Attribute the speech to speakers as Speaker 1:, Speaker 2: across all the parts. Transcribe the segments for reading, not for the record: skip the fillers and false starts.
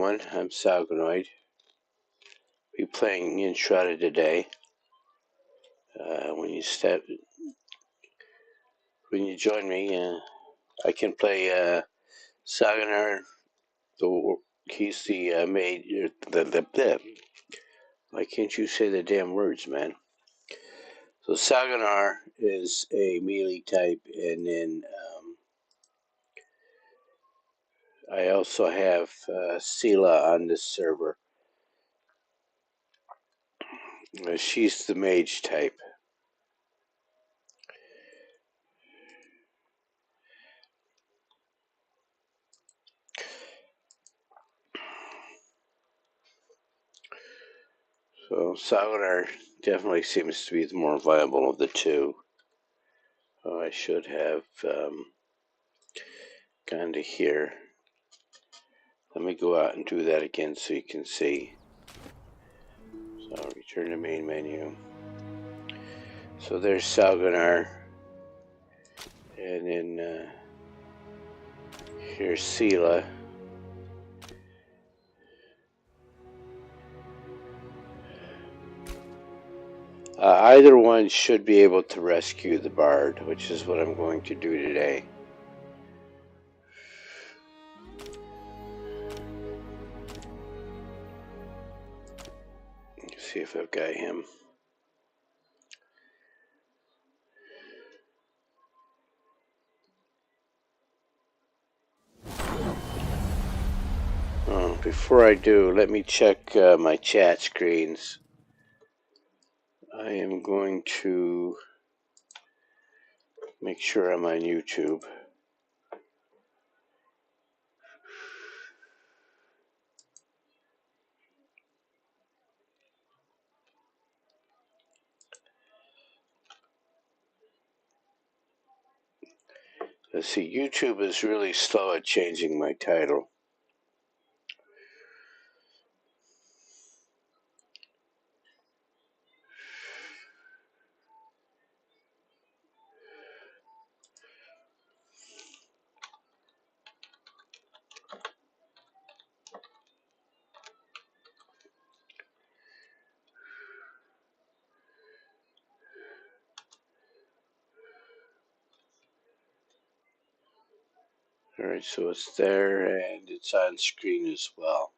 Speaker 1: I'm Salgonoid. We're playing Enshrouded today. When you join me, I can play Salgonar. He's the maid. Why can't you say the damn words, man? So Salgonar is a melee type, and then I also have Sela on this server. She's the mage type. So Salgonar definitely seems to be the more viable of the two. Oh, I should have gone to here. Let me go out and do that again so you can see. So return to main menu. So there's Salgonar. And then here's Sela. Either one should be able to rescue the bard, which is what I'm going to do today. Let's see if I've got him. Oh, before I do, let me check my chat screens. I am going to make sure I'm on YouTube. Let's see, YouTube is really slow at changing my title. Alright, so it's there and it's on screen as well.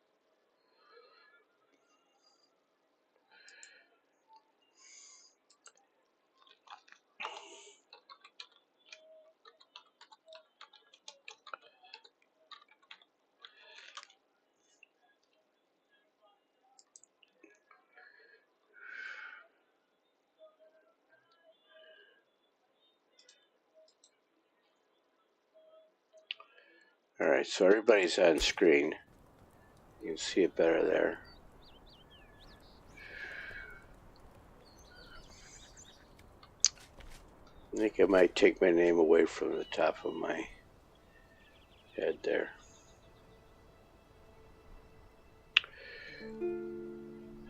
Speaker 1: Alright, so everybody's on screen. You can see it better there. I think I might take my name away from the top of my head there.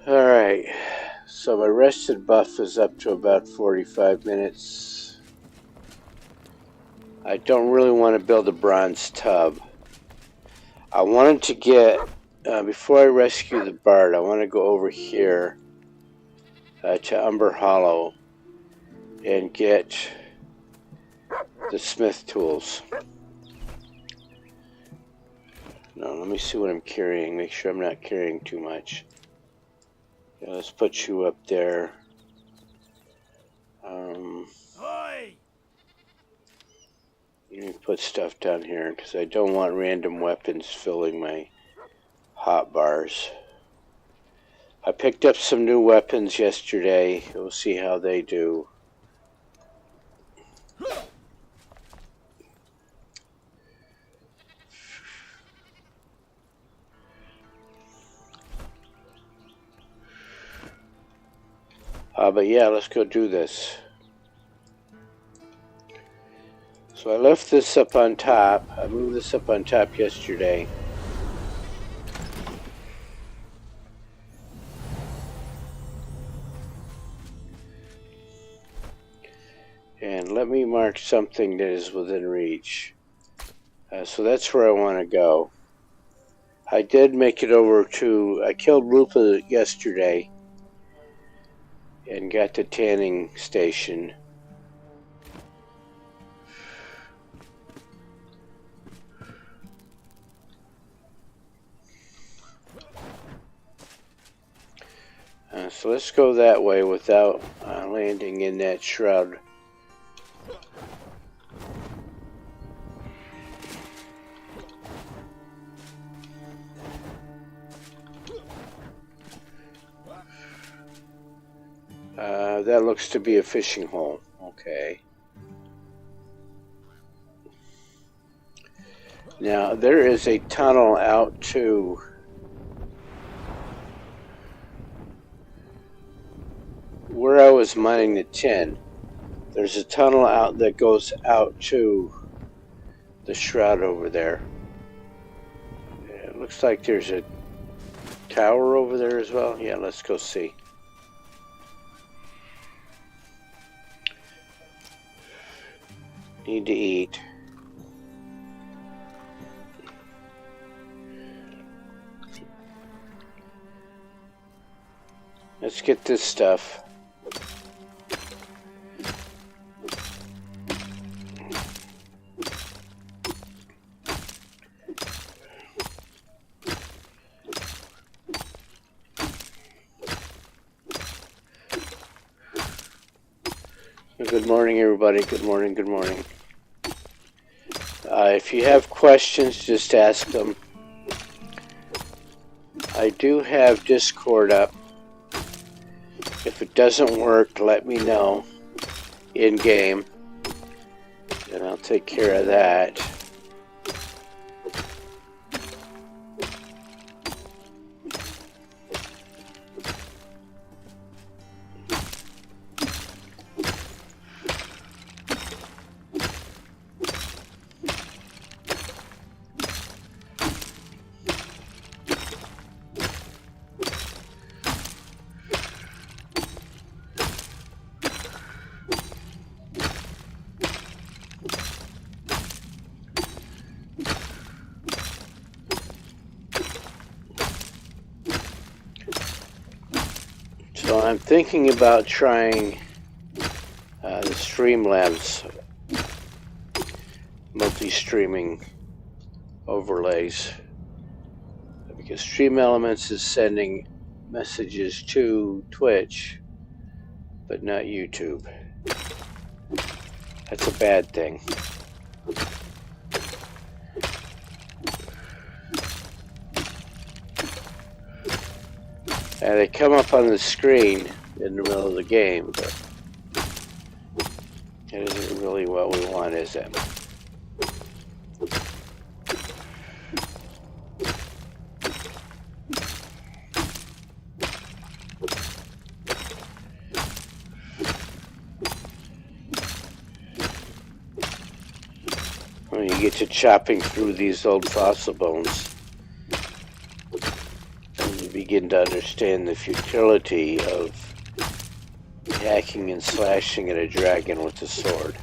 Speaker 1: Alright, so my rested buff is up to about 45 minutes. I don't really want to build a bronze tub. I wanted to get, before I rescue the bard, I want to go over here to Umber Hollow and get the smith tools. No, let me see what I'm carrying. Make sure I'm not carrying too much. Yeah, let's put you up there. Let me put stuff down here because I don't want random weapons filling my hot bars. I picked up some new weapons yesterday. We'll see how they do. But yeah, let's go do this. So I left this up on top. I moved this up on top yesterday. And let me mark something that is within reach. So that's where I want to go. I did make it over to... I killed Lupa yesterday and got to tanning station. So let's go that way without landing in that shroud. That looks to be a fishing hole. Okay. Now, there is a tunnel out to... where I was mining the tin. There's a tunnel out that goes out to the shroud over there. It looks like there's a tower over there as well. Yeah, let's go see. Need to eat. Let's get this stuff. Good morning, everybody. Good morning, good morning. If you have questions, just ask them. I do have Discord up. If it doesn't work, let me know in-game, and I'll take care of that. So I'm thinking about trying the Streamlabs multi-streaming overlays, because Stream Elements is sending messages to Twitch but not YouTube. That's a bad thing. And they come up on the screen in the middle of the game, but it isn't really what we want, is it? When you get to chopping through these old fossil bones, begin to understand the futility of hacking and slashing at a dragon with a sword.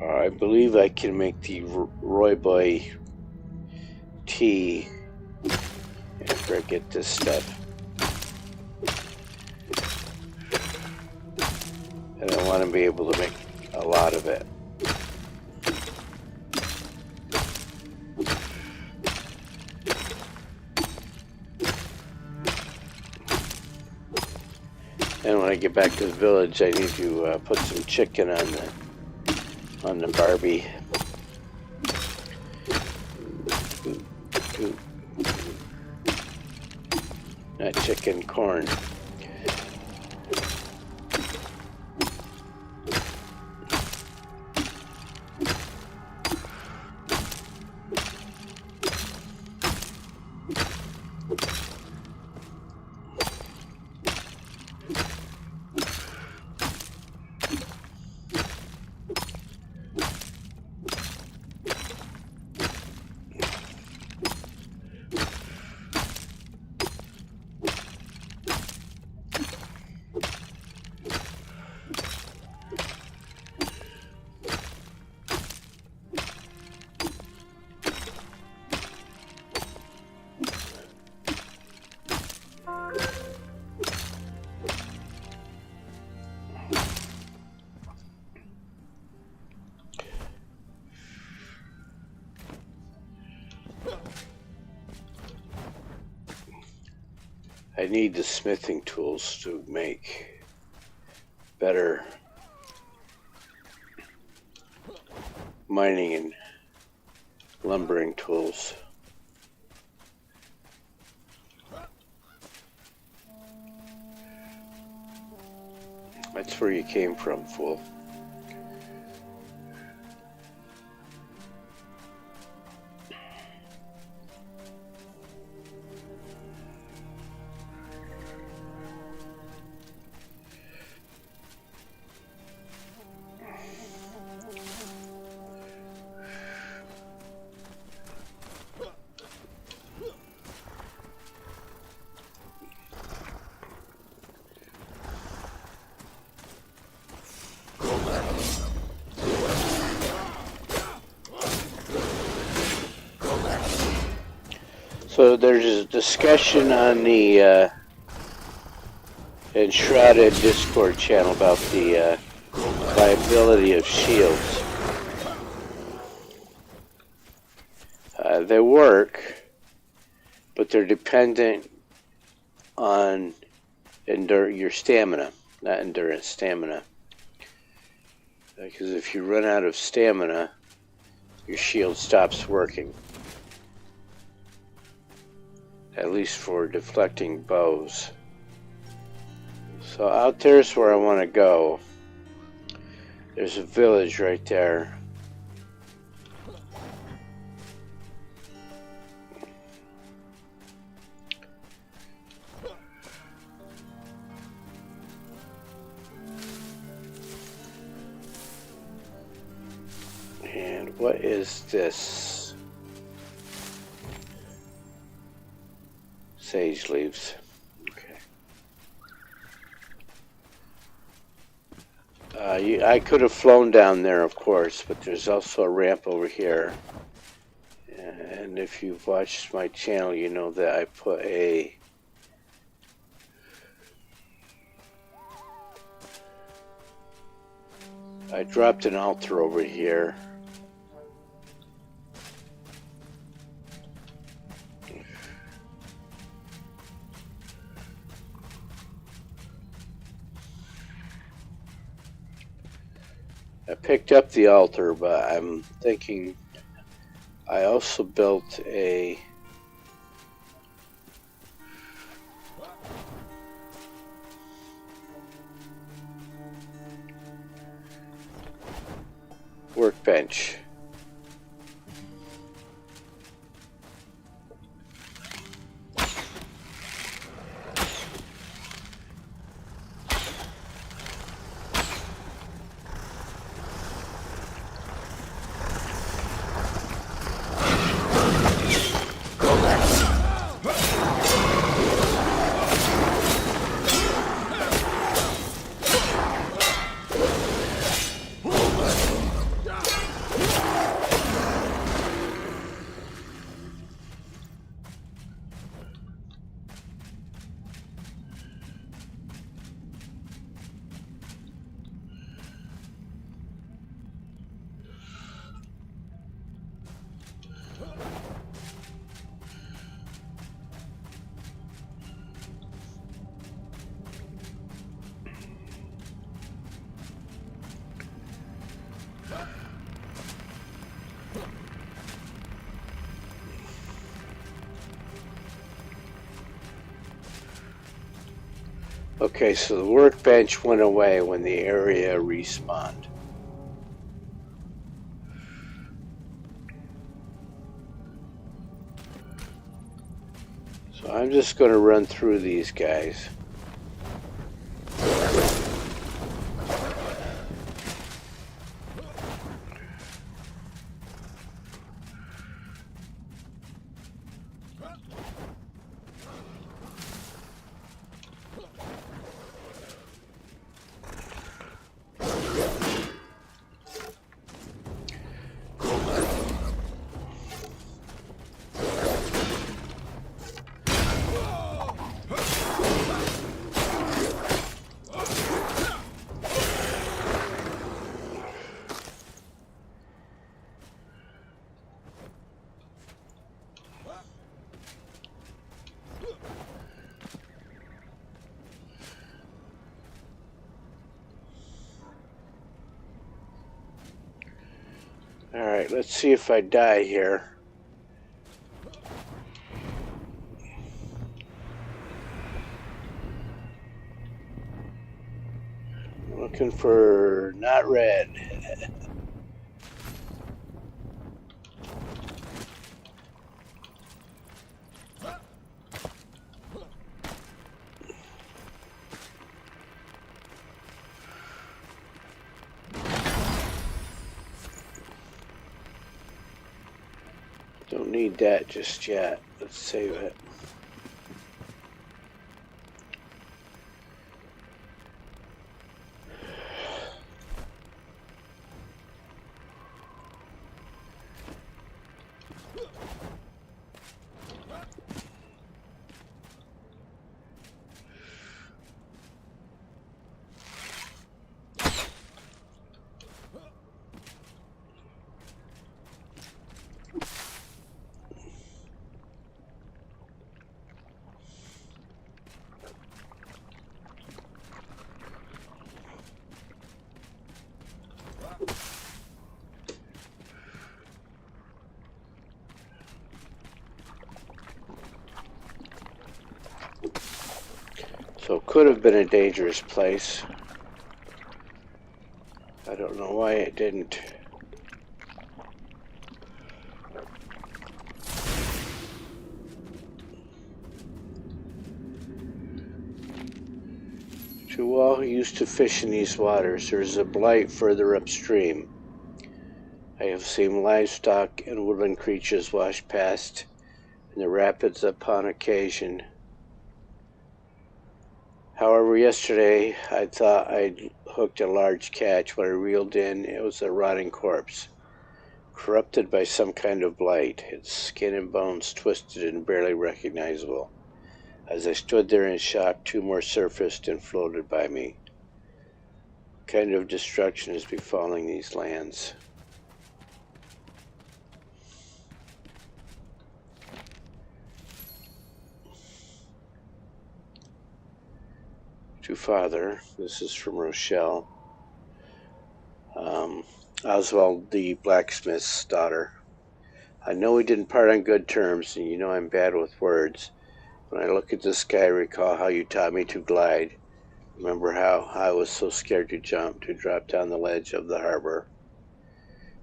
Speaker 1: I believe I can make the Roy Boy tea after I get this stuff. And I want to be able to make a lot of it. And when I get back to the village, I need to put some chicken on the Barbie. Not chicken, corn. I need the smithing tools to make better mining and lumbering tools. That's where you came from, fool. So there's a discussion on the Enshrouded Discord channel about the viability of shields. They work, but they're dependent on your stamina, not endurance, stamina. Because if you run out of stamina, your shield stops working. At least for deflecting bows. So out there's where I want to go. There's a village right there. And what is this? Sage leaves. Okay. I could have flown down there, of course, but there's also a ramp over here. And if you've watched my channel, you know that I put I dropped an altar over here. I picked up the altar, but I'm thinking I also built a workbench. Okay, so the workbench went away when the area respawned. So I'm just going to run through these guys. Alright, let's see if I die here. Looking for not red. Don't need that just yet. Let's save it. So it could have been a dangerous place. I don't know why it didn't. To all who used to fish in these waters, there is a blight further upstream. I have seen livestock and woodland creatures wash past in the rapids upon occasion. However, yesterday I thought I'd hooked a large catch. When I reeled in, it was a rotting corpse, corrupted by some kind of blight, its skin and bones twisted and barely recognizable. As I stood there in shock, two more surfaced and floated by me. What kind of destruction is befalling these lands? To Father, this is from Rochelle. Oswald, the blacksmith's daughter. I know we didn't part on good terms, and you know I'm bad with words. When I look at the sky, I recall how you taught me to glide. Remember how I was so scared to jump, to drop down the ledge of the harbor.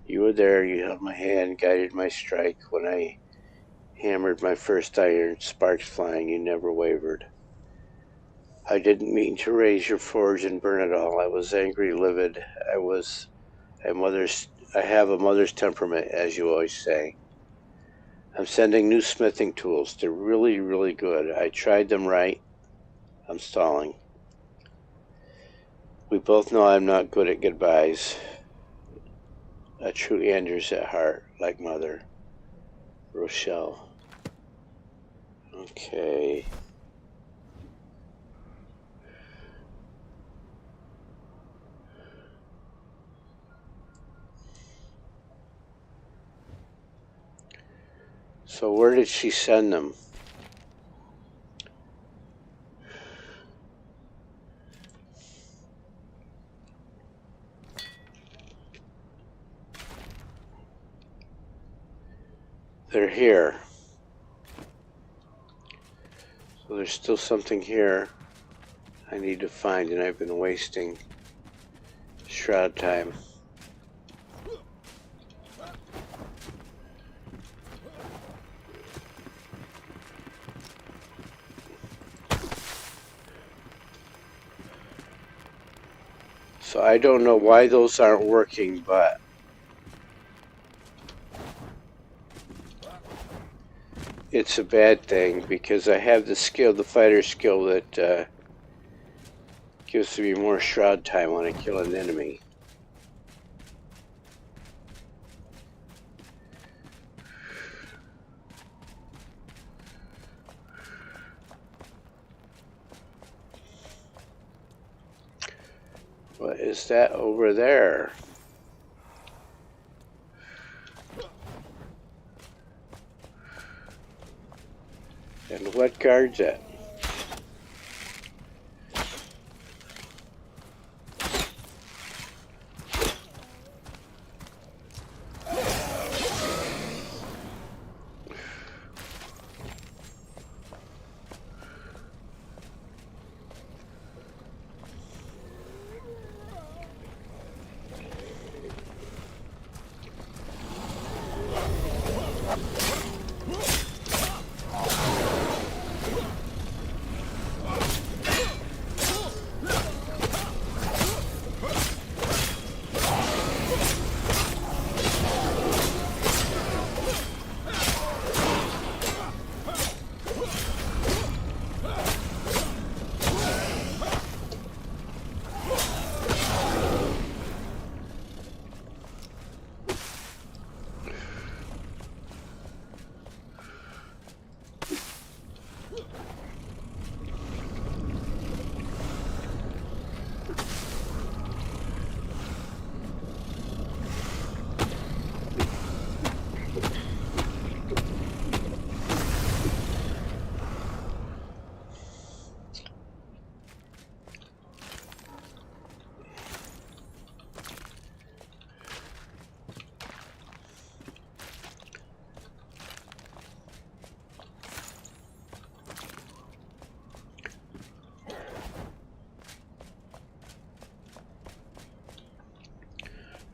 Speaker 1: You were there, you held my hand, guided my strike. When I hammered my first iron, sparks flying, you never wavered. I didn't mean to raise your forge and burn it all. I was angry, livid. I have a mother's temperament, as you always say. I'm sending new smithing tools. They're really, really good. I tried them right. I'm stalling. We both know I'm not good at goodbyes. A true Anders at heart, like mother. Rochelle. Okay. So where did she send them? They're here. So there's still something here I need to find, and I've been wasting shroud time. So I don't know why those aren't working, but it's a bad thing because I have the skill, the fighter skill that gives me more shroud time when I kill an enemy. What is that over there? And what guards it?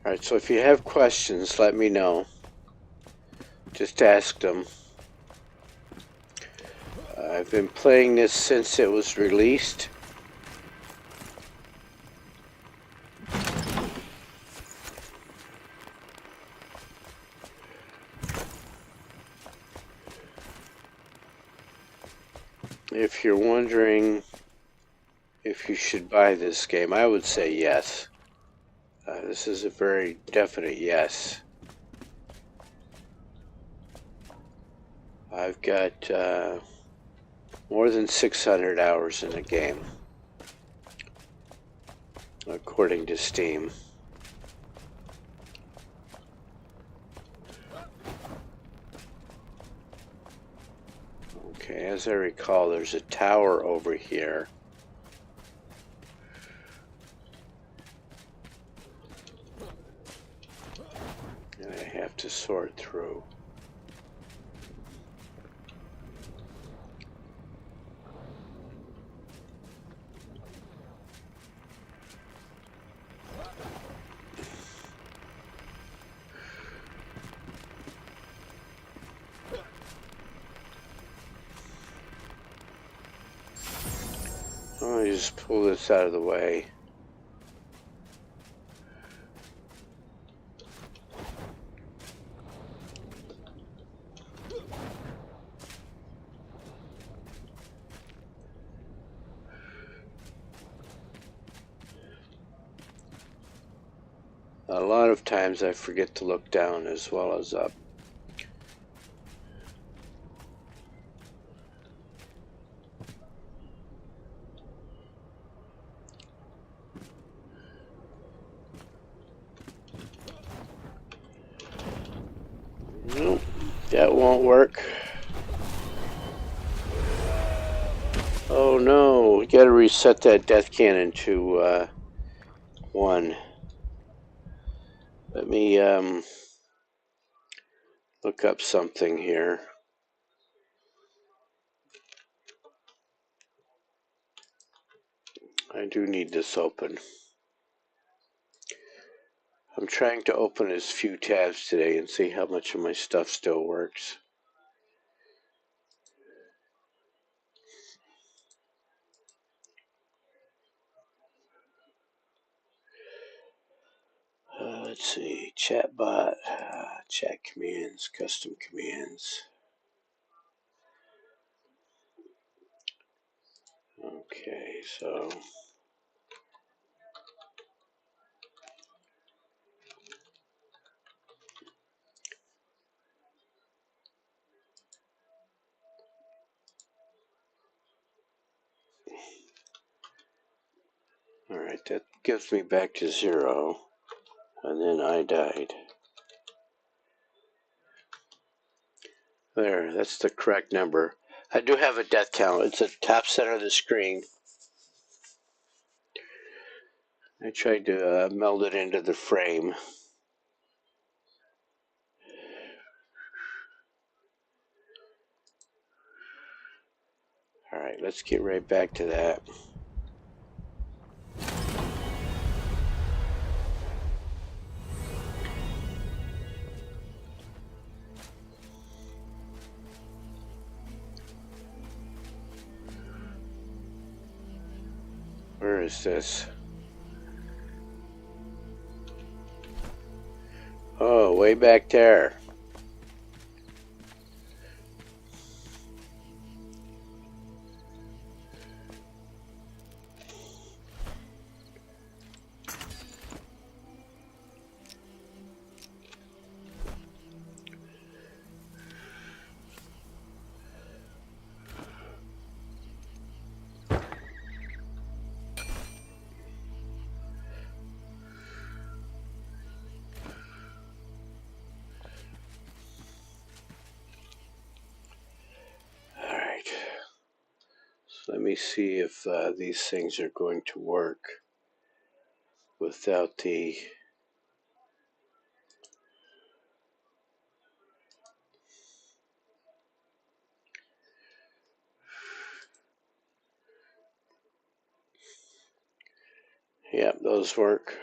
Speaker 1: Alright, so if you have questions, let me know. Just ask them. I've been playing this since it was released. If you're wondering if you should buy this game, I would say yes. This is a very definite yes. I've got more than 600 hours in the game, according to Steam. Okay, as I recall, there's a tower over here. And I have to sort through. Let me just pull this out of the way. A lot of times I forget to look down as well as up. Nope, that won't work. Oh no, we gotta reset that death cannon to 1. Let me look up something here. I do need this open. I'm trying to open as few tabs today and see how much of my stuff still works. Let's see, chatbot, chat commands, custom commands. Okay, so alright, that gives me back to 0, and then I died. There, that's the correct number. I do have a death count. It's at the top center of the screen. I tried to meld it into the frame. Alright, let's get right back to that. Where is this? Oh, way back there. Let me see if these things are going to work without the... Yep, those work.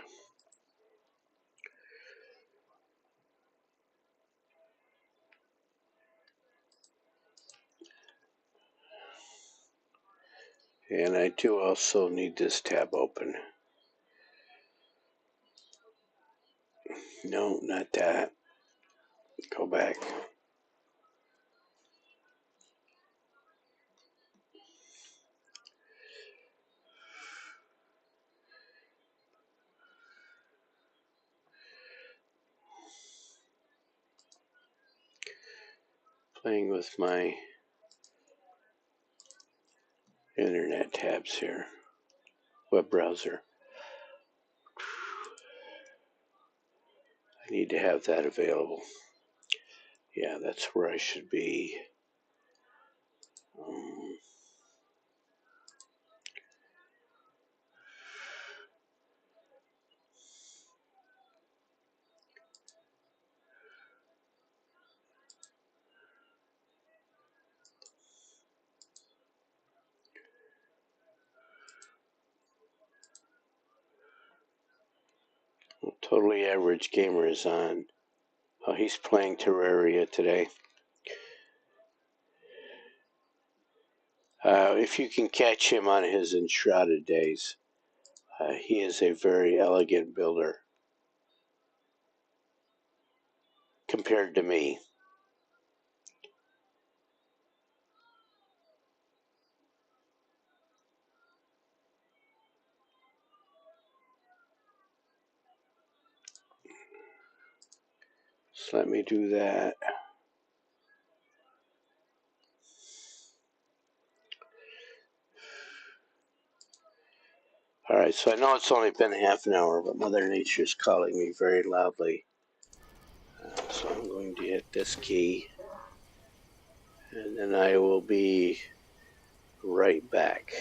Speaker 1: And I do also need this tab open. No, not that. Go back. Playing with my internet tabs here. Web browser. I need to have that available. Yeah, that's where I should be. Um, Totally Average Gamer is on. Oh, he's playing Terraria today. If you can catch him on his Enshrouded days, he is a very elegant builder compared to me. So let me do that. All right, so I know it's only been half an hour, but Mother Nature is calling me very loudly. So I'm going to hit this key, and then I will be right back.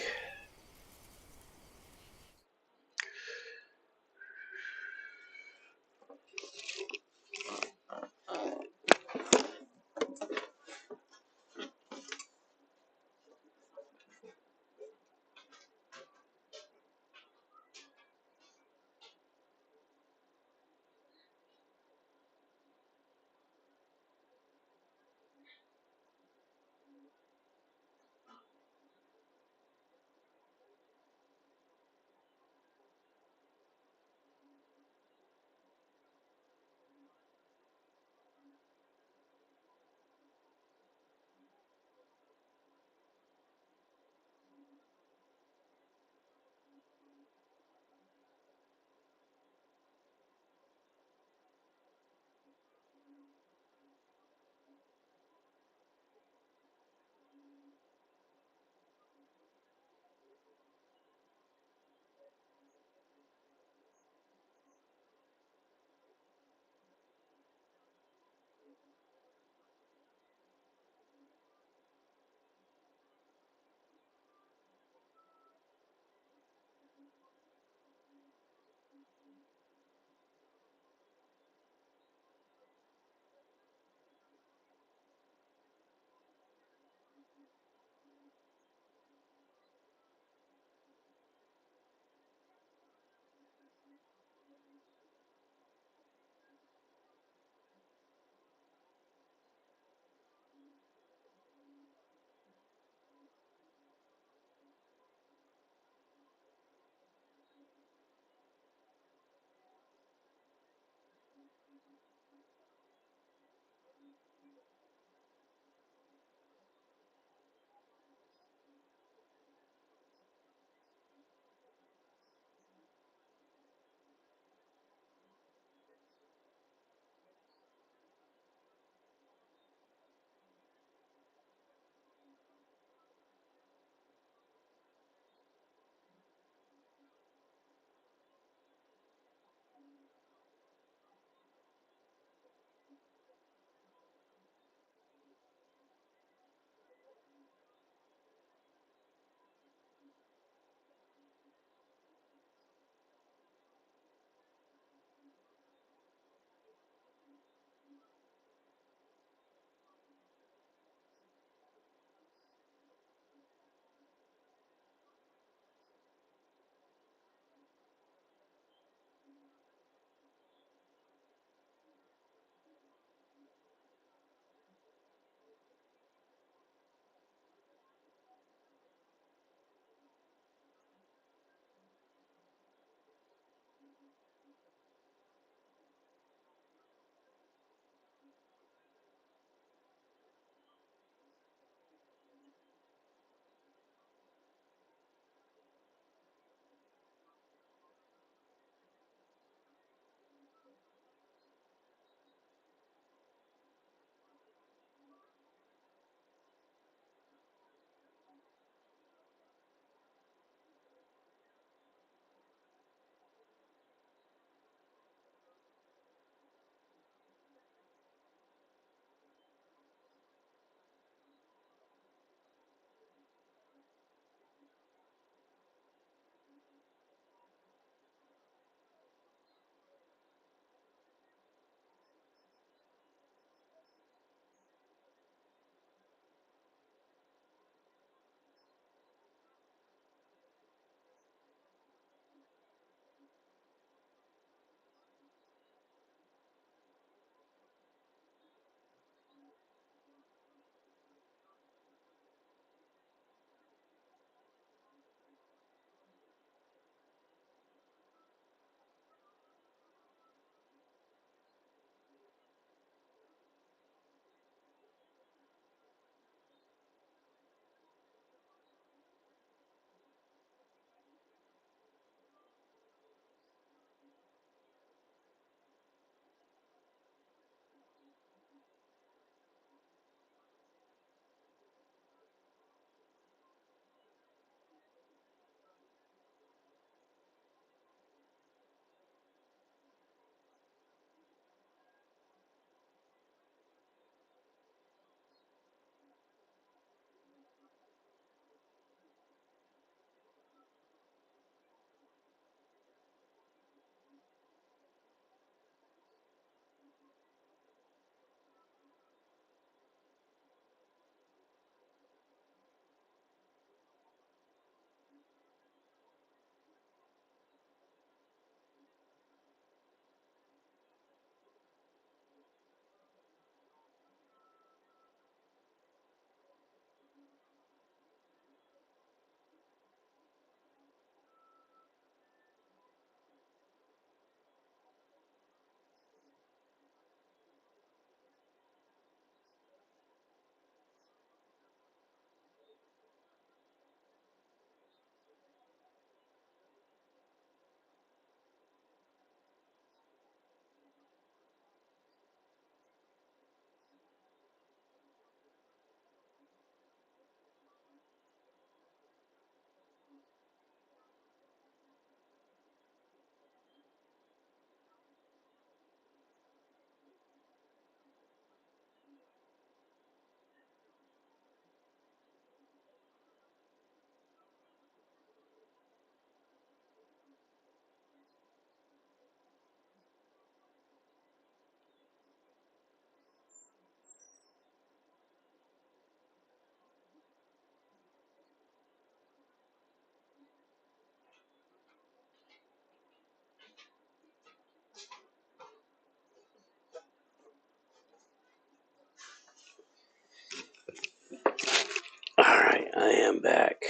Speaker 1: I'm back.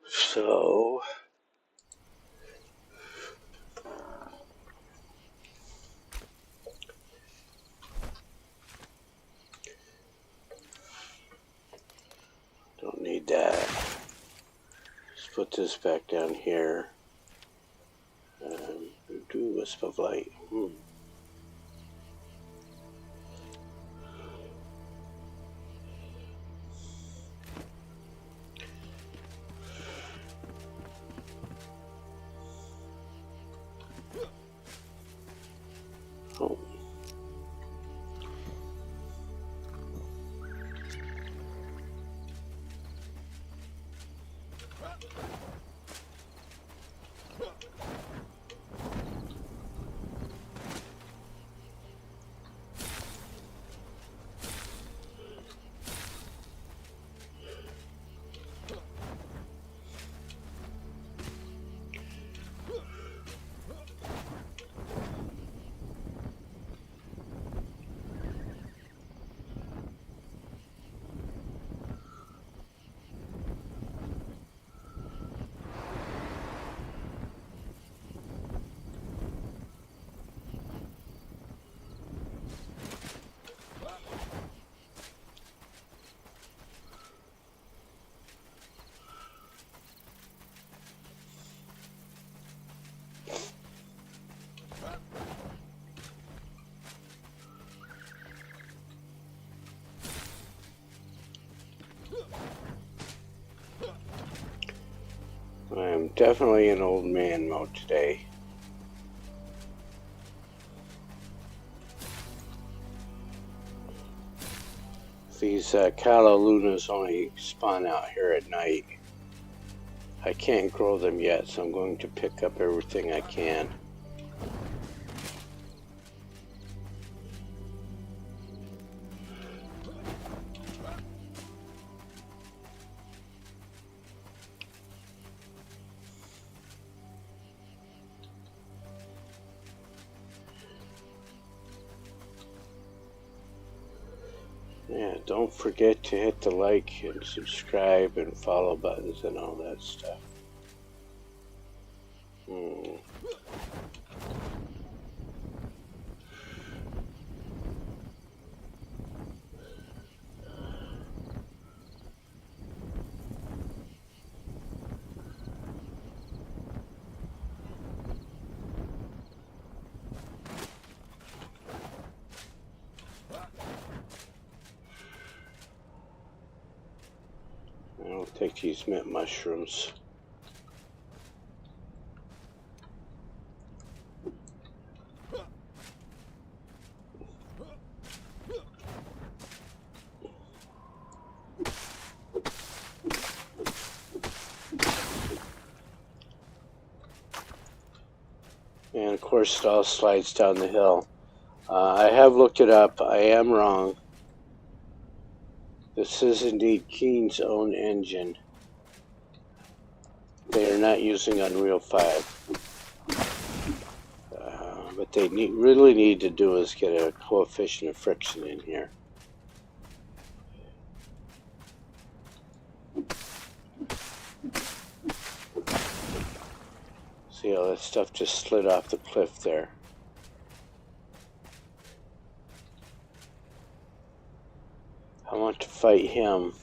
Speaker 1: So don't need that. Let's put this back down here. Do wisp of light. Oh. I'm definitely in old man mode today. These Cala Lunas only spawn out here at night. I can't grow them yet, so I'm going to pick up everything I can. Yeah, don't forget to hit the like and subscribe and follow buttons and all that stuff. I'll take these mint mushrooms. And of course it all slides down the hill. I have looked it up. I am wrong. This is indeed Keen's own engine. They are not using Unreal 5. What they really need to do is get a coefficient of friction in here. See how that stuff just slid off the cliff there. I want to fight him.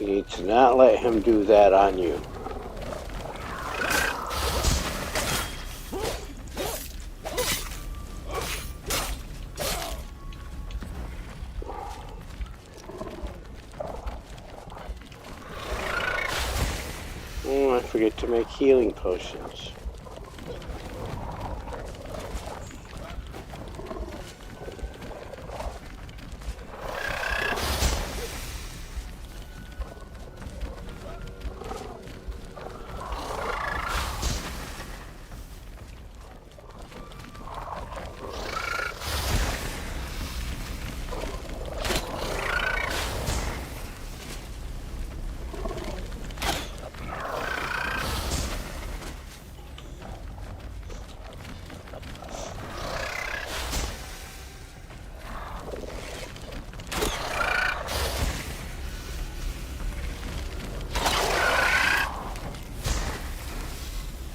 Speaker 1: You need to not let him do that on you. Oh, I forget to make healing potions.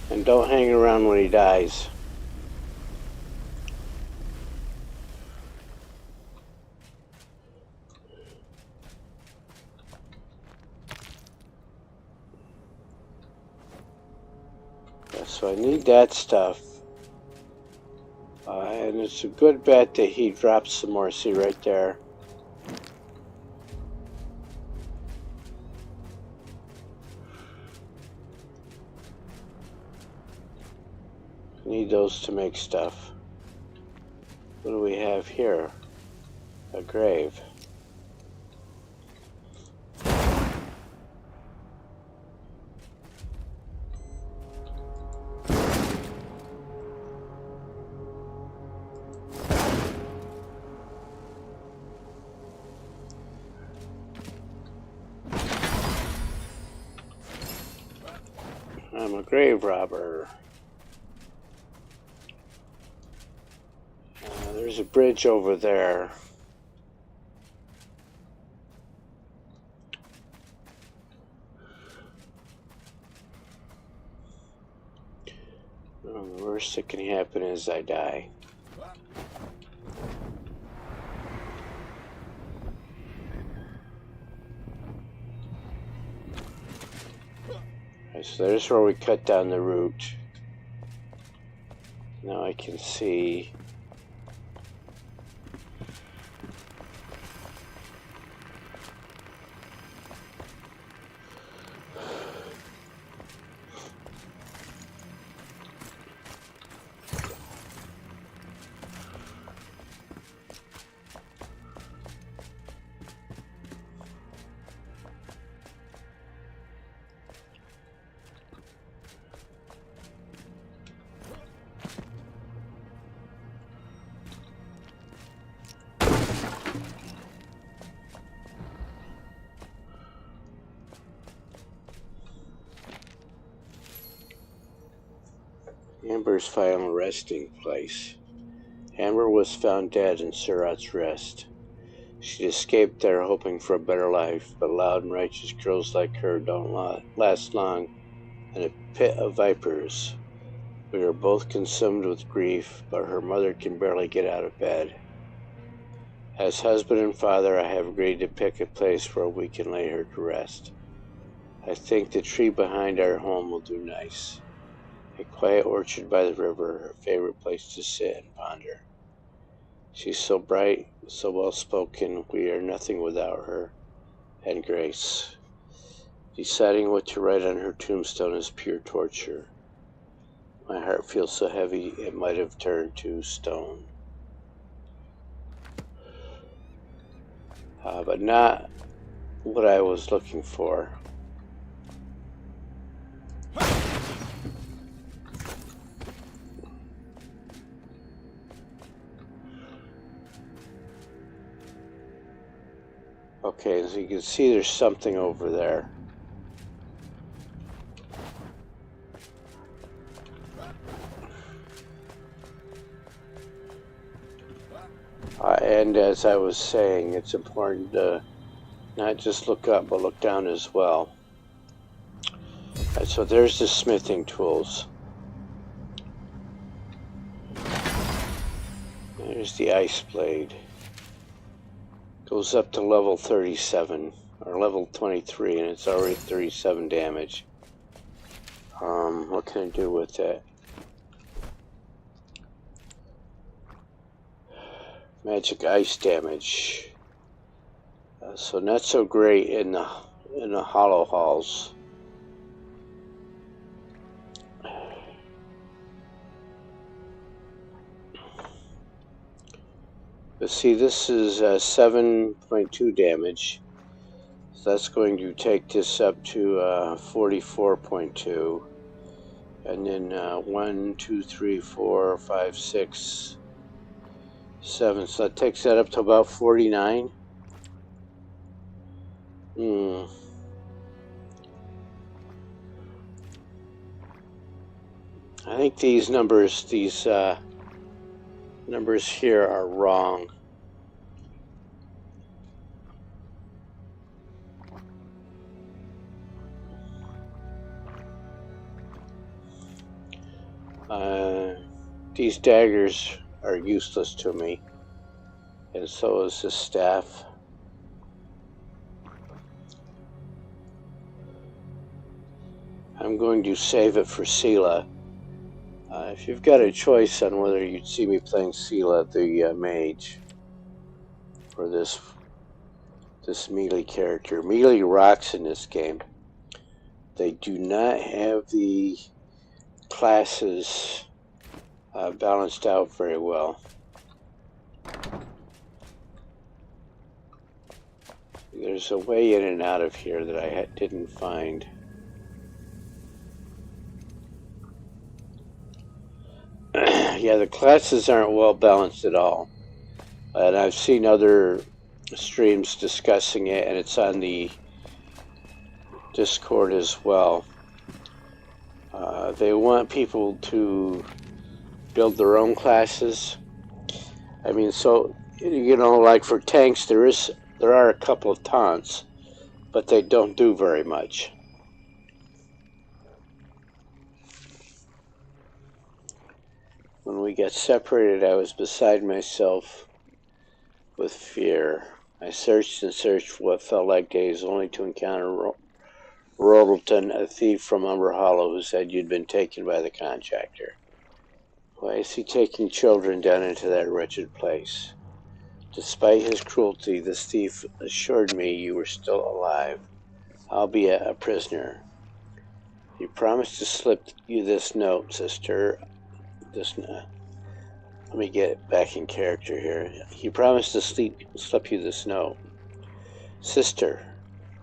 Speaker 1: And don't hang around when he dies. So I need that stuff. And it's a good bet that he drops some more. See right there. Need those to make stuff. What do we have here? A grave. I'm a grave robber. There's a bridge over there. Oh, the worst that can happen is I die. Right, so there's where we cut down the route. Now I can see. Amber's final resting place. Amber was found dead in Surat's Rest. She'd escaped there hoping for a better life, but loud and righteous girls like her don't last long in a pit of vipers. We are both consumed with grief, but her mother can barely get out of bed. As husband and father, I have agreed to pick a place where we can lay her to rest. I think the tree behind our home will do nice. A quiet orchard by the river, her favorite place to sit and ponder. She's so bright, so well-spoken, we are nothing without her, and Grace. Deciding what to write on her tombstone is pure torture. My heart feels so heavy it might have turned to stone. But not what I was looking for. Okay, as you can see, there's something over there. And as I was saying, it's important to not just look up, but look down as well. Right, so there's the smithing tools. There's the ice blade. Goes up to level 37, or level 23, and it's already 37 damage. What can I do with that? Magic ice damage. So not so great in the hollow halls. But see, this is 7.2 damage. So that's going to take this up to 44.2. And then 1, 2, 3, 4, 5, 6, 7. So that takes that up to about 49. I think these numbers here are wrong. These daggers are useless to me, and so is this staff. I'm going to save it for Sela. If you've got a choice on whether you'd see me playing Sela, the mage, or this melee character. Melee rocks in this game. They do not have the classes balanced out very well. There's a way in and out of here that I didn't find. Yeah, the classes aren't well balanced at all. And I've seen other streams discussing it, and it's on the Discord as well. They want people to build their own classes. I mean, so, you know, like for tanks, there are a couple of taunts, but they don't do very much. When we got separated, I was beside myself with fear. I searched and searched for what felt like days, only to encounter Robertson, a thief from Umber Hollow, who said you'd been taken by the contractor. Why is he taking children down into that wretched place? Despite his cruelty, this thief assured me you were still alive, albeit a prisoner. He promised to slip you this note, sister. Let me get back in character here. He promised to slip you this note. Sister,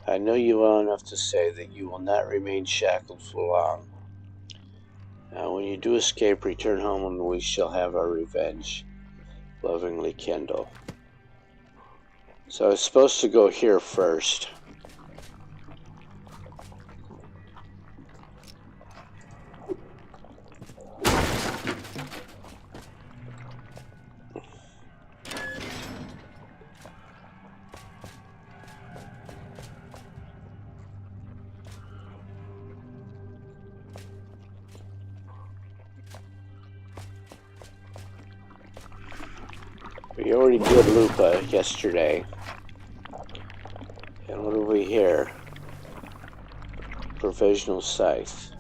Speaker 1: I know you well enough to say that you will not remain shackled for long. Now, when you do escape, return home and we shall have our revenge. Lovingly, Kendall. So I was supposed to go here first. We already did Lupa yesterday. And what do we hear? Provisional scythe.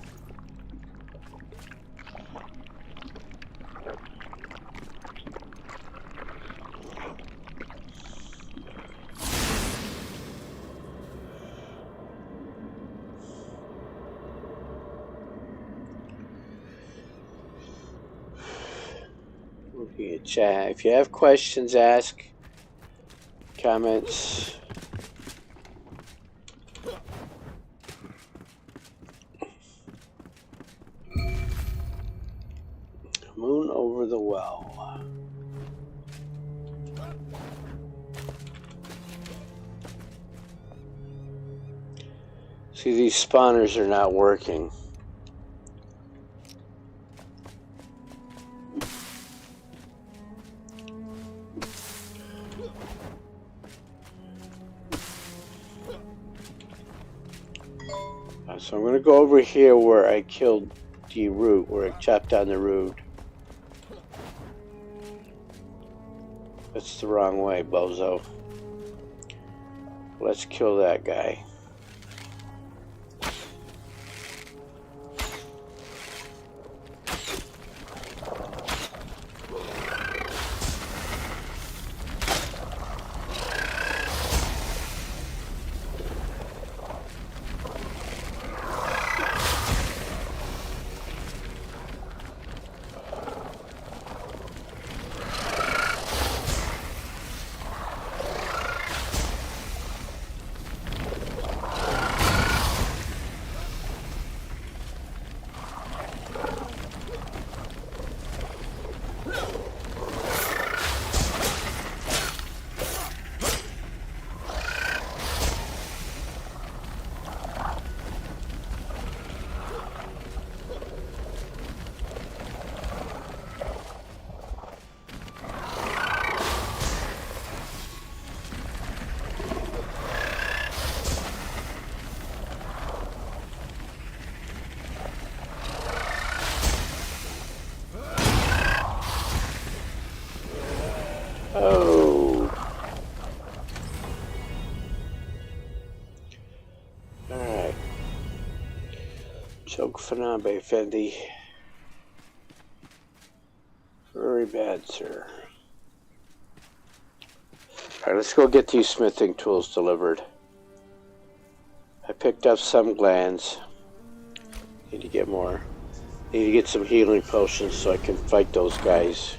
Speaker 1: Chat. If you have questions, ask. Comments. Moon over the well. See, these spawners are not working. So I'm going to go over here where I killed the root, where I chopped down the root. That's the wrong way, bozo. Let's kill that guy. Choke Fanabe Fendi. Very bad, sir. Alright, let's go get these smithing tools delivered. I picked up some glands. Need to get more. Need to get some healing potions so I can fight those guys.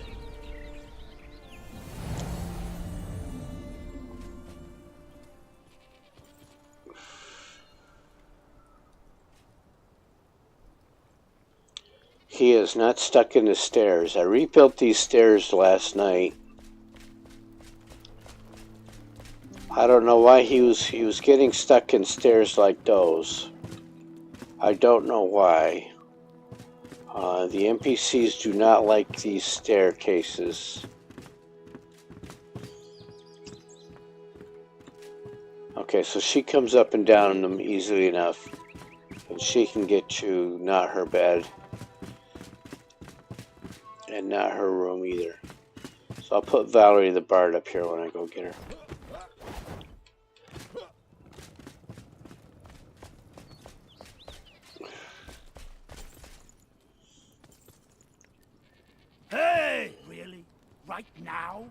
Speaker 1: He is not stuck in the stairs. I rebuilt these stairs last night. I don't know why he was getting stuck in stairs like those. I don't know why. The NPCs do not like these staircases. Okay, so she comes up and down them easily enough. And she can get to not her bed. And not her room either. So I'll put Valerie the Bard up here when I go get her.
Speaker 2: Hey! Really? Right now?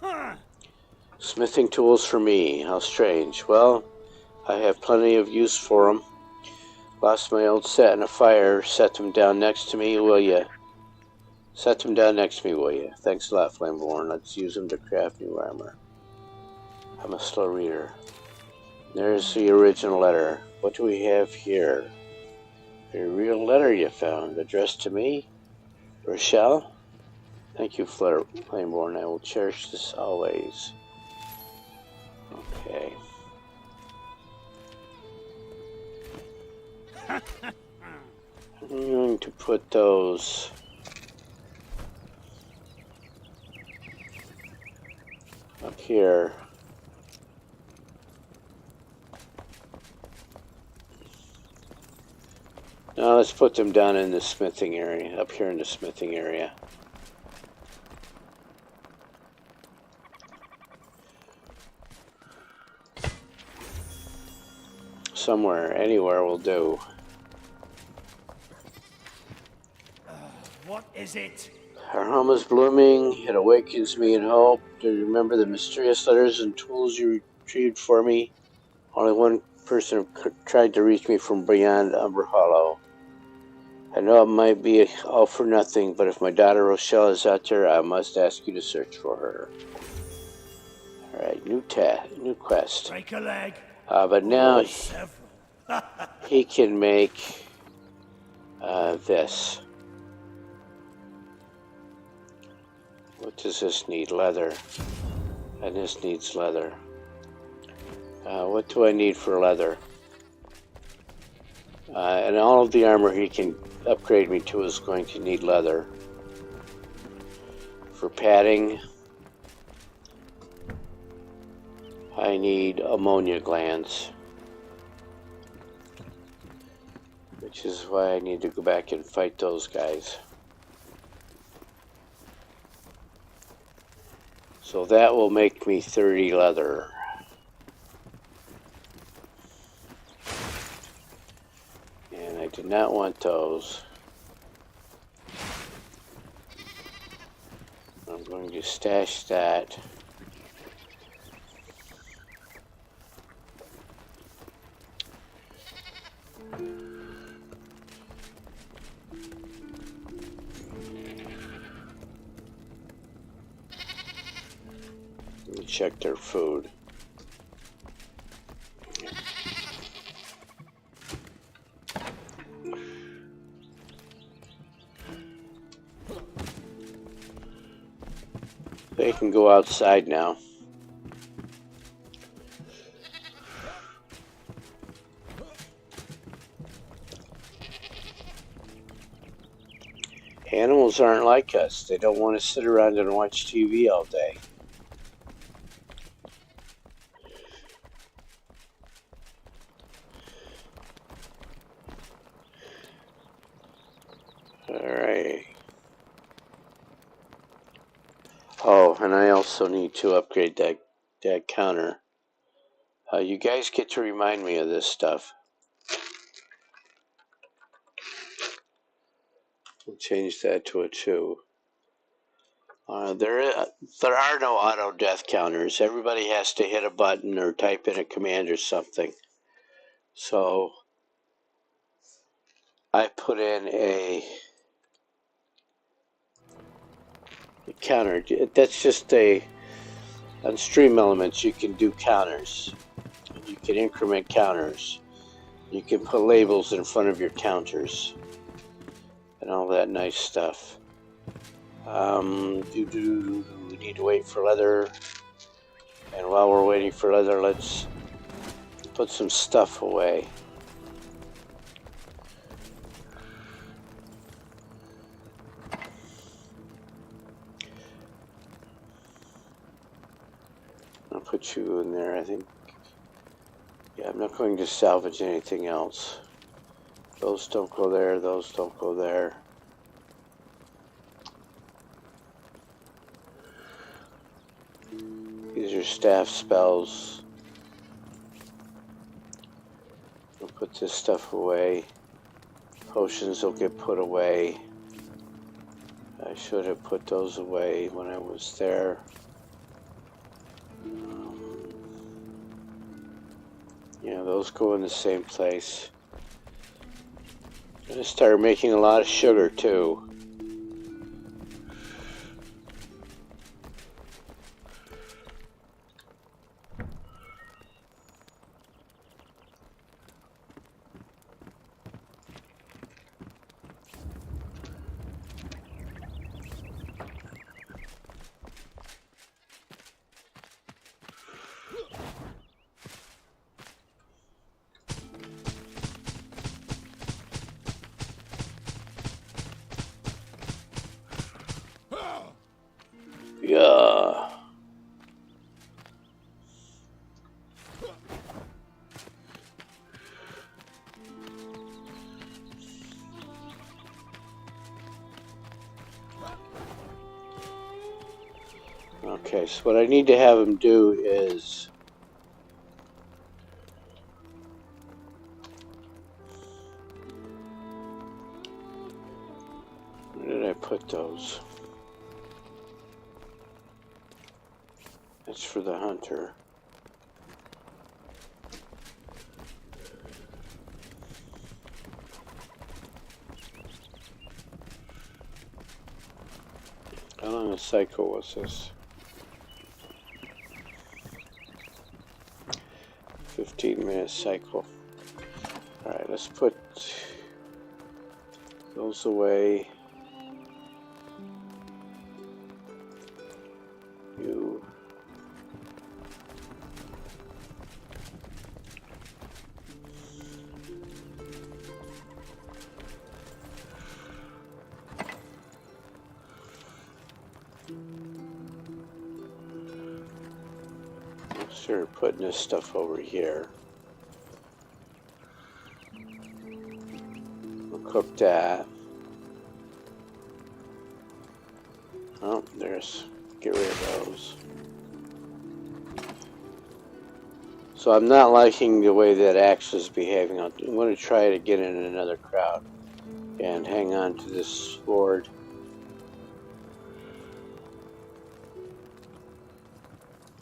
Speaker 2: Huh.
Speaker 1: Smithing tools for me. How strange. Well, I have plenty of use for them. Lost my old set in a fire. Set them down next to me, will ya? Set them down next to me, will ya? Thanks a lot, Flameborn. Let's use them to craft new armor. I'm a slow reader. There's the original letter. What do we have here? A real letter you found. Addressed to me? Rochelle? Thank you, Flameborn. I will cherish this always. Okay. I'm going to put those up here. Now let's put them down in the smithing area, up here in the smithing area. Somewhere, anywhere will do.
Speaker 2: What is it?
Speaker 1: Our home is blooming. It awakens me in hope. Do you remember the mysterious letters and tools you retrieved for me? Only one person tried to reach me from beyond Umber Hollow. I know it might be all for nothing, but if my daughter Rochelle is out there, I must ask you to search for her. Alright, new quest.
Speaker 2: Break a leg.
Speaker 1: But now
Speaker 2: Several.
Speaker 1: he can make this. What does this need? Leather. And this needs leather. What do I need for leather? And all of the armor he can upgrade me to is going to need leather. For padding, I need ammonia glands. Which is why I need to go back and fight those guys. So that will make me 30 leather. And I did not want those. I'm going to stash that. Check their food. They can go outside now. Animals aren't like us. They don't want to sit around and watch TV all day. Alright. Oh, and I also need to upgrade that counter. You guys get to remind me of this stuff. We'll change that to a 2. There are no auto death counters. Everybody has to hit a button or type in a command or something. So I put in a counter. That's just on Stream Elements you can do counters. You can increment counters. You can put labels in front of your counters and all that nice stuff. We need to wait for leather. And while we're waiting for leather, let's put some stuff away. I'll put you in there, I think. Yeah, I'm not going to salvage anything else. Those don't go there, those don't go there. These are staff spells. I'll put this stuff away. Potions will get put away. I should have put those away when I was there. Yeah, those go in the same place. I'm gonna start making a lot of sugar too. Yeah. Okay, so what I need to have him do is where did I put those? That's for the hunter. How long a cycle was this? 15-minute cycle. Alright, let's put those away. You. Start putting this stuff over here. We'll cook that. Oh, get rid of those. So I'm not liking the way that Axe is behaving. I'm going to try to get in another crowd and hang on to this sword.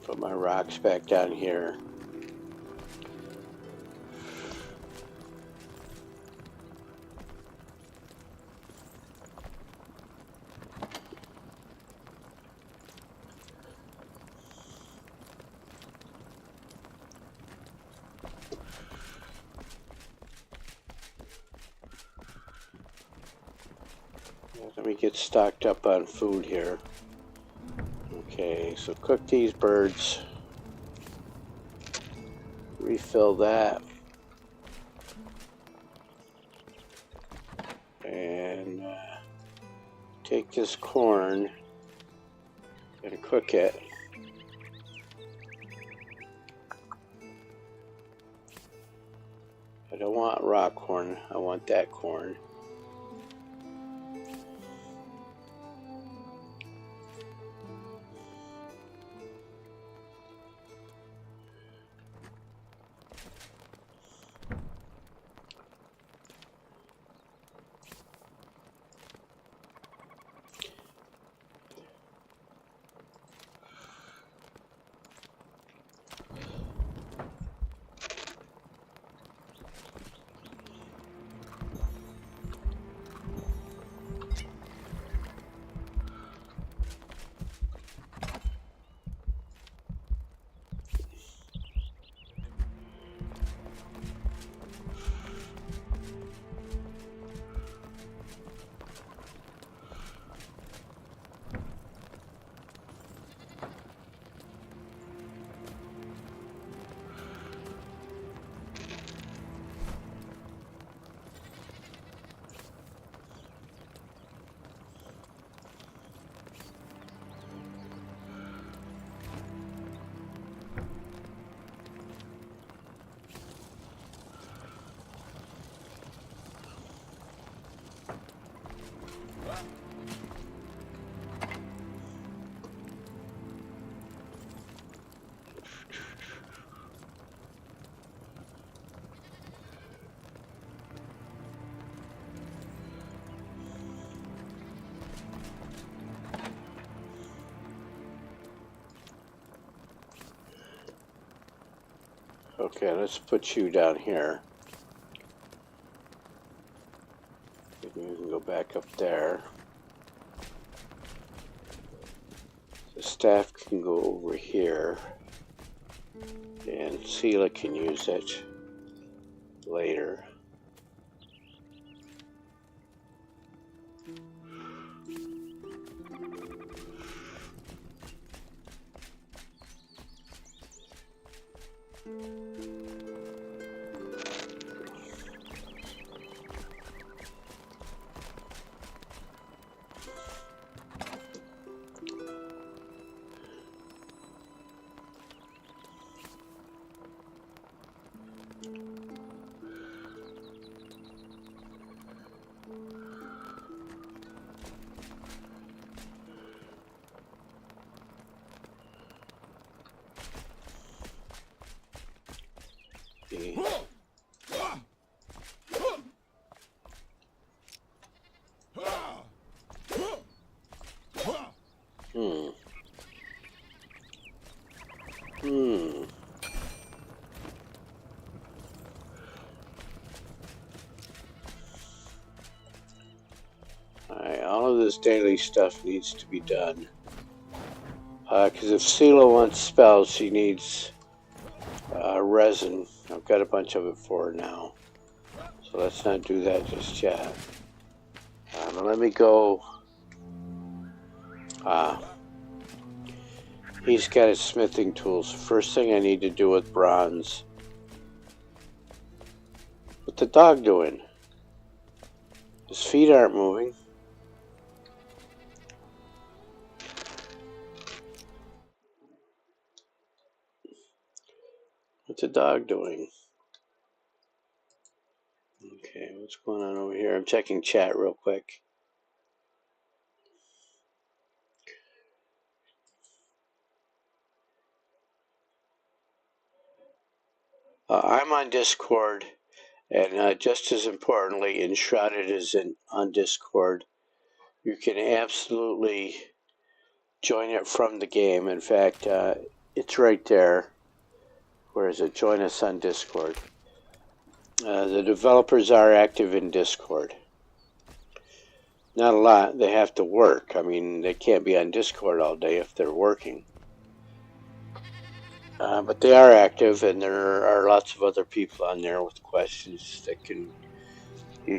Speaker 1: Put my rocks back down here. Let me get stocked up on food here. Okay, so cook these birds. Refill that. And take this corn and cook it. I don't want raw corn, I want that corn. Okay, let's put you down here. Maybe we can go back up there. The staff can go over here. And Sela can use it later. Alright, all of this daily stuff needs to be done. Because if Sela wants spells, she needs resin. I've got a bunch of it for her now. So let's not do that just yet. But let me go. He's got his smithing tools. First thing I need to do with bronze. What's the dog doing? His feet aren't moving. What's the dog doing? Okay, what's going on over here? I'm checking chat real quick. I'm on Discord, and just as importantly, Enshrouded is on Discord. You can absolutely join it from the game. In fact, it's right there. Where is it? Join us on Discord. The developers are active in Discord. Not a lot. They have to work. I mean, they can't be on Discord all day if they're working. But they are active, and there are lots of other people on there with questions that you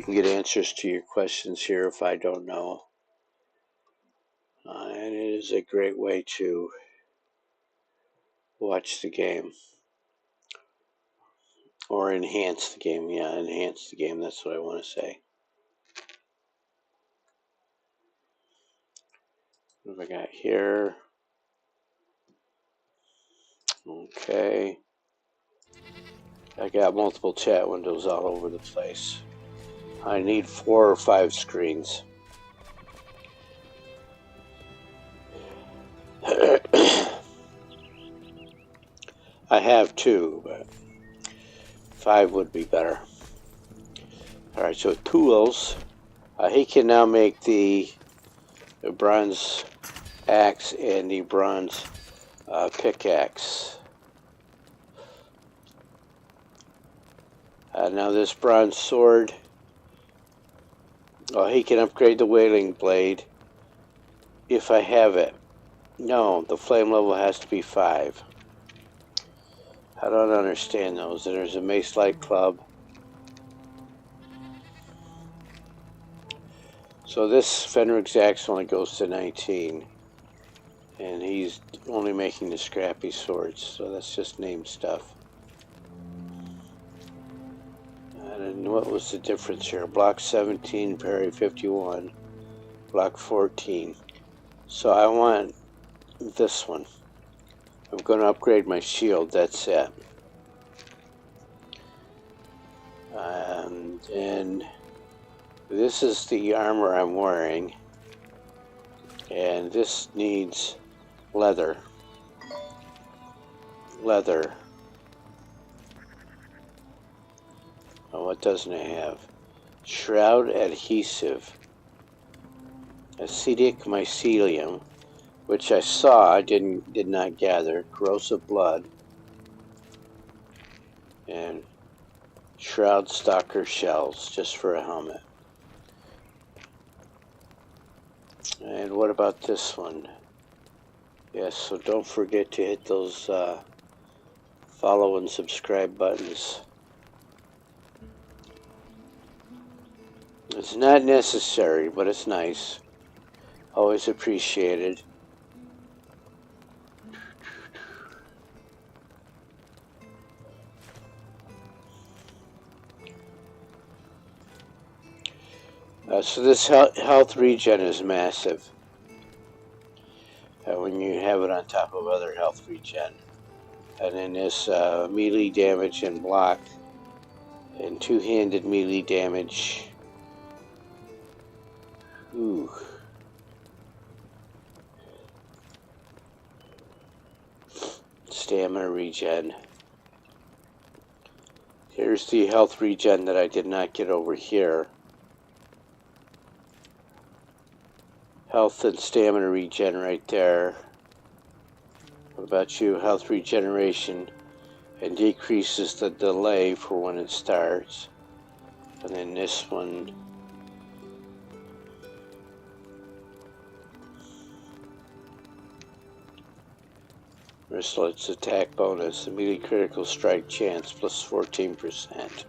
Speaker 1: can get answers to your questions here if I don't know. And it is a great way to watch the game. Or enhance the game. Yeah, enhance the game. That's what I want to say. What have I got here? Okay. I got multiple chat windows all over the place. I need 4 or 5 screens. I have 2, but 5 would be better. Alright, so tools. He can now make the bronze axe and the bronze pickaxe. Now this bronze sword, he can upgrade the whaling blade if I have it. No, the flame level has to be 5. I don't understand those. There's a Mace Light Club. So this Fenrig's axe only goes to 19. And he's only making the scrappy swords, so that's just name stuff. And what was the difference here? Block 17, parry 51, block 14. So I want this one. I'm going to upgrade my shield, that's it. And this is the armor I'm wearing. And this needs leather. Leather. Oh, what doesn't it have? Shroud adhesive. Acetic mycelium, which I saw, did not gather. Corrosive blood. And Shroud Stalker shells, just for a helmet. And what about this one? Yes, so don't forget to hit those follow and subscribe buttons. It's not necessary, but it's nice. Always appreciated. So this health regen is massive when you have it on top of other health regen. And then this melee damage and block and two-handed melee damage. Ooh. Stamina regen. Here's the health regen that I did not get over here. Health and stamina regen right there. What about you? Health regeneration and decreases the delay for when it starts. And then this one. Merciless attack bonus, immediate critical strike chance plus 14%.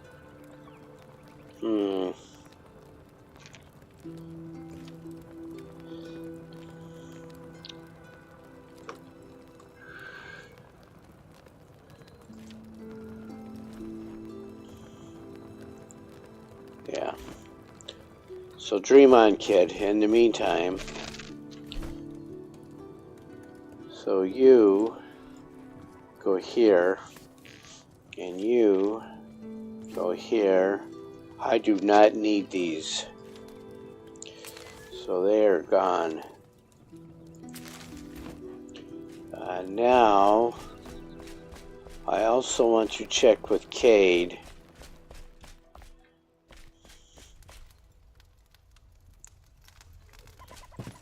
Speaker 1: Yeah. So dream on, kid. In the meantime, so you go here, and you go here. I do not need these, so they are gone. Now, I also want to check with Cade.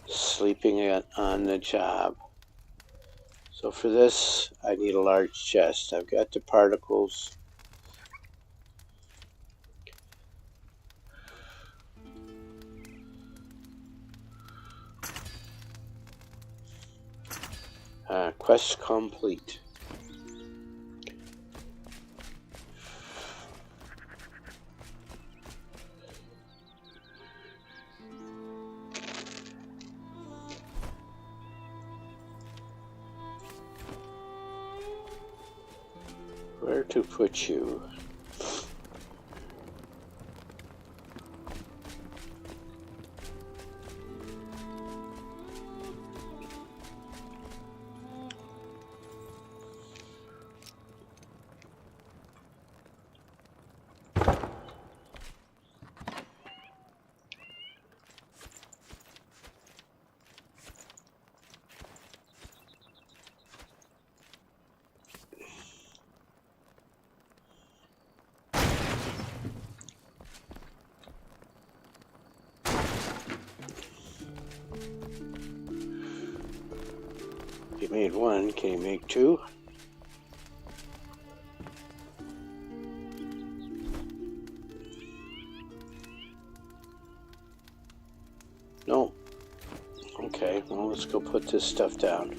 Speaker 1: Sleeping on the job. So for this, I need a large chest. I've got the particles. Quest complete. Where to put you? You made one, can you make two? No. Okay, well, let's go put this stuff down.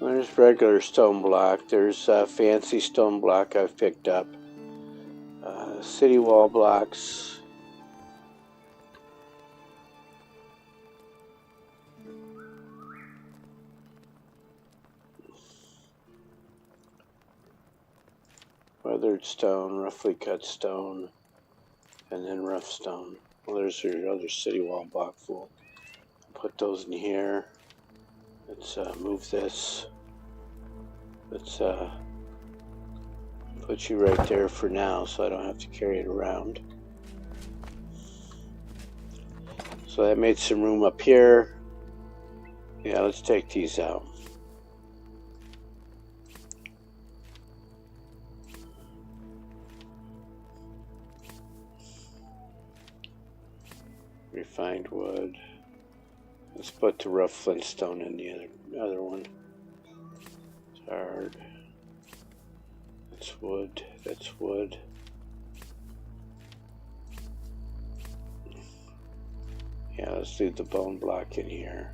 Speaker 1: There's regular stone block. There's fancy stone block I've picked up. City wall blocks. Weathered stone, roughly cut stone, and then rough stone. Well, there's your other city wall block full. Put those in here. Let's move this. Let's put you right there for now so I don't have to carry it around. So that made some room up here. Yeah, let's take these out. Refined wood. Let's put the rough flintstone in the other one. Hard. That's wood. That's wood. Yeah, let's leave the bone block in here.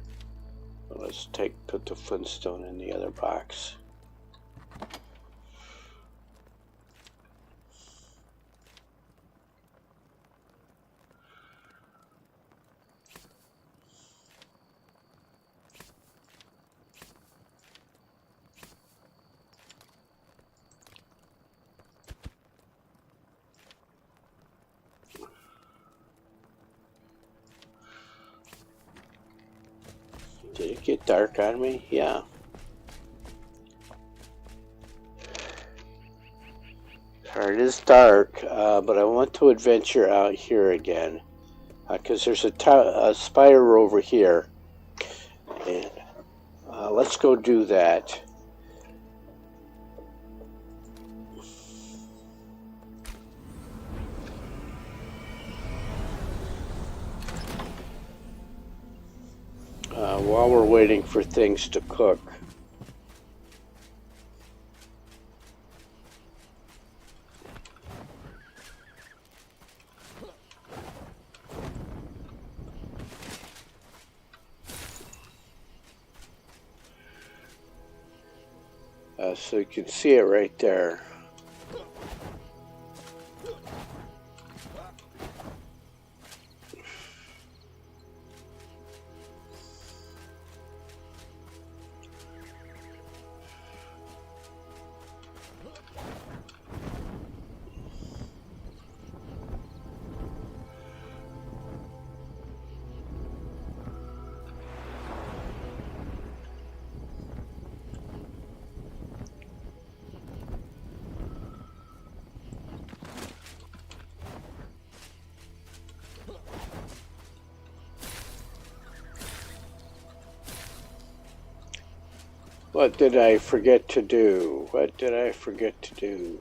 Speaker 1: Let's put the flintstone in the other box. Did it get dark on me? Yeah. It is dark, but I want to adventure out here again. Because there's a spider over here. And let's go do that. While we're waiting for things to cook. So you can see it right there. What did I forget to do? What did I forget to do?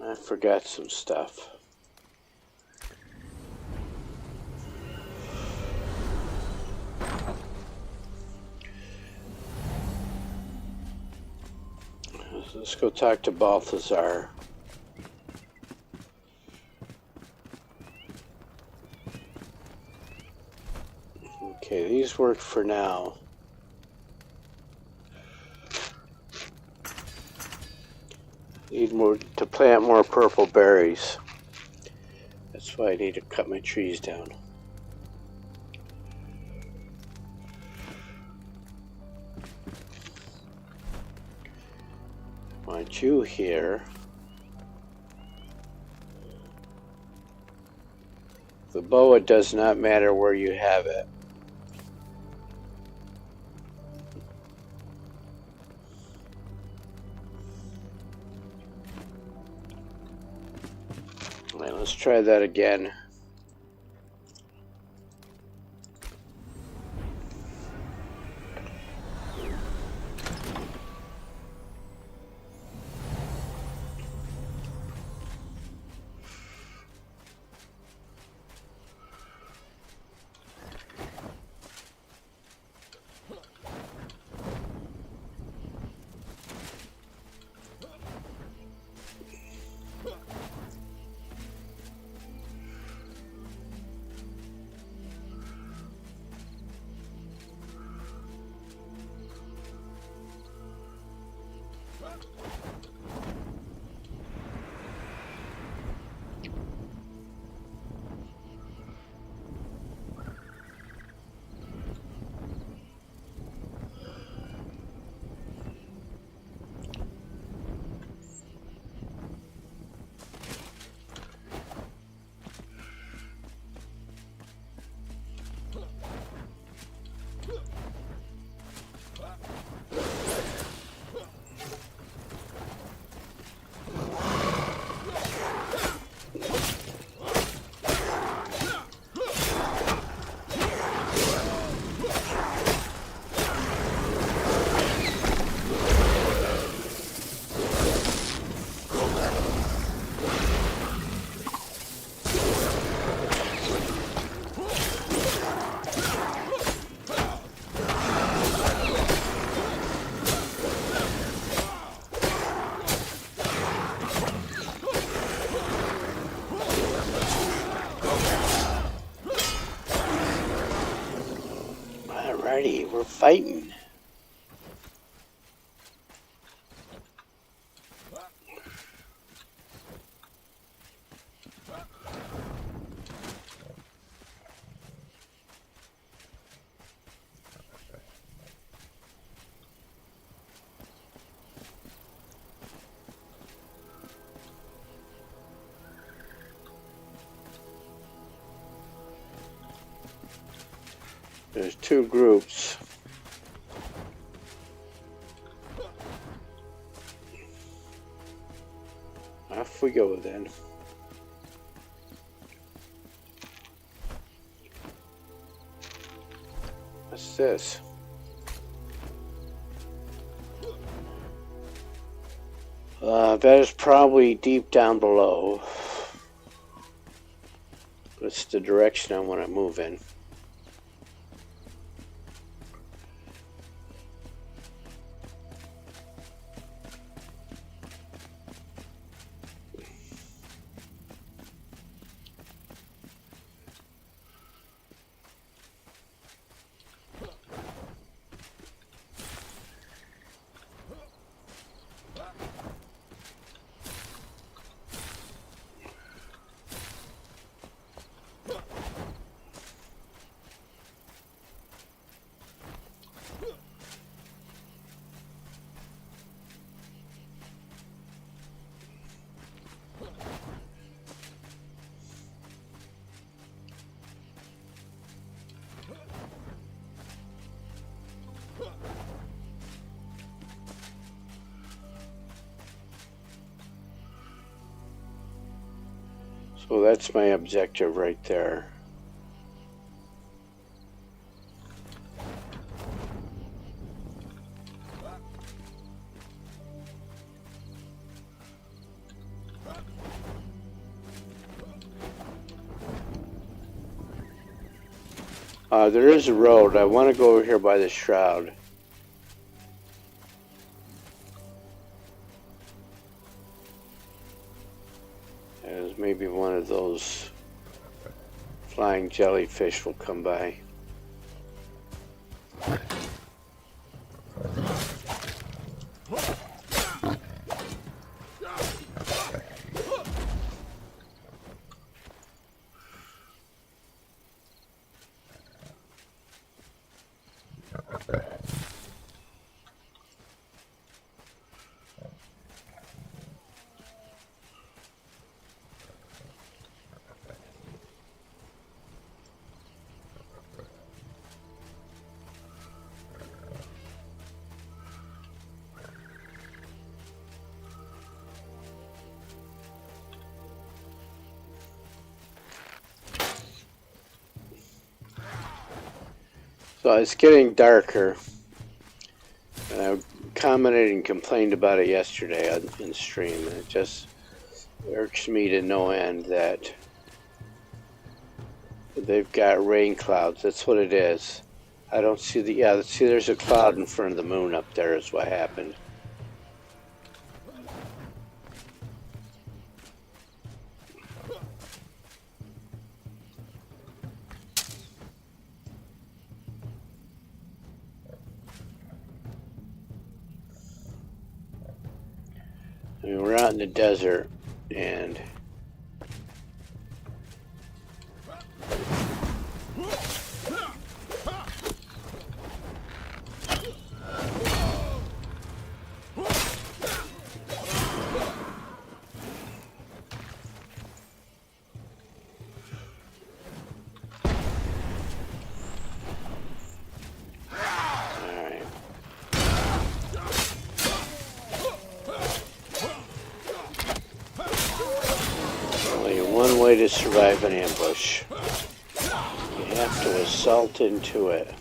Speaker 1: I forgot some stuff. Let's go talk to Balthazar. Okay, these work for now. Need more to plant more purple berries. That's why I need to cut my trees down. Want you here. The boa does not matter where you have it. All right, let's try that again. Alrighty, we're fighting. There's two groups. Off we go then. What's this? That is probably deep down below. That's the direction I want to move in. So that's my objective right there. There is a road. I want to go over here by the shroud. As maybe one of those flying jellyfish will come by. So it's getting darker, and I commented and complained about it yesterday in stream. It just irks me to no end that they've got rain clouds. That's what it is. I don't see the, yeah, see there's a cloud in front of the moon up there is what happened. I mean, we're out in the desert, and way to survive an ambush. You have to assault into it.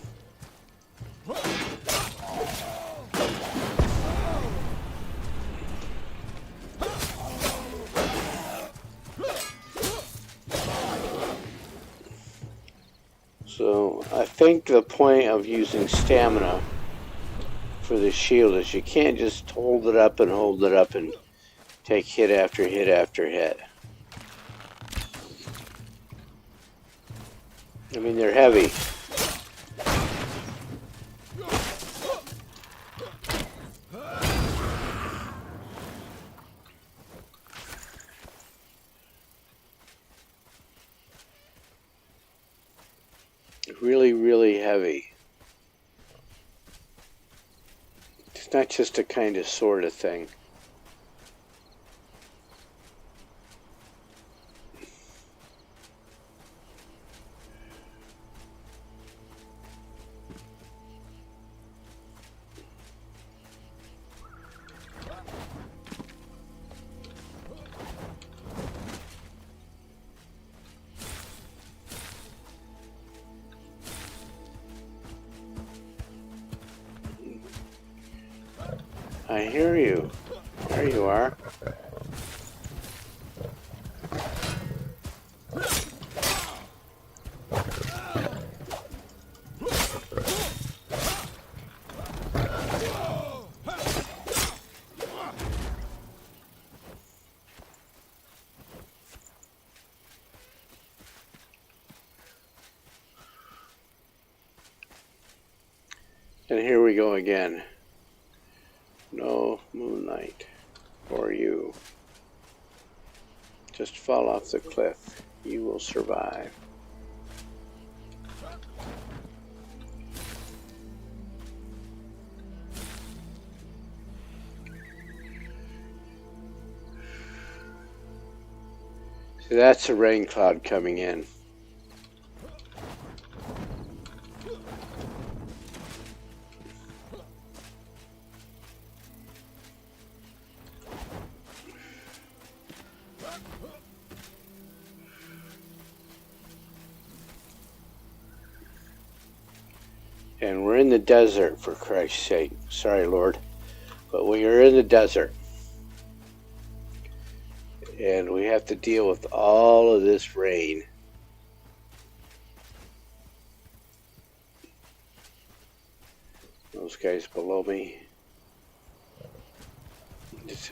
Speaker 1: So I think the point of using stamina for the shield is you can't just hold it up and take hit after hit after hit. I mean, they're heavy. really, really heavy. It's not just a kind of sort of thing. I hear you. There you are. And here we go again. No moonlight for you. Just fall off the cliff. You will survive. See, that's a rain cloud coming in. And we're in the desert, for Christ's sake. Sorry, Lord. But we are in the desert. And we have to deal with all of this rain. Those guys below me. It's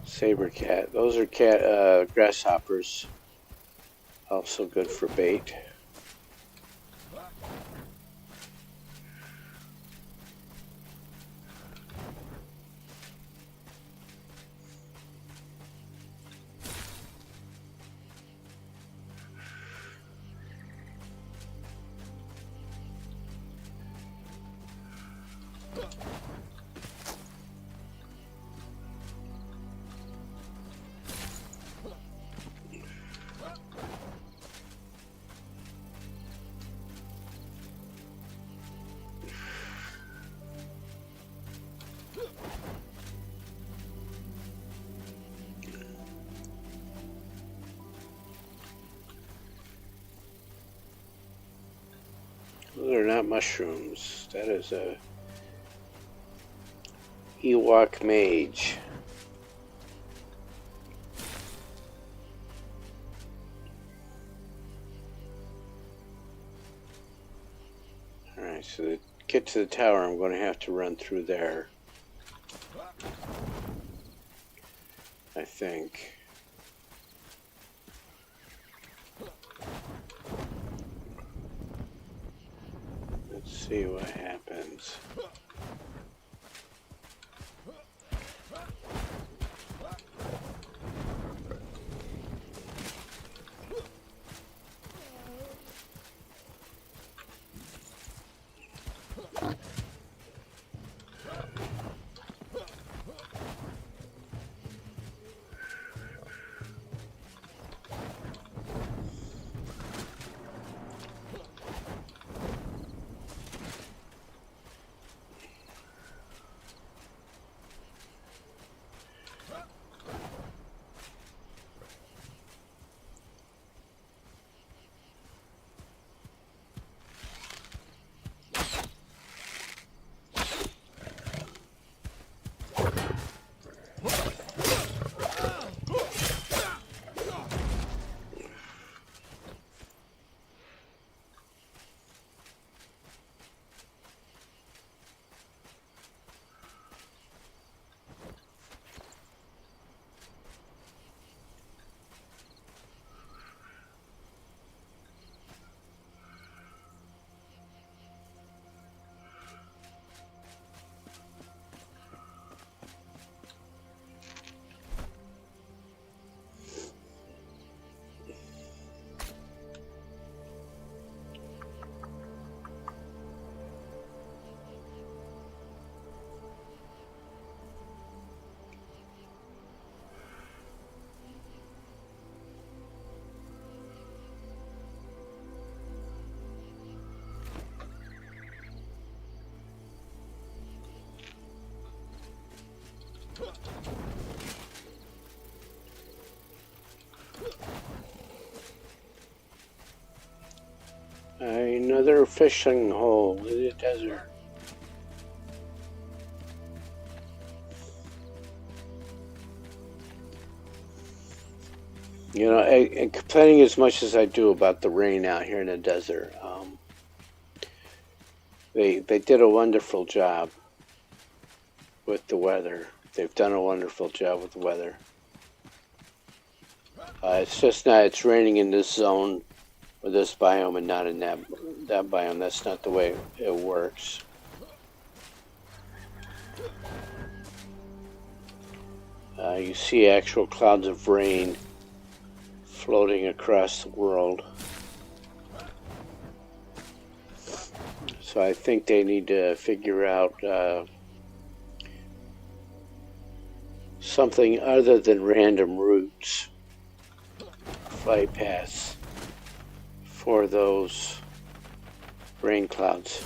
Speaker 1: saber cat. Those are grasshoppers. Also good for bait. Those are not mushrooms. That is a Ewok mage. Alright, so to get to the tower, I'm going to have to run through there. I think. Let's see what happens. Another fishing hole in the desert. You know, and complaining as much as I do about the rain out here in the desert, they did a wonderful job with the weather. They've done a wonderful job with the weather. It's just not. It's raining in this zone or this biome, and not in that biome. That's not the way it works. You see actual clouds of rain floating across the world. So I think they need to figure out something other than random routes, flight paths for those rain clouds.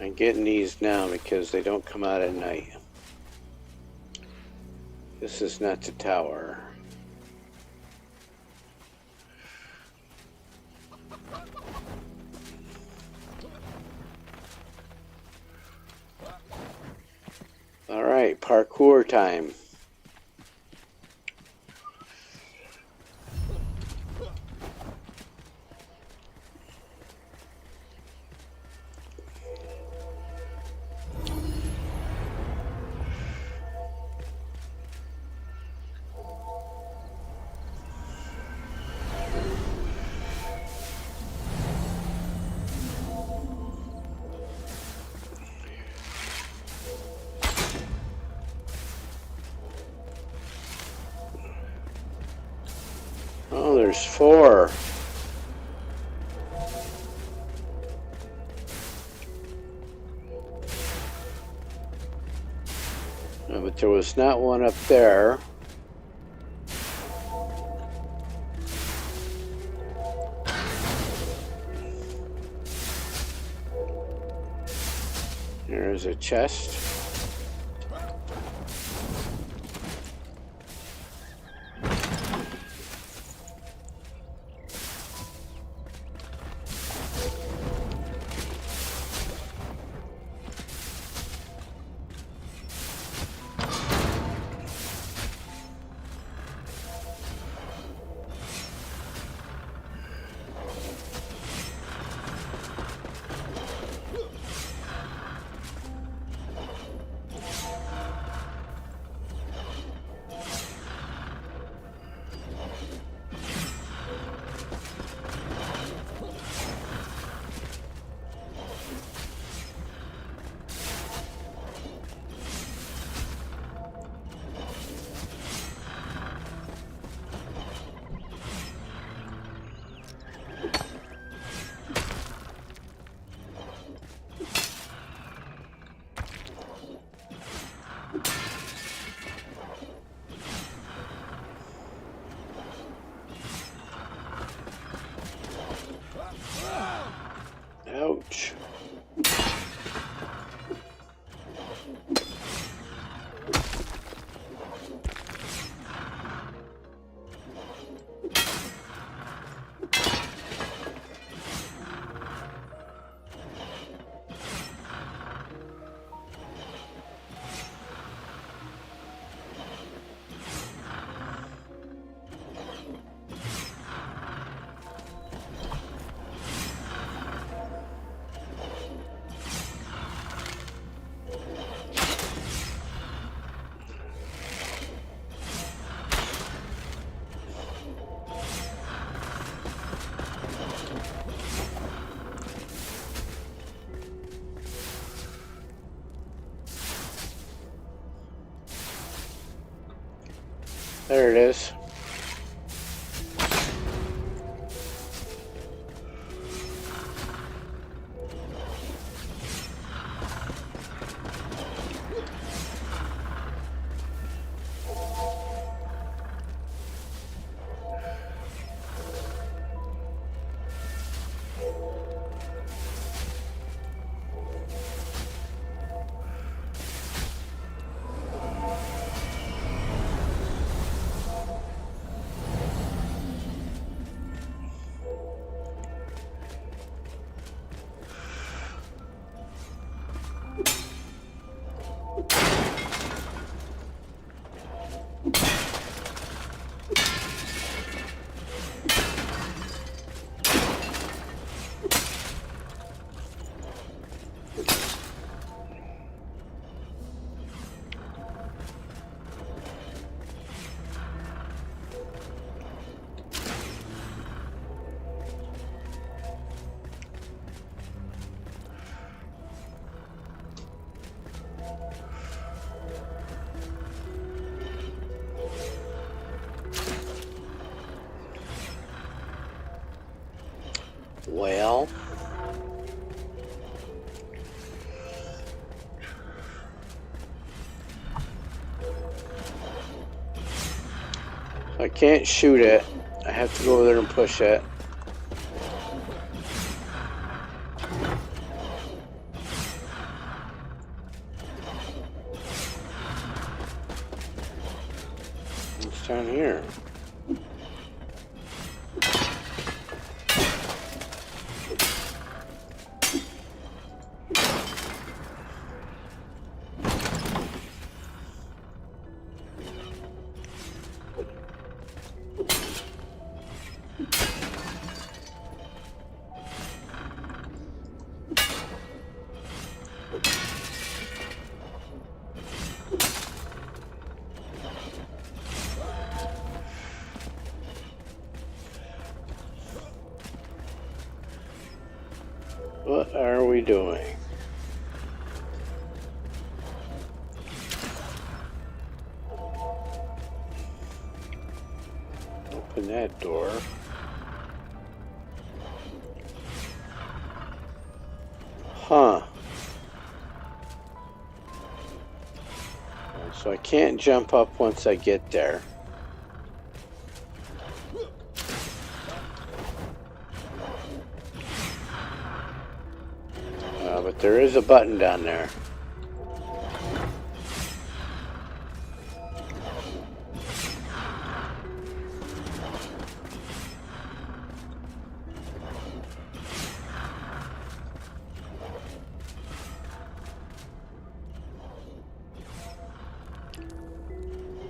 Speaker 1: I'm getting these now because they don't come out at night. This is not the tower. All right, parkour time. Oh, there's 4. But there was not one up there. There's a chest. Ouch. There it is. Well, I can't shoot it. I have to go over there and push it. It's down here. What are we doing? Open that door. Huh. So I can't jump up once I get there. But there is a button down there.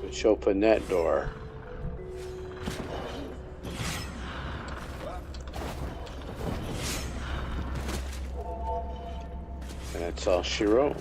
Speaker 1: Which open that door. And that's all she wrote.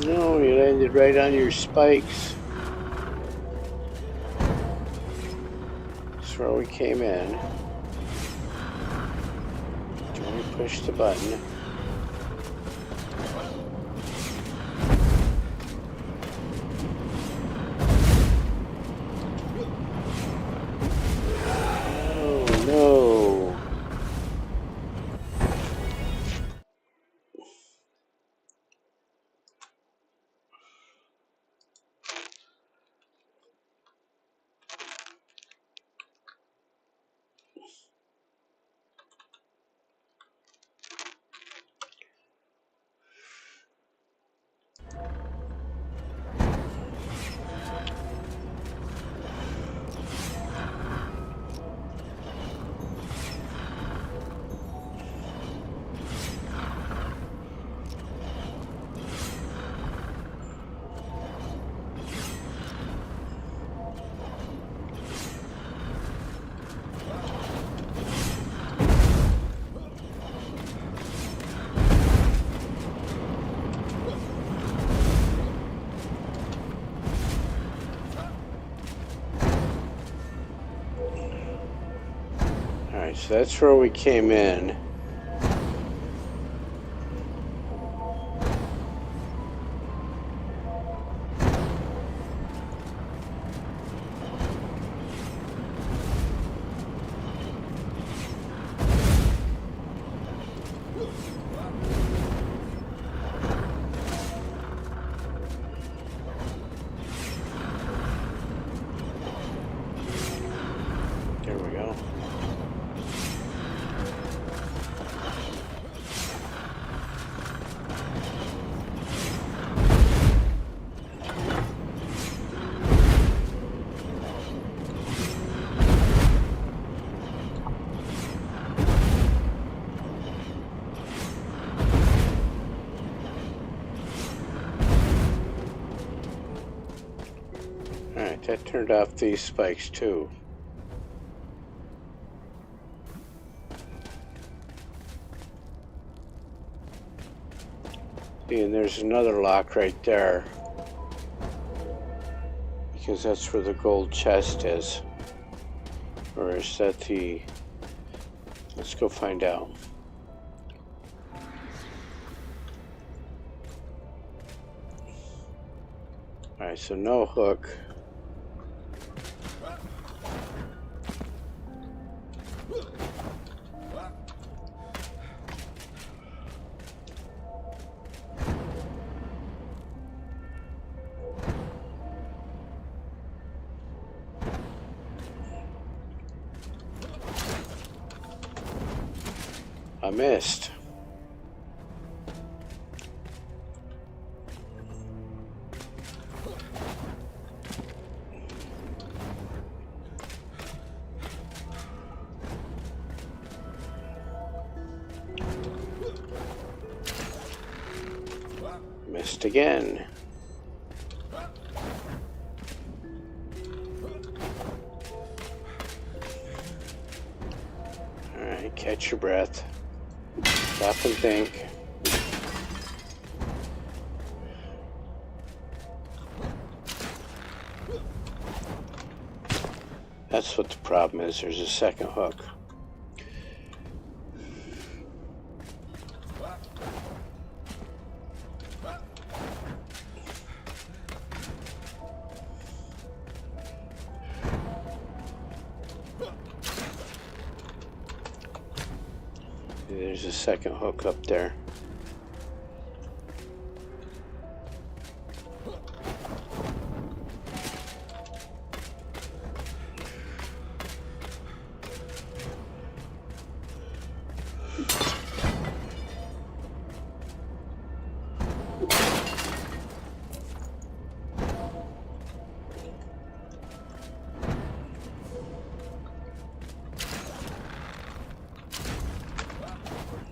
Speaker 1: No, you landed right on your spikes. That's where we came in. Then we push the button. Oh no. Alright, so that's where we came in. That turned off these spikes too. See, and there's another lock right there. Because that's where the gold chest is. Or is that the... Let's go find out. Alright, so no hook. I missed. Missed again. Alright, catch your breath. Stop and think. That's what the problem is. There's a second hook. There's a second hook up there.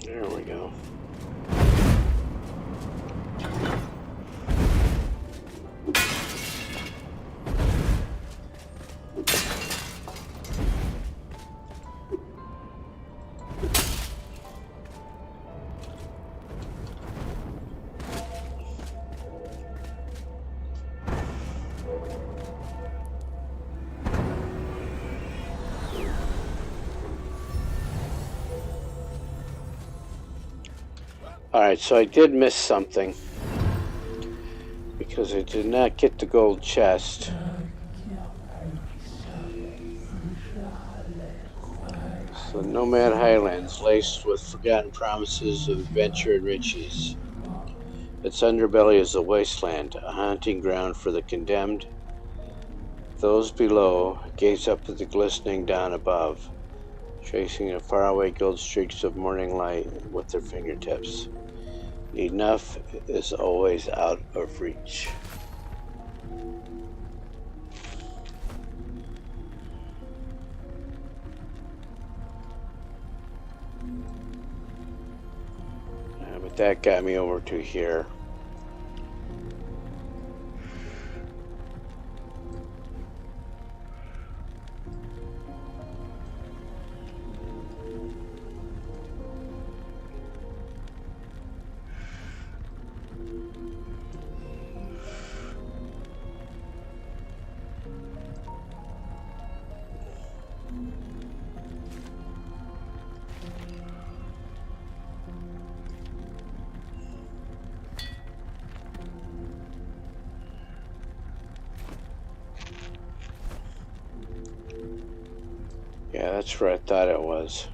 Speaker 1: There we go. Alright, so I did miss something because I did not get the gold chest. So Nomad Highlands, laced with forgotten promises of adventure and riches. Its underbelly is a wasteland, a haunting ground for the condemned. Those below gaze up at the glistening dawn above, tracing the faraway gold streaks of morning light with their fingertips. Enough is always out of reach. But that got me over to here. Yeah, that's where I thought it was.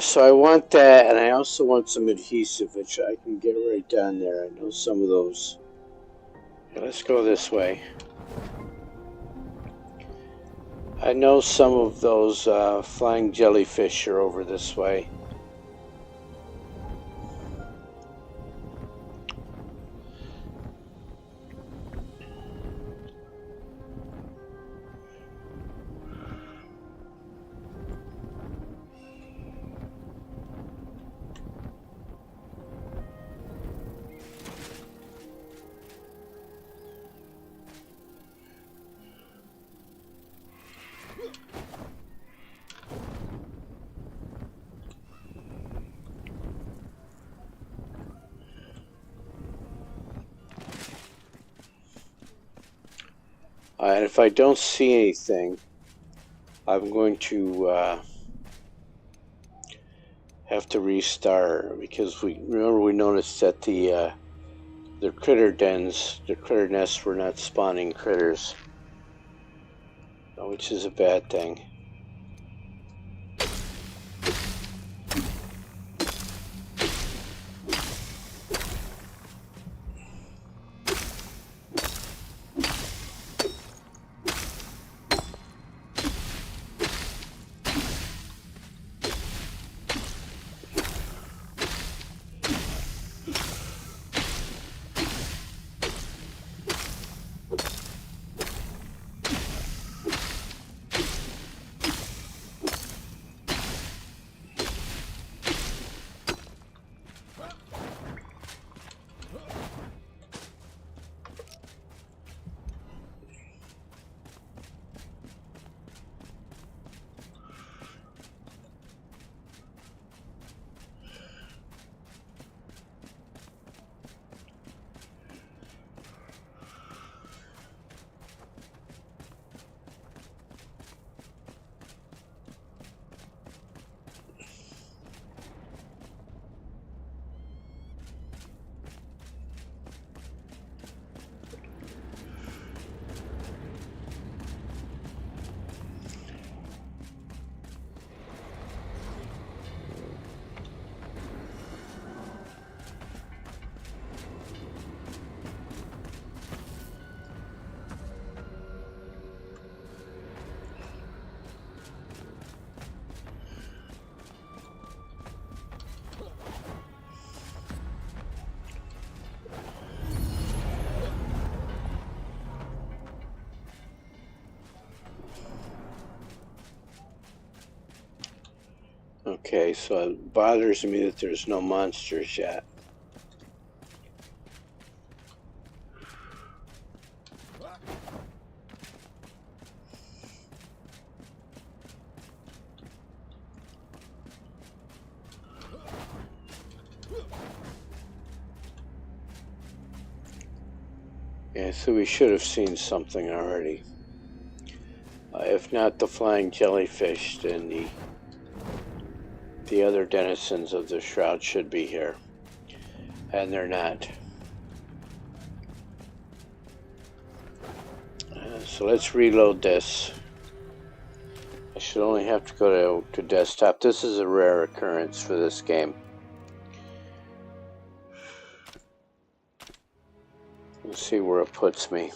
Speaker 1: So I want that, and I also want some adhesive, which I can get right down there. I know some of those. Okay, let's go this way. I know some of those flying jellyfish are over this way. And if I don't see anything, I'm going to have to restart, because we noticed that the critter dens, the critter nests were not spawning critters, which is a bad thing. Okay, so it bothers me that there's no monsters yet. Yeah, so we should have seen something already. If not the flying jellyfish, then the other denizens of the shroud should be here. And they're not. So let's reload this. I should only have to go to desktop. This is a rare occurrence for this game. Let's see where it puts me.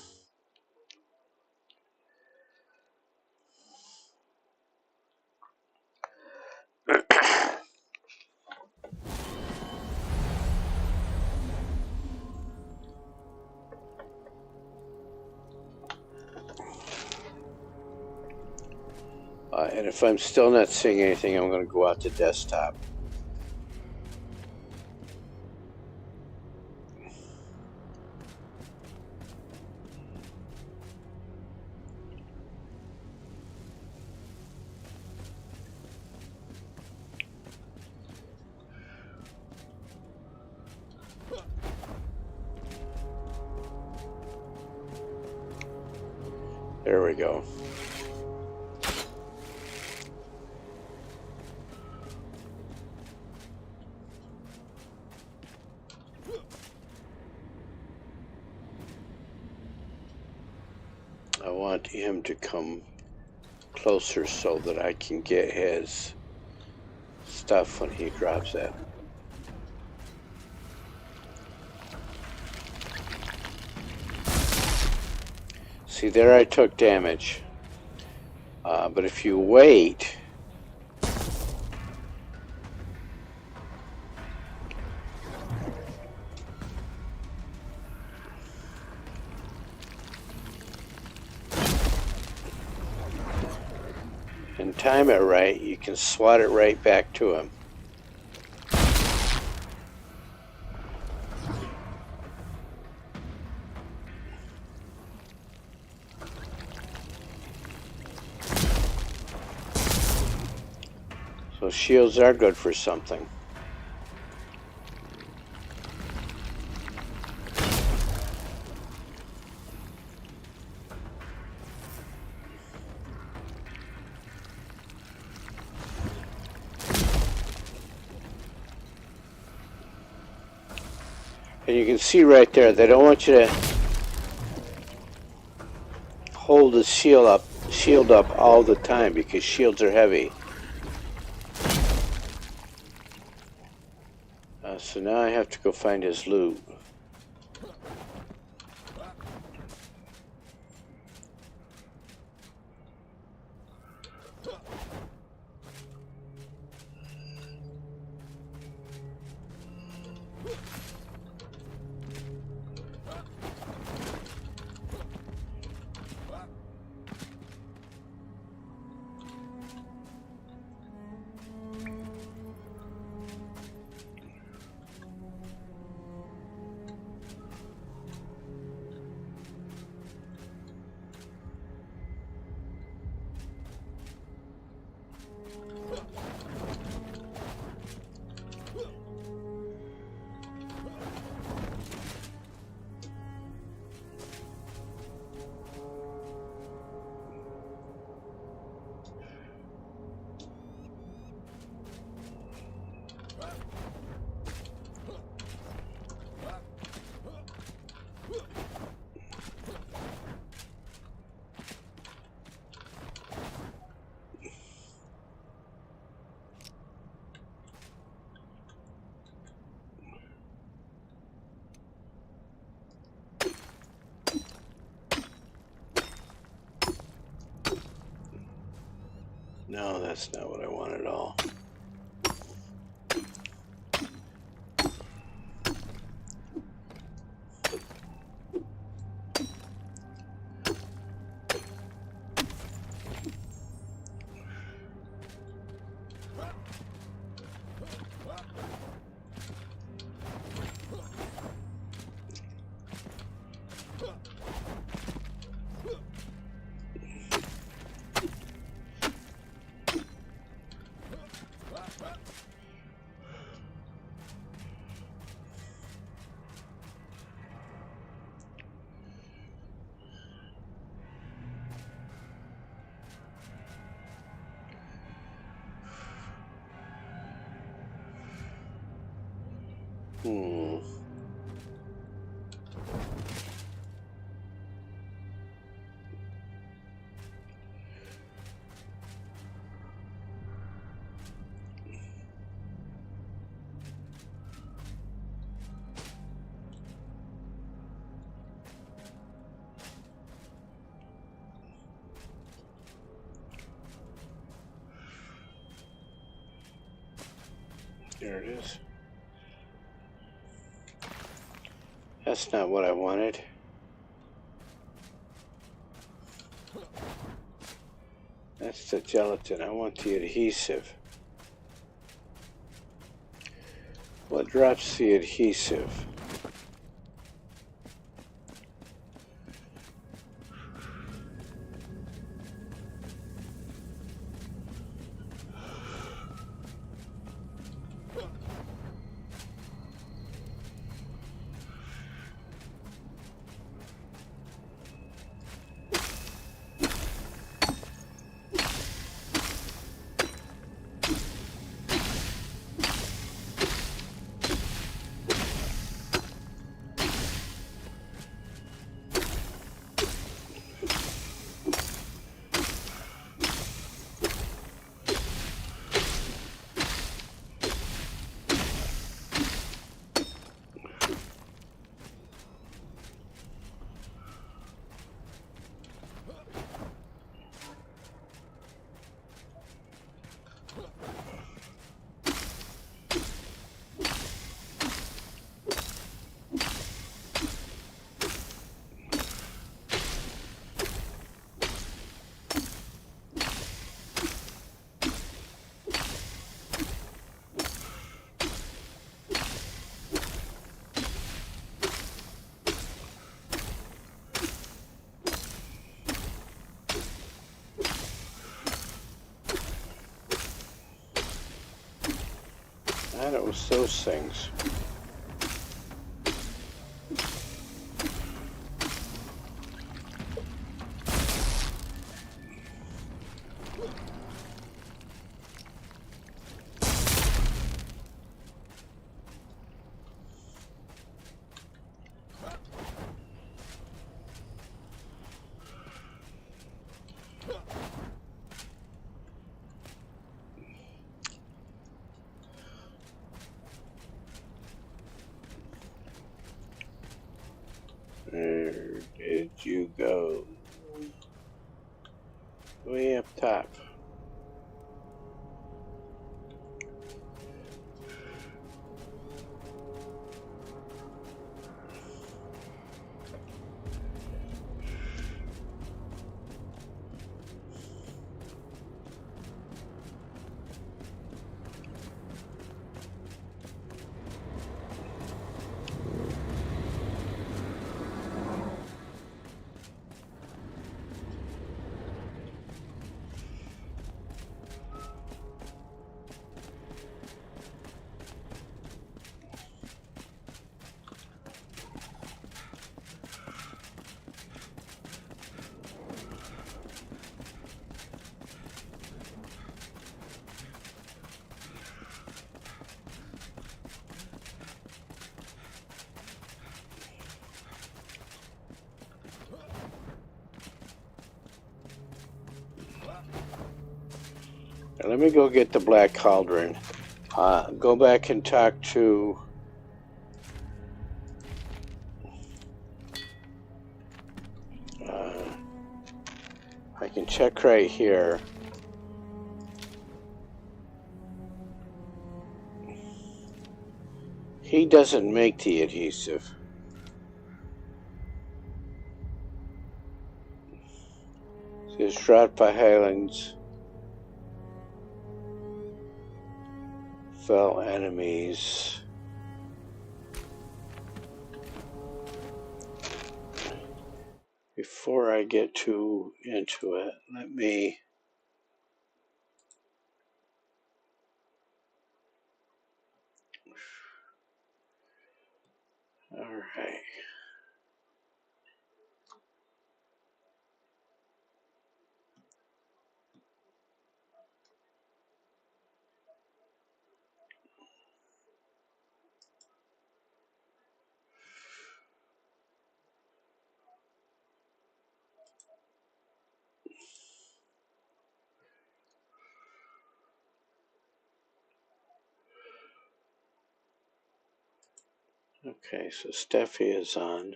Speaker 1: And if I'm still not seeing anything, I'm going to go out to desktop. There we go. I want him to come closer so that I can get his stuff when he drops that. See, there I took damage. But if you wait... and time it right, you can swat it right back to him. So shields are good for something. And you can see right there, they don't want you to hold the shield up all the time because shields are heavy. So now I have to go find his loot. No, that's not what I want at all. There it is. That's not what I wanted. That's the gelatin. I want the adhesive. What drops the adhesive? And it was those things. Where did you go? Way up top. Let me go get the Black Cauldron. Go back and talk to... I can check right here. He doesn't make the adhesive. Says Shroud by Highlands. Fell enemies. Before I get too into it, let me... All right. Okay, so Steffi is on.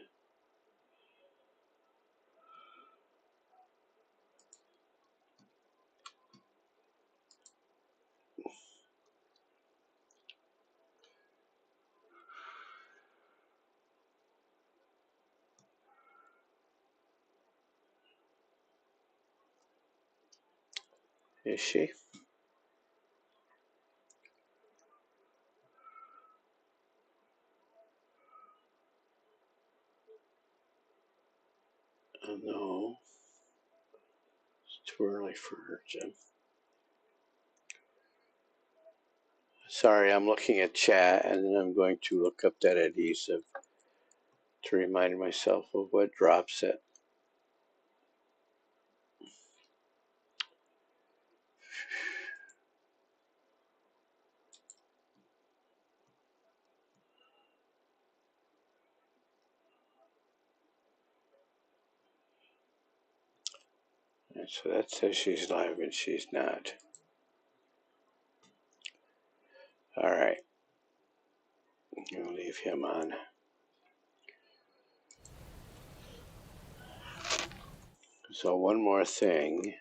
Speaker 1: Is she? No. It's too early for her, Jim. Sorry, I'm looking at chat and then I'm going to look up that adhesive to remind myself of what drops it. And so that says she's live and she's not. All right. I'll leave him on. So one more thing.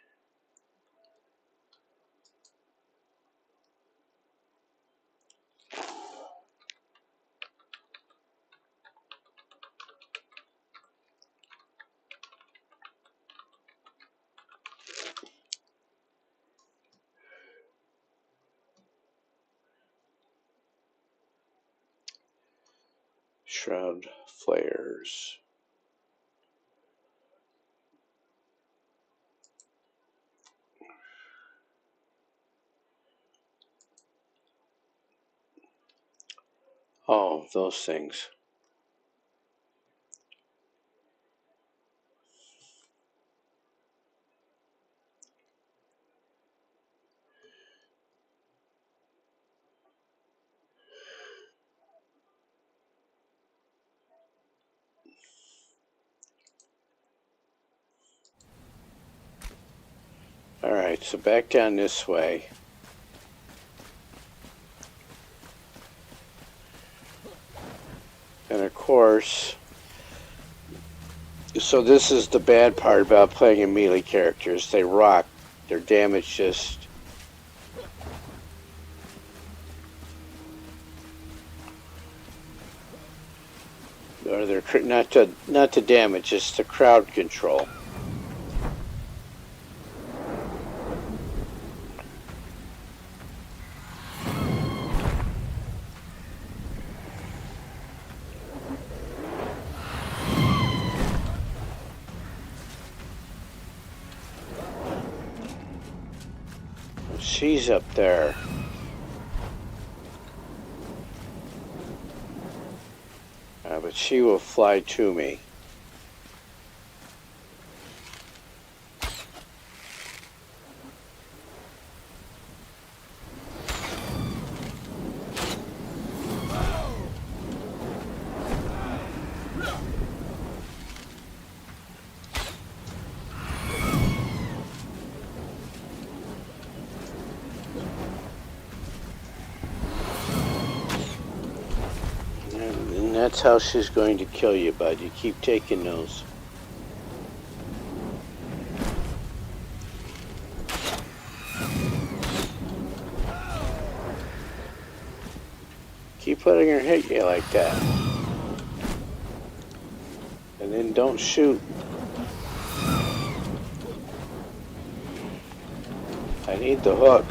Speaker 1: Shroud flares. Oh, those things. Alright, so back down this way. And of course, so this is the bad part about playing a melee characters. They rock. Their damage just... Or they're not to damage, just to crowd control. She's up there. But she will fly to me. And that's how she's going to kill you, bud. You keep taking those. Keep letting her hit you like that. And then don't shoot. I need the hook.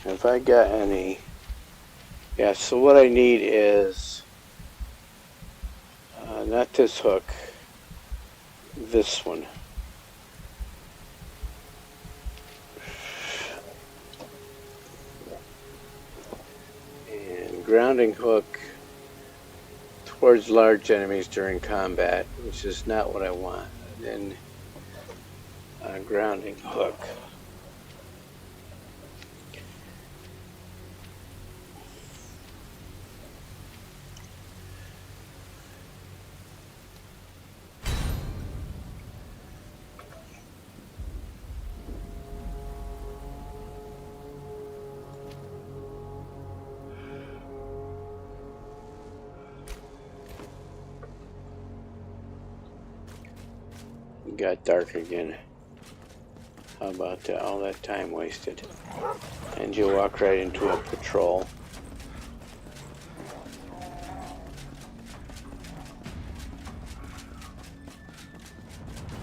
Speaker 1: If I got any... Yeah, so what I need is... not this hook. This one. And grounding hook towards large enemies during combat, which is not what I want. And then grounding hook. Got dark again. How about that? All that time wasted. And you walk right into a patrol.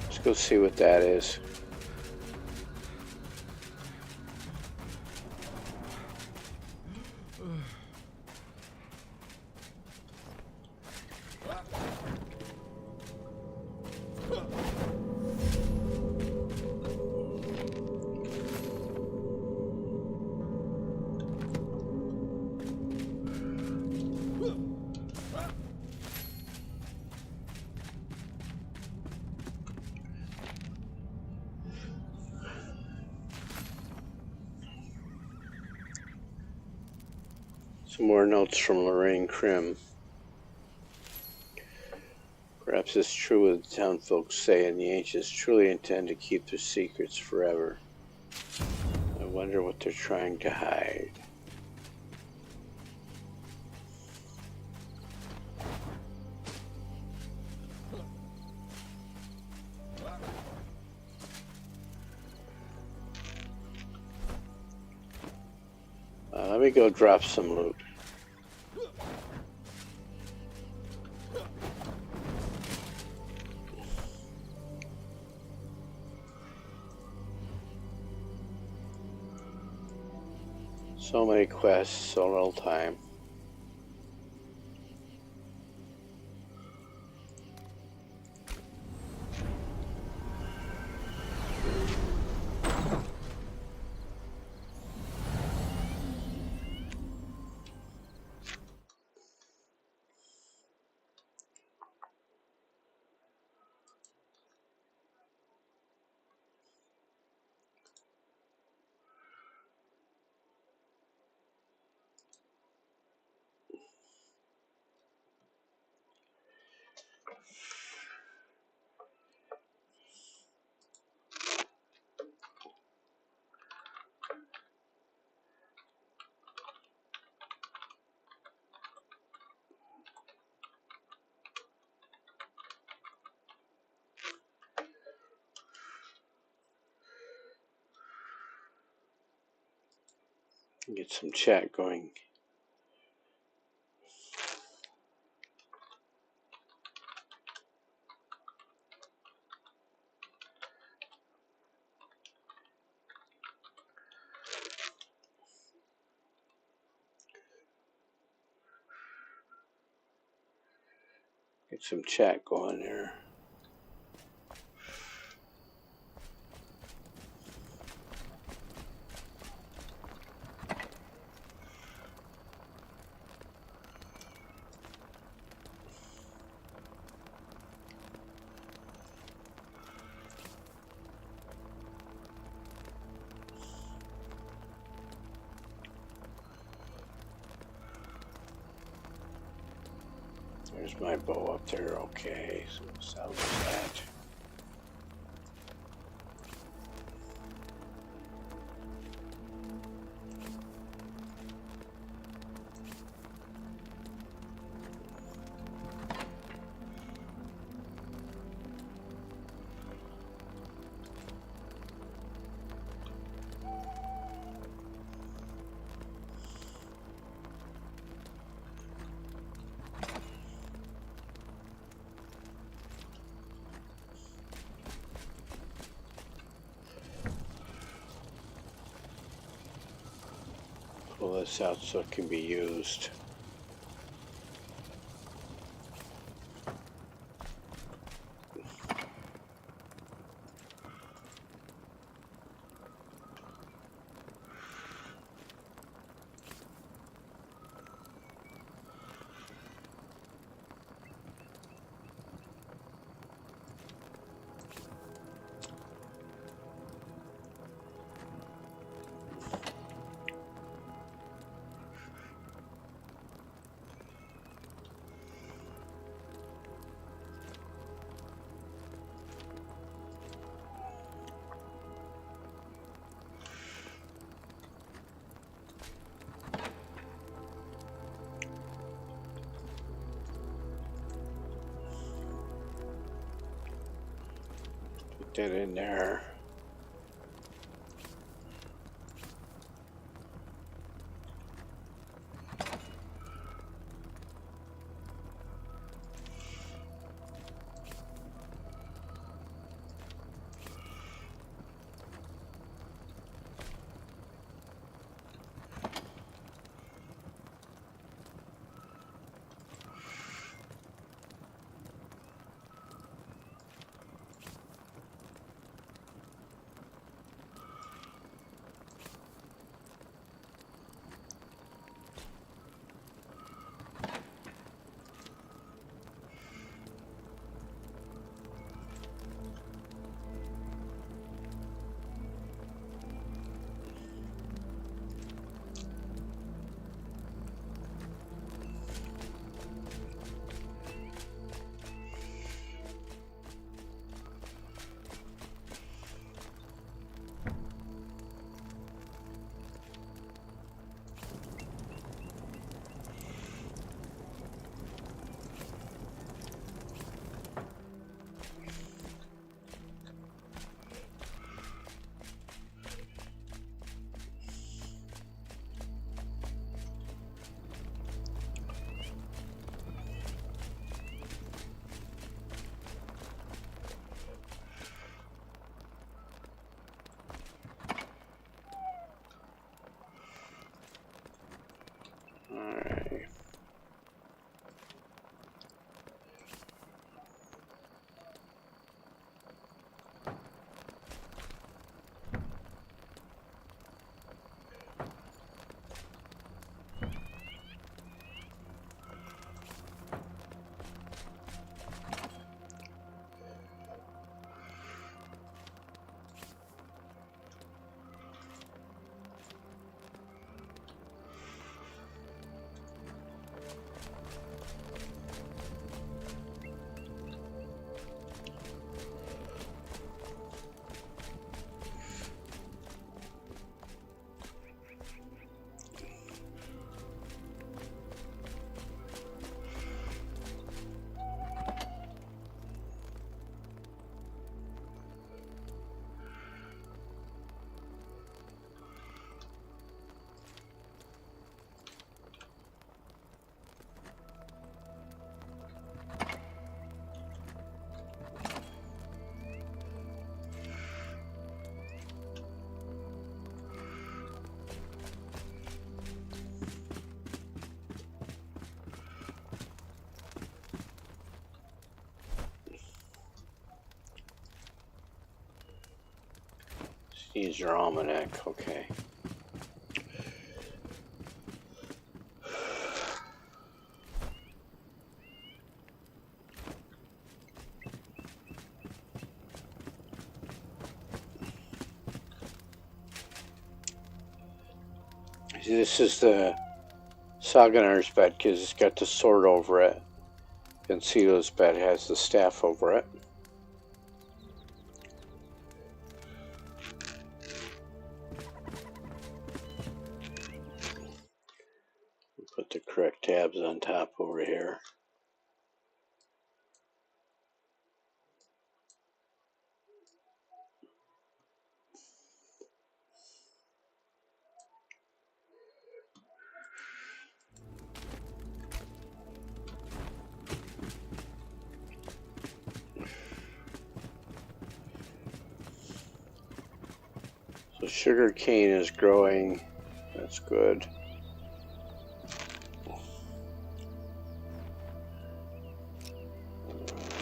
Speaker 1: Let's go see what that is. Some more notes from Lorraine Krim. Perhaps it's true what the town folks say, and the ancients truly intend to keep their secrets forever. I wonder what they're trying to hide. Let me go drop some loot. So many quests, so little time. Get some chat going. Get some chat going there. There's my bow up there. Okay, so salvage that. Pull this out so it can be used. Put that in there. Caesar Almanac, okay. This is the Saganar's bed because it's got the sword over it. And Celo's bed has the staff over it. Put the correct tabs on top over here. So sugar cane is growing. That's good.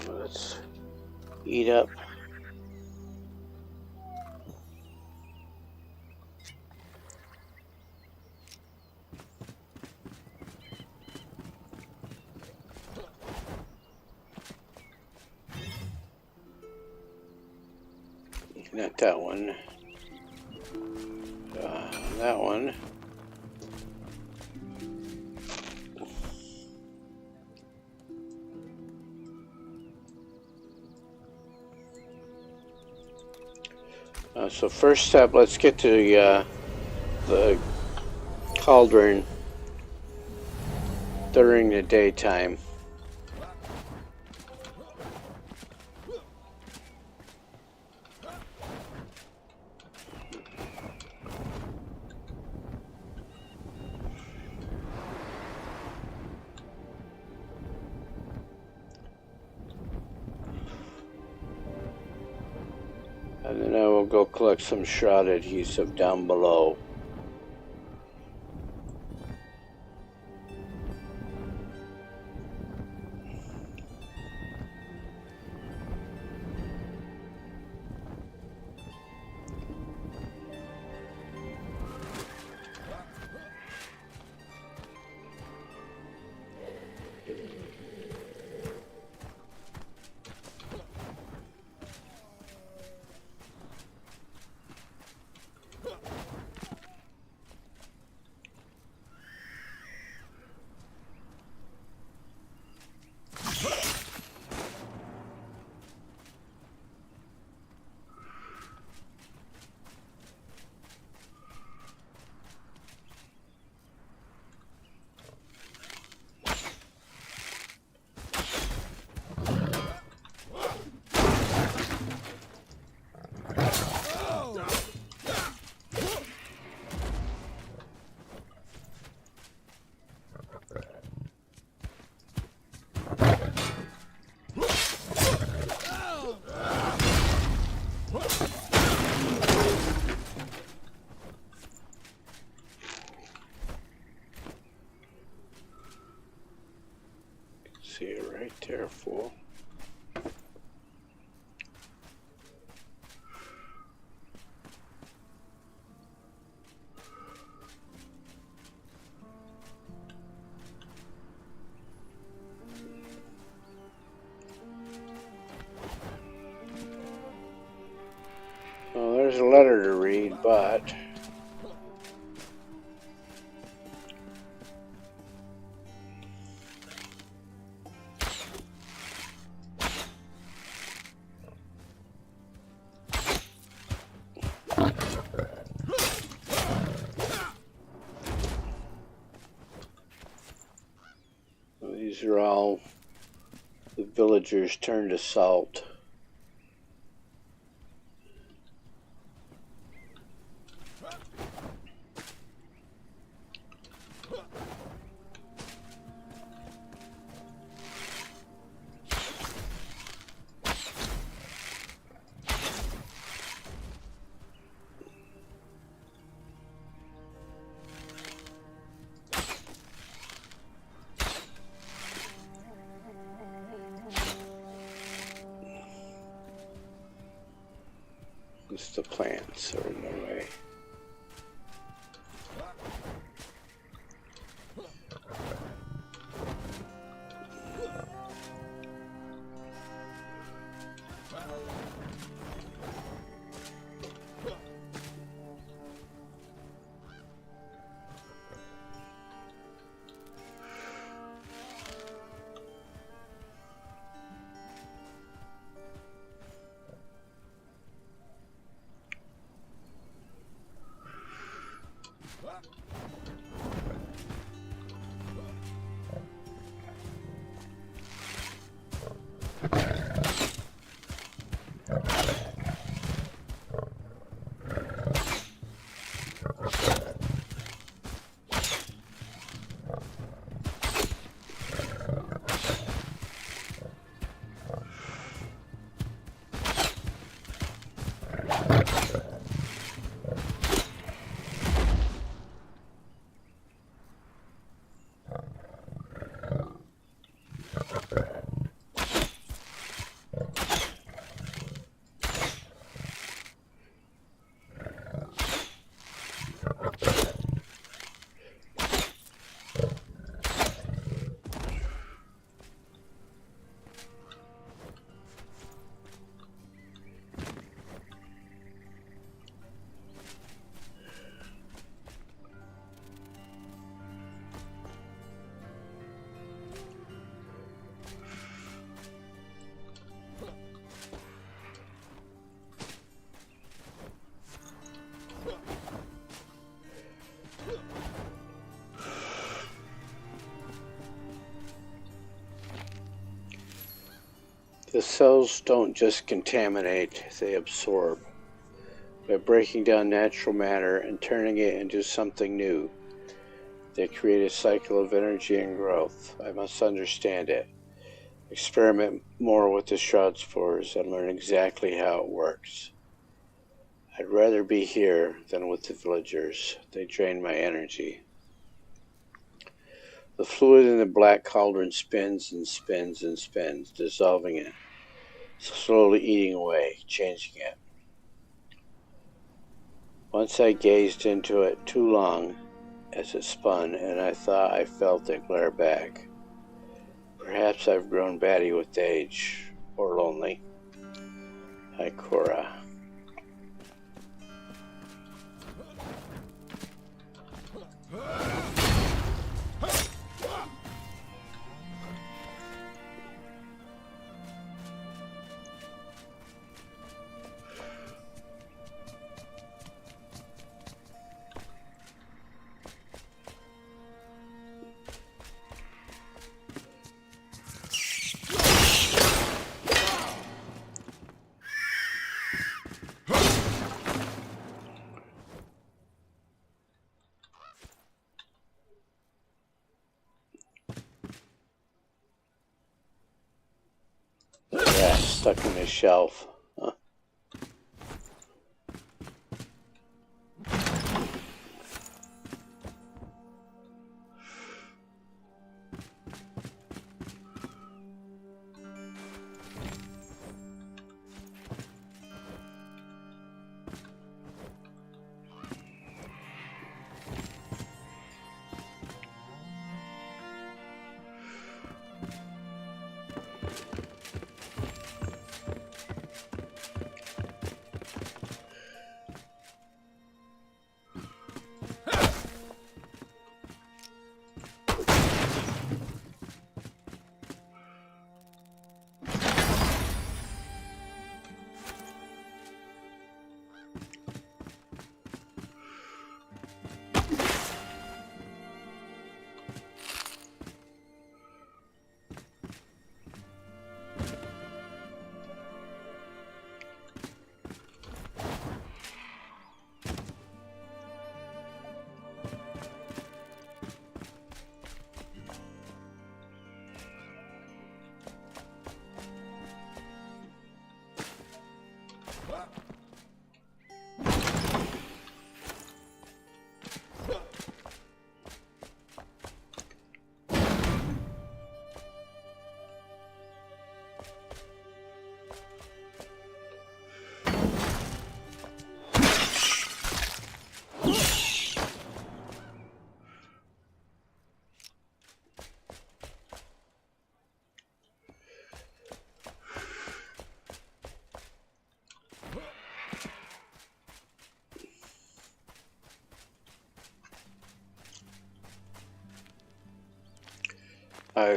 Speaker 1: Let's eat up. Not that one. That one. So first step, let's get to the cauldron during the daytime. And then I will go collect some shrouded adhesive down below. See it right there, fool. Well, there's a letter to read, but these are all the villagers turned to salt. It's the plants are in the way. The cells don't just contaminate, they absorb. By breaking down natural matter and turning it into something new, they create a cycle of energy and growth. I must understand it. Experiment more with the shroud spores and learn exactly how it works. I'd rather be here than with the villagers. They drain my energy. The fluid in the black cauldron spins and spins and spins, dissolving it, slowly eating away, changing it. Once I gazed into it too long as it spun, and I thought I felt it glare back. Perhaps I've grown batty with age, or lonely. Ikora. Yeah, stuck in the shelf. Huh.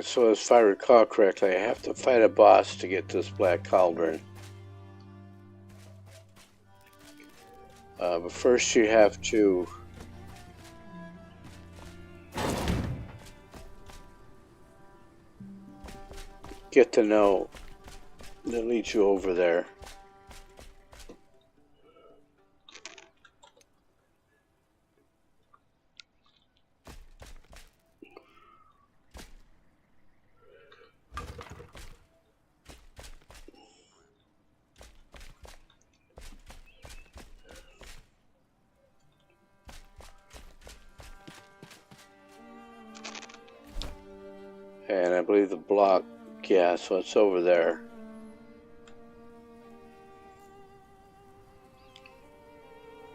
Speaker 1: So if I recall correctly, I have to fight a boss to get this black cauldron. But first you have to get the note that leads you over there. And I believe the block, yeah, so it's over there.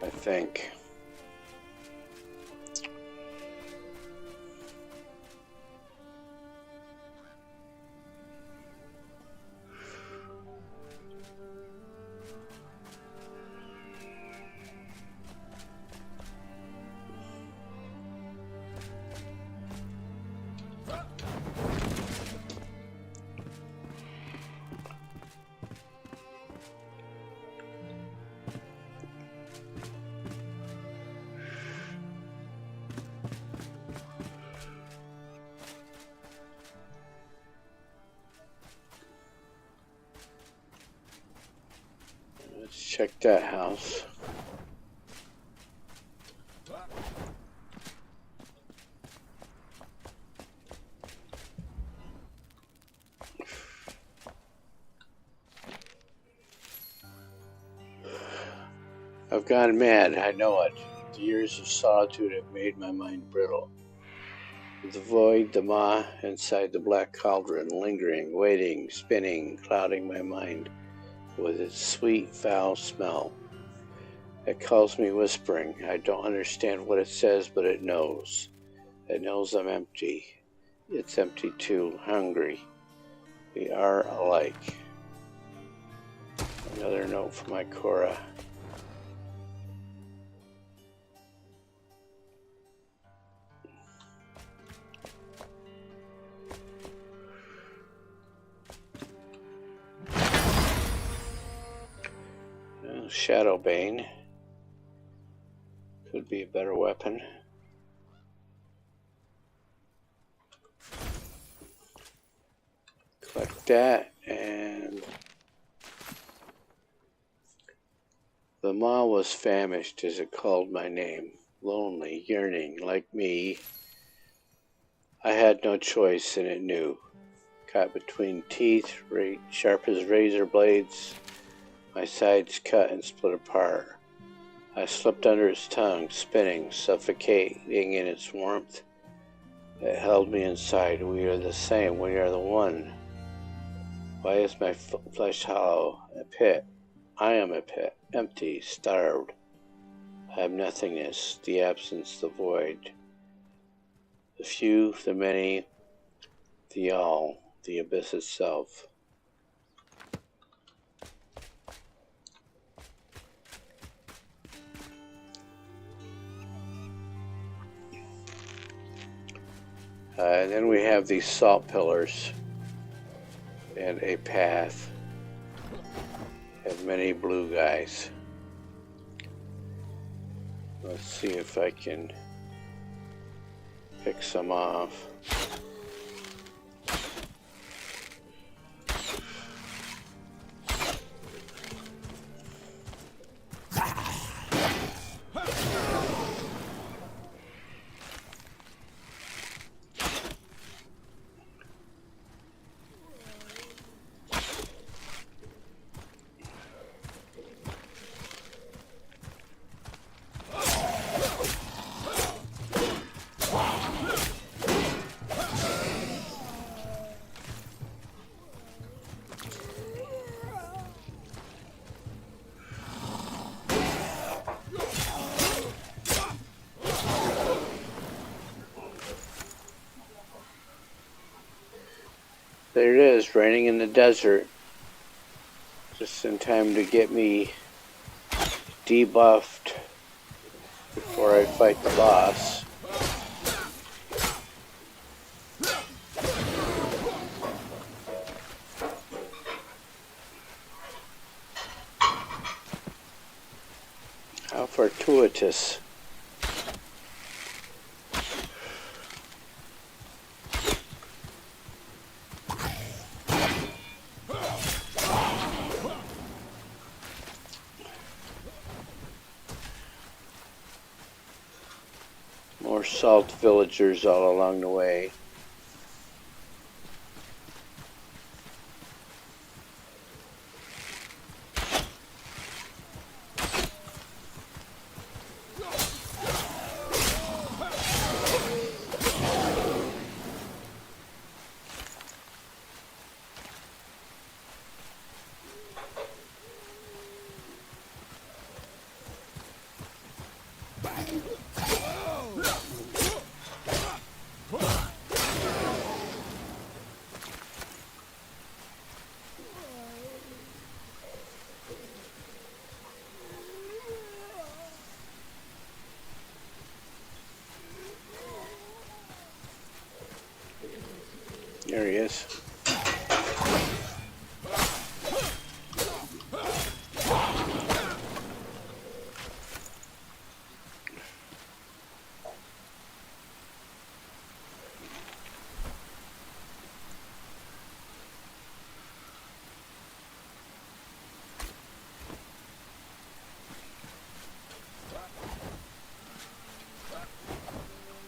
Speaker 1: I think. Let's check that house. I've gone mad, I know it. The years of solitude have made my mind brittle. The void, the maw inside the black cauldron, lingering, waiting, spinning, clouding my mind with its sweet, foul smell. It calls me whispering. I don't understand what it says, but it knows. It knows I'm empty. It's empty too, hungry. We are alike. Another note from my Cora. Shadowbane could be a better weapon. Collect that, and the maw was famished as it called my name, lonely, yearning, like me. I had no choice, and it knew. Caught between teeth, sharp as razor blades, my sides cut and split apart. I slipped under its tongue, spinning, suffocating in its warmth. It held me inside. We are the same. We are the one. Why is my flesh hollow? A pit. I am a pit. Empty, starved. I have nothingness, the absence, the void. The few, the many, the all, the abyss itself. And then we have these salt pillars and a path and many blue guys. Let's see if I can pick some off. There it is, raining in the desert. Just in time to get me debuffed before I fight the boss. fortuitous. More salt villagers all along the way. There he is.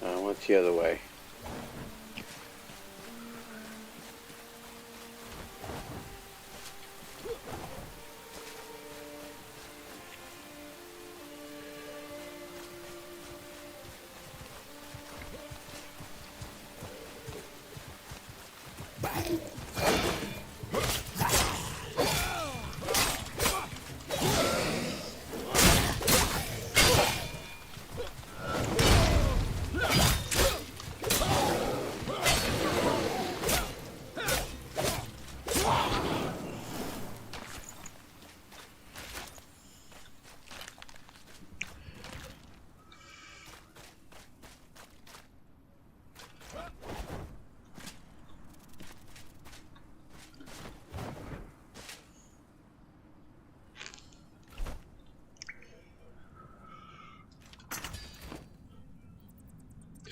Speaker 1: I went the other way.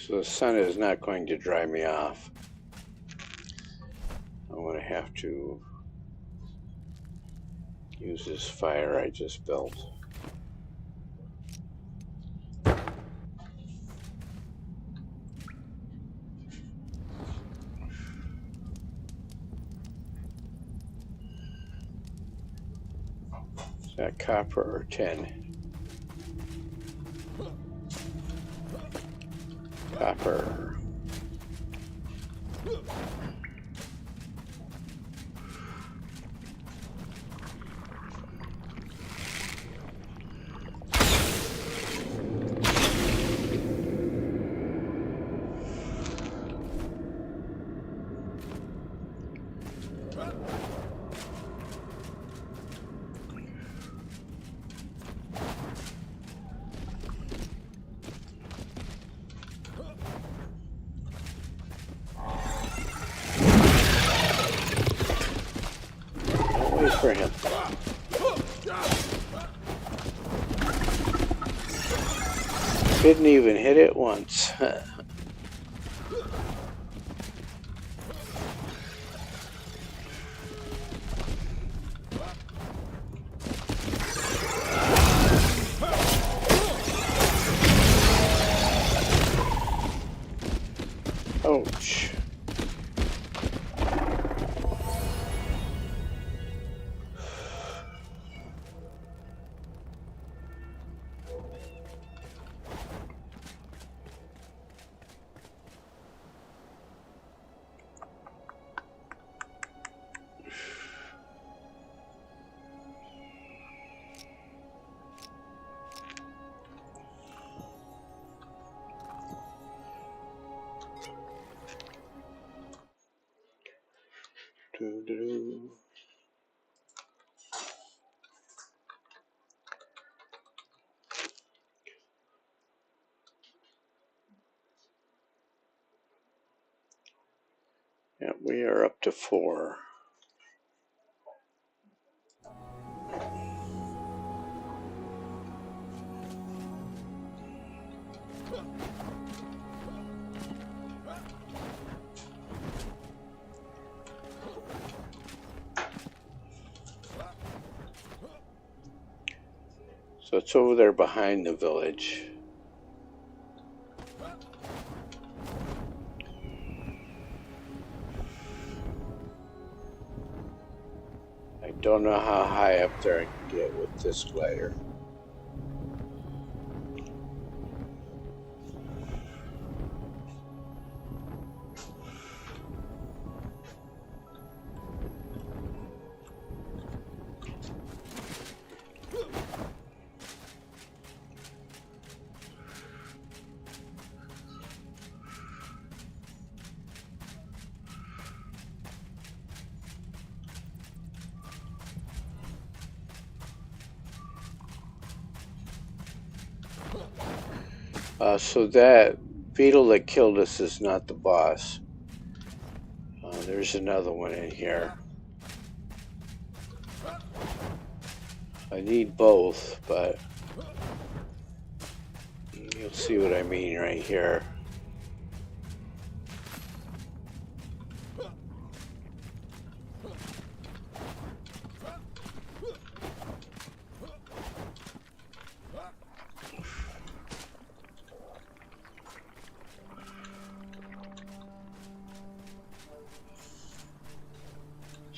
Speaker 1: So the sun is not going to dry me off. I'm going to have to use this fire I just built. Is that copper or tin? Copper. Don't wait for him. Didn't even hit it once. Ouch. Doo-doo. Yep, we are up to 4. So it's over there behind the village. I don't know how high up there I can get with this glider. So that beetle that killed us is not the boss. There's another one in here. I need both, but you'll see what I mean right here.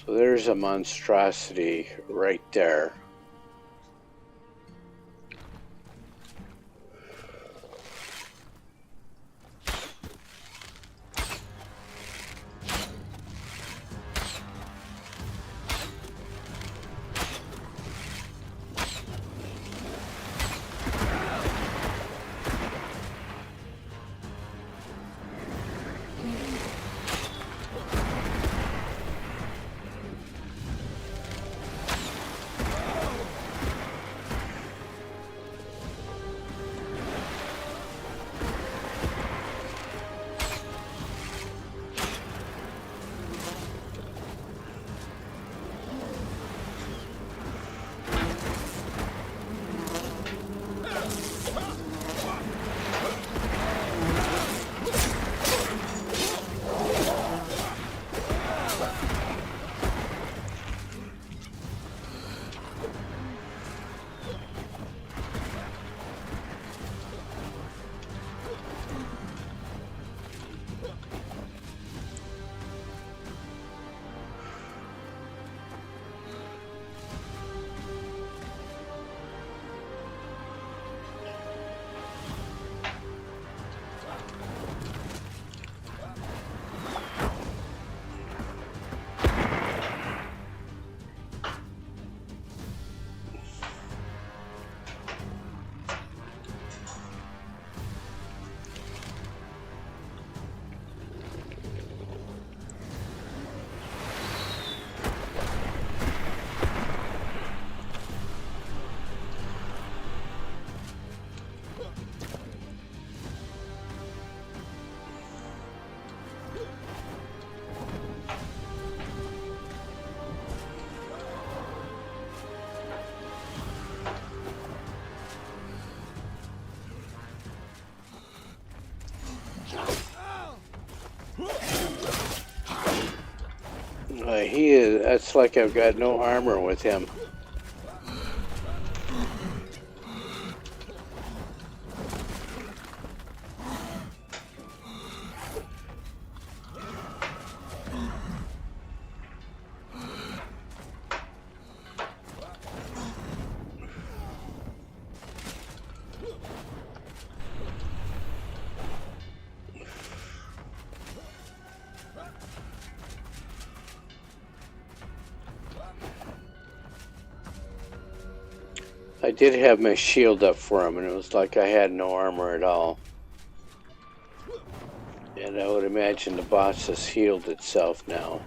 Speaker 1: So there's a monstrosity right there. He is, that's like I've got no armor with him. I did have my shield up for him, and it was like I had no armor at all. And I would imagine the boss has healed itself now.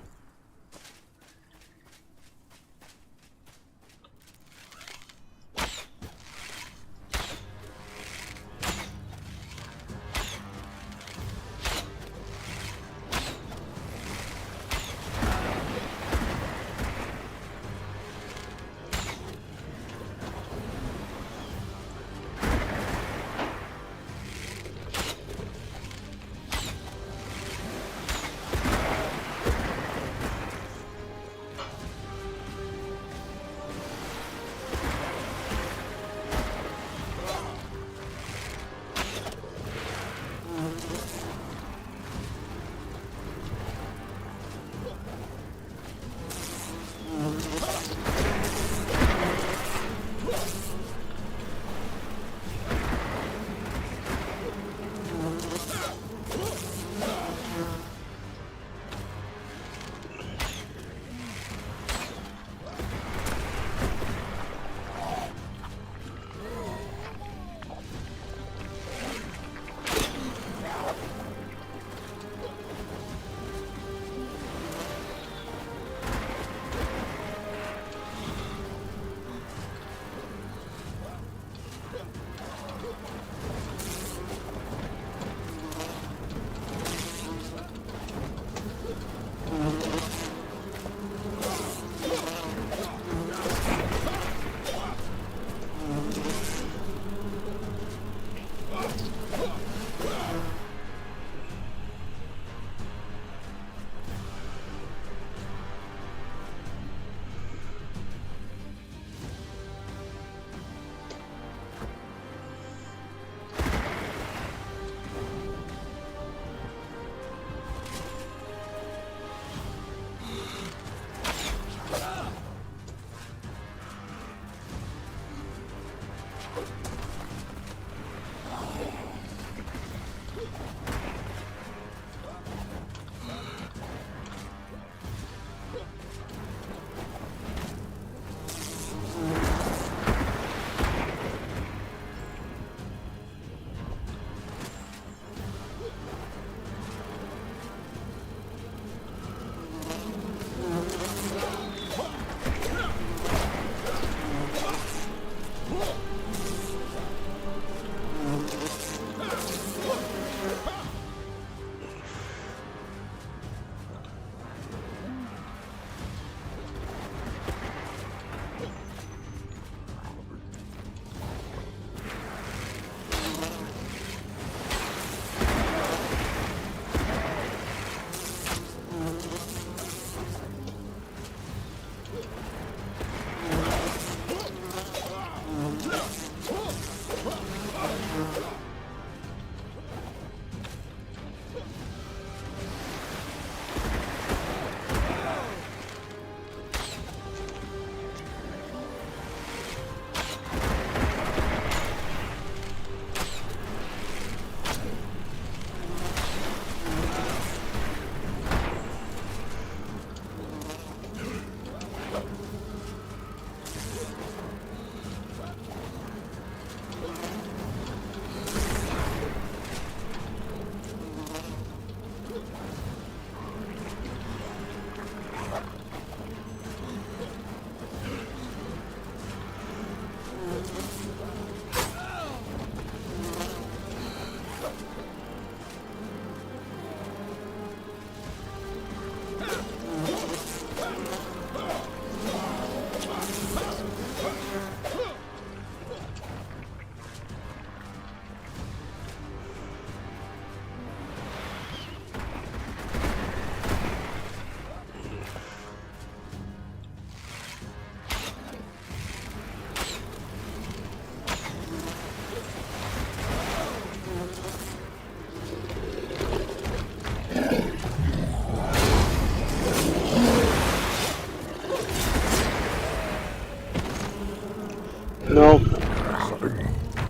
Speaker 1: Nope.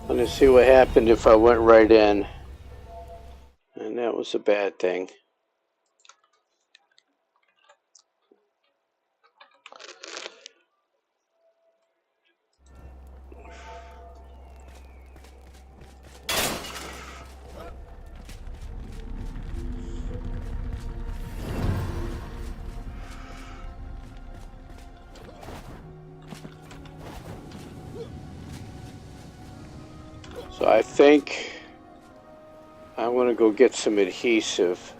Speaker 1: Let me see what happened if I went right in. And that was a bad thing. So I think I'm going to go get some adhesive.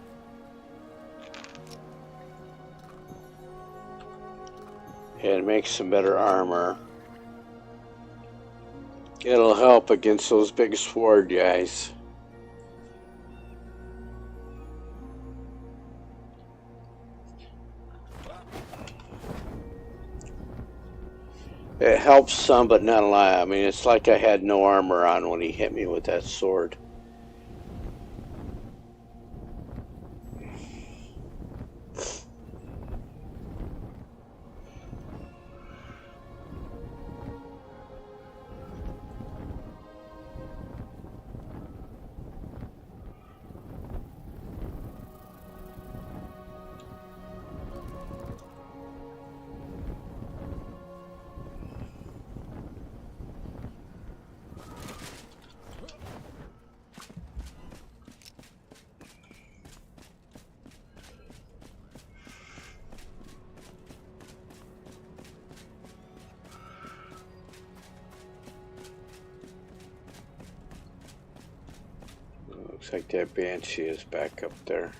Speaker 1: And make some better armor. It'll help against those big sword guys. It helps some, but not a lot. I mean, it's like I had no armor on when he hit me with that sword. Looks like that banshee is back up there.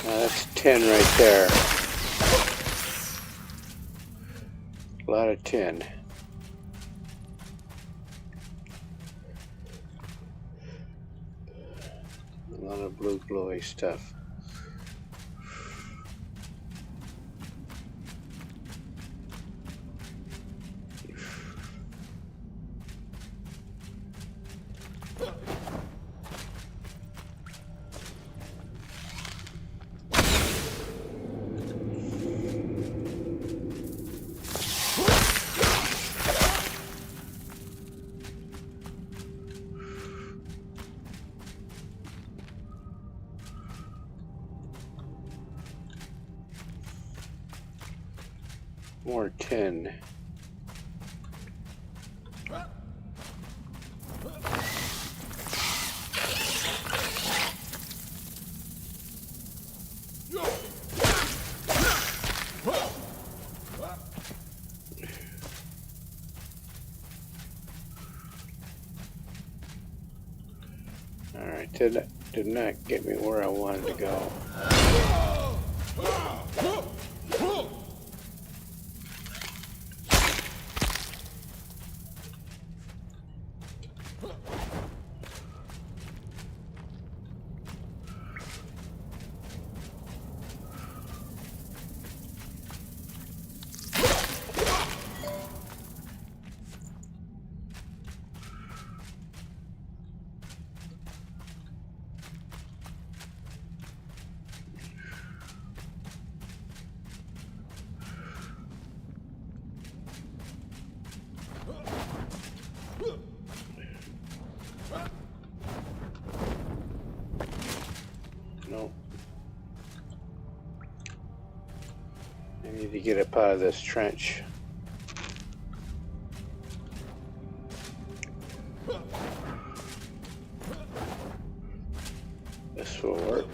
Speaker 1: That's 10 right there. A lot of tin. A lot of blue glowy stuff. More tin. Alright, did not get me where I wanted to go. to get up out of this trench. This will work.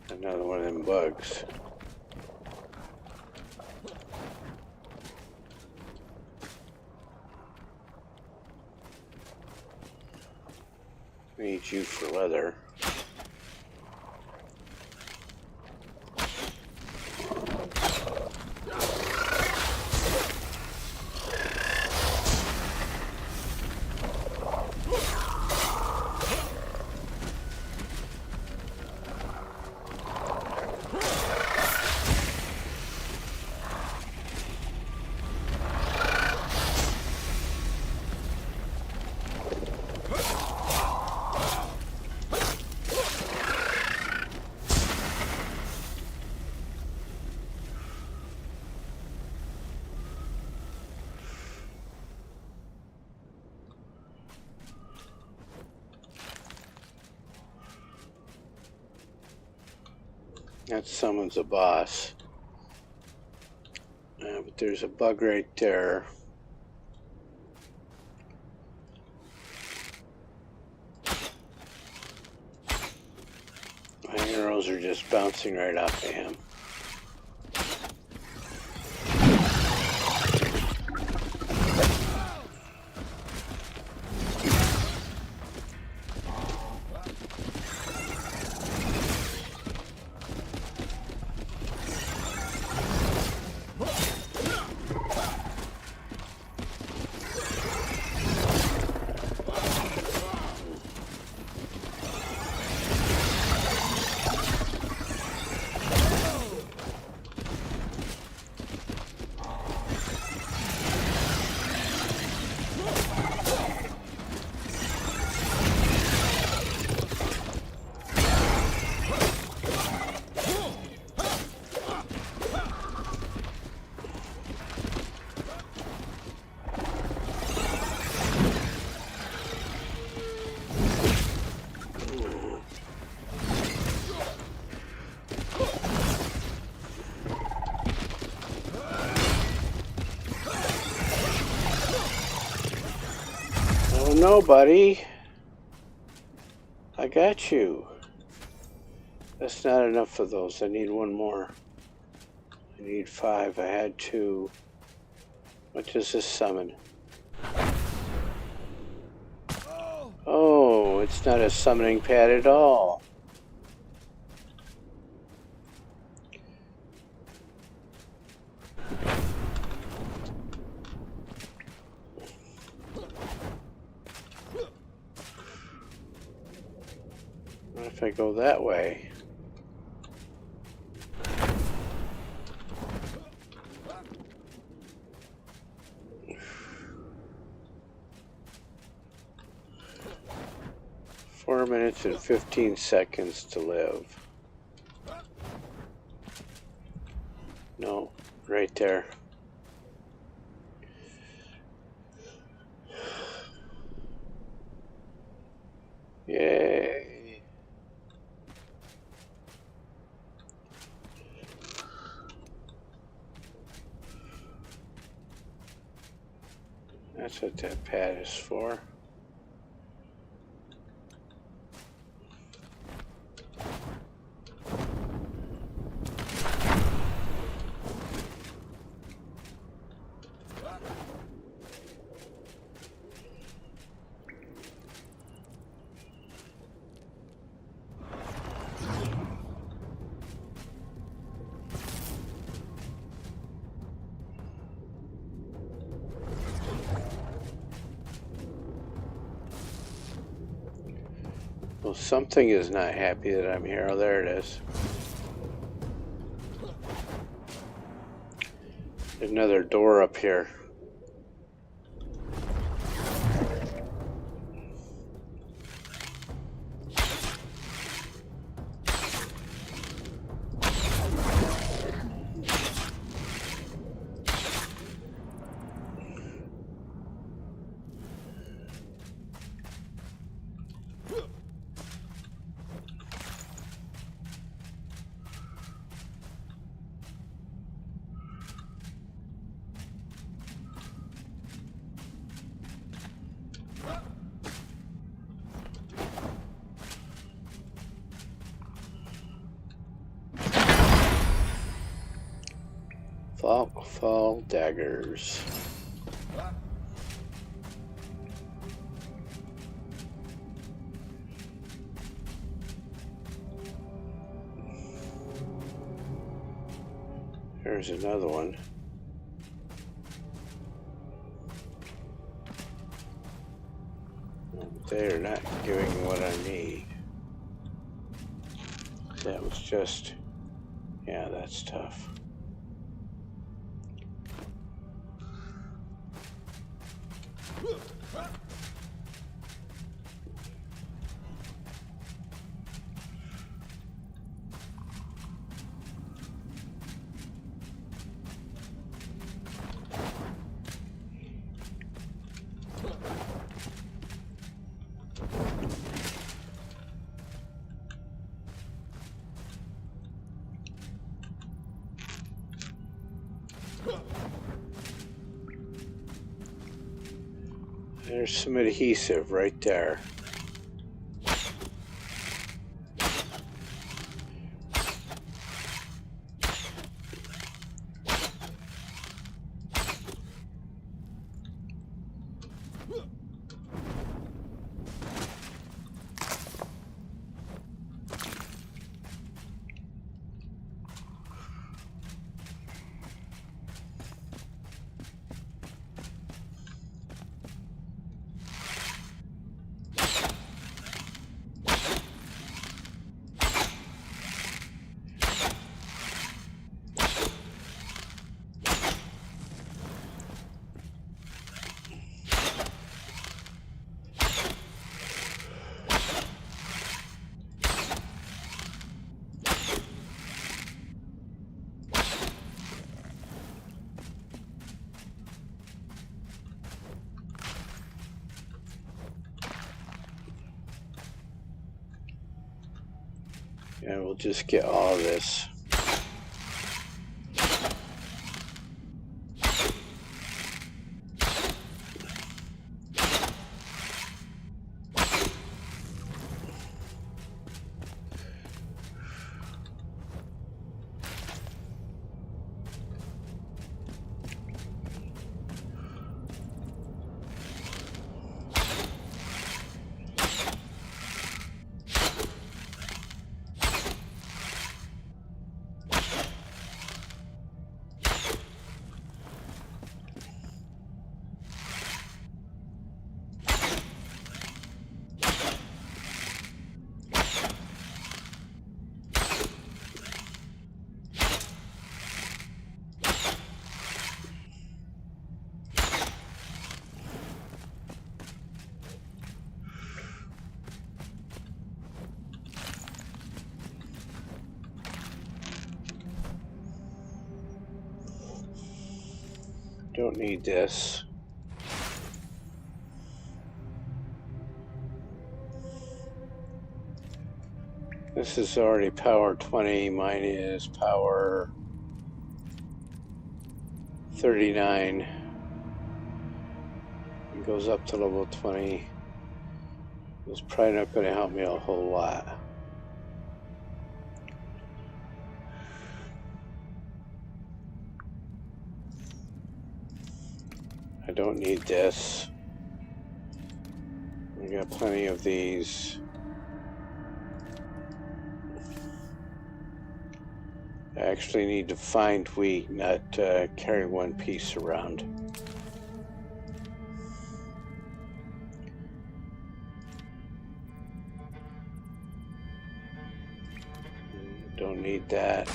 Speaker 1: Another one of them bugs. Need you for leather. That summons a boss. But there's a bug right there. My arrows are just bouncing right off of him. Oh no, buddy. I got you. That's not enough of those. I need one more. I need 5. I had 2. What does this summon? Oh, it's not a summoning pad at all. What if I go that way? Four minutes and 15 seconds to live. No, right there. Yay. That's what that pad is for. something is not happy that I'm here. Oh, there it is. Another door up here. Fall daggers. There's another one. They're not giving what I need. That was just, yeah, that's tough. There's some adhesive right there. And we'll just get all of this. Don't need this. This is already power 20. Mine is power 39. It goes up to level 20. It's probably not going to help me a whole lot. I don't need this. I got plenty of these. I actually need to find wheat, not carry one piece around. Don't need that.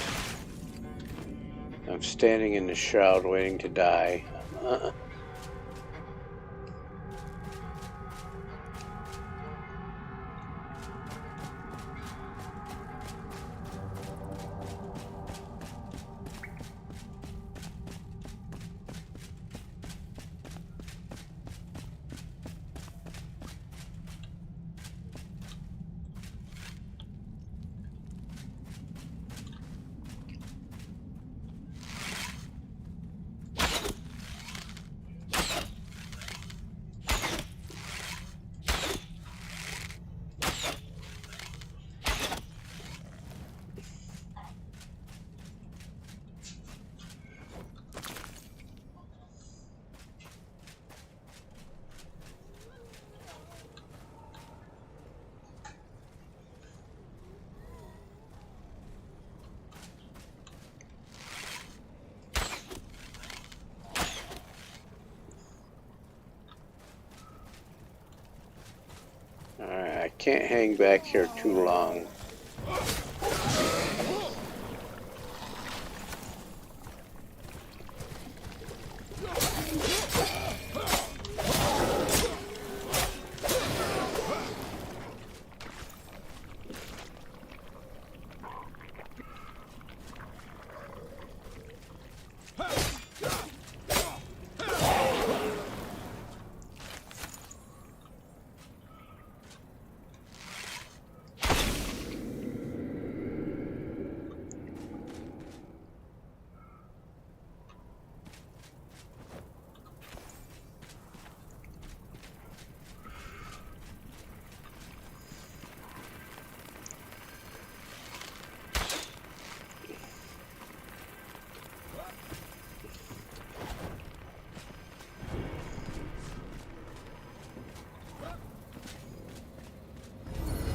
Speaker 1: I'm standing in the shroud waiting to die. Alright, I can't hang back here too long.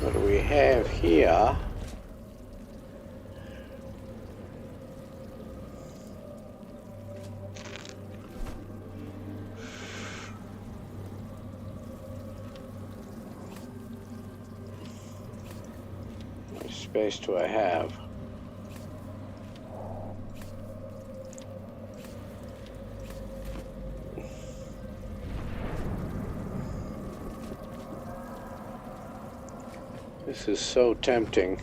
Speaker 1: What do we have here? How much space do I have? This is so tempting.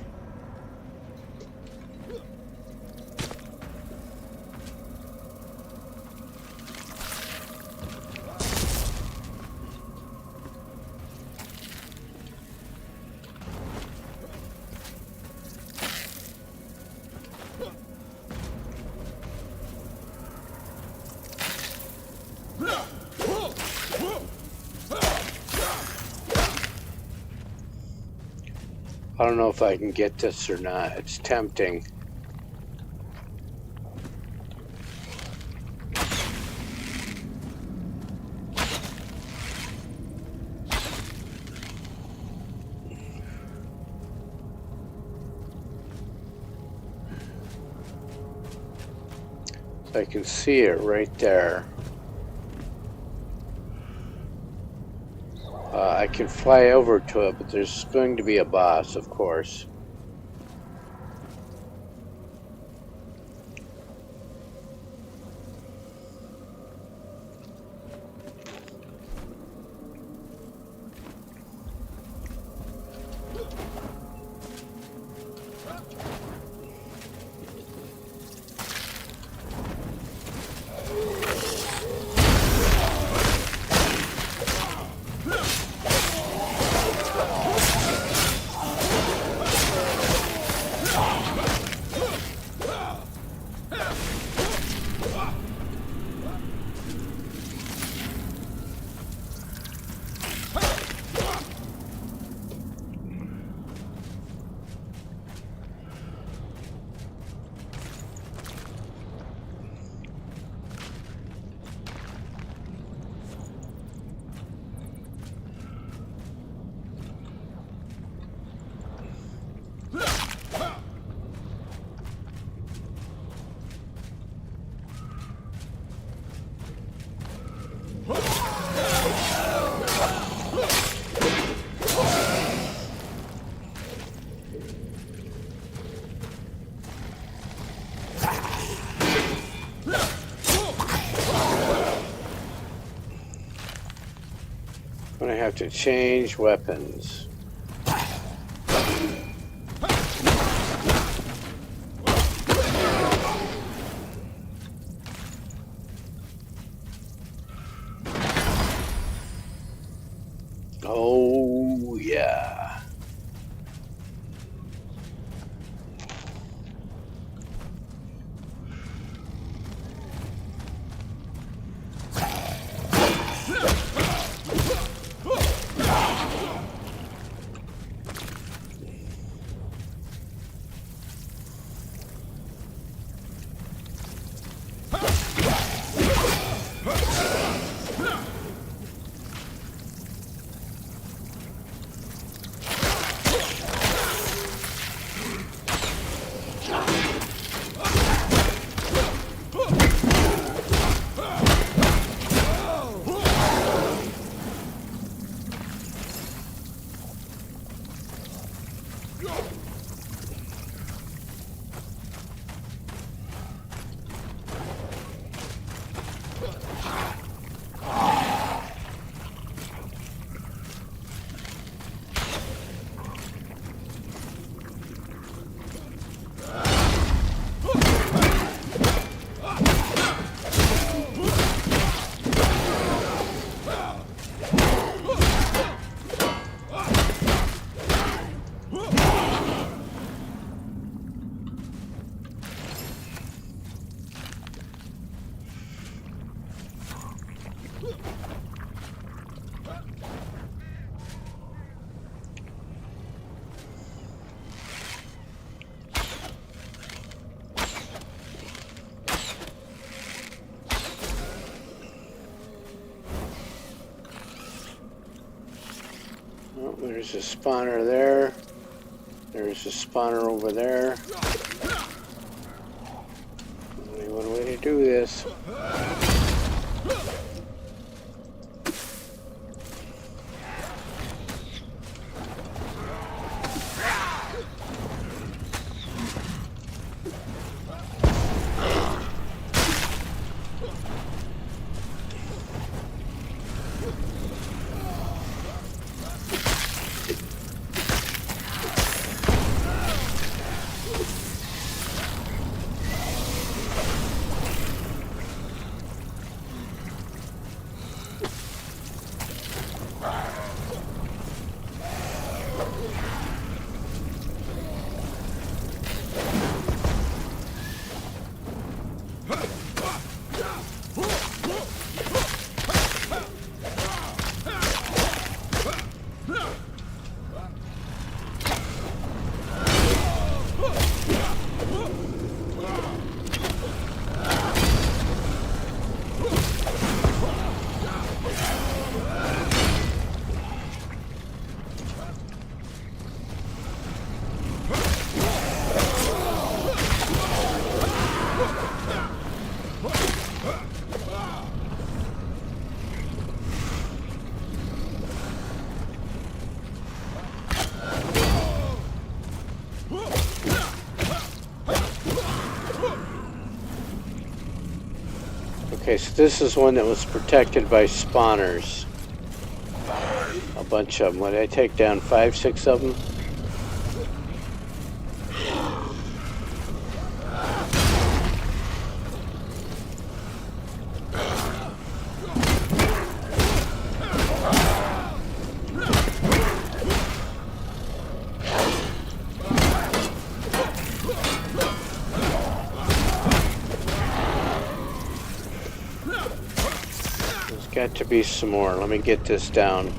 Speaker 1: I don't know if I can get this or not. It's tempting. I can see it right there. I can fly over to it, but there's going to be a boss, of course. I'm gonna have to change weapons. Oh, yeah. Oh, there's a spawner there. There's a spawner over there. Only one way to do this. Okay, so this is one that was protected by spawners. A bunch of them. What did I take down? 5, 6 of them? Got to be some more. Let me get this down.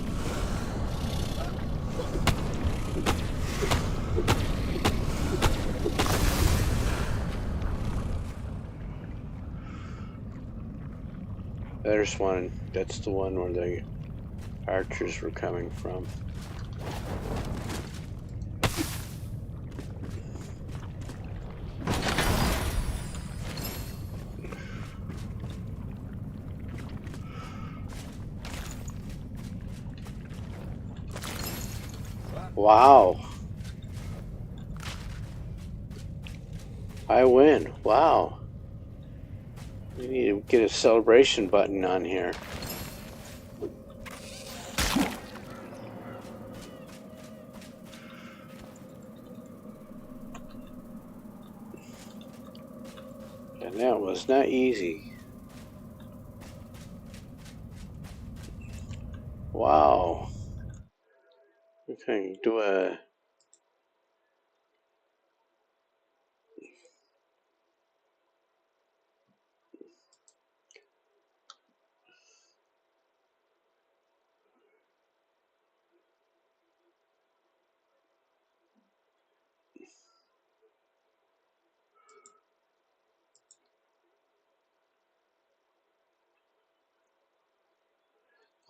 Speaker 1: There's one. That's the one where the archers were coming from. Wow. I win. Wow. We need to get a celebration button on here. That was not easy. Wow. Okay, do a...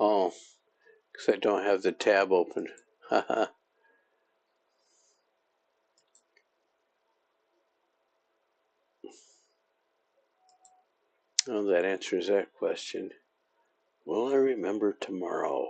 Speaker 1: Oh, because I don't have the tab open. Haha. Oh, that answers that question. Will I remember tomorrow?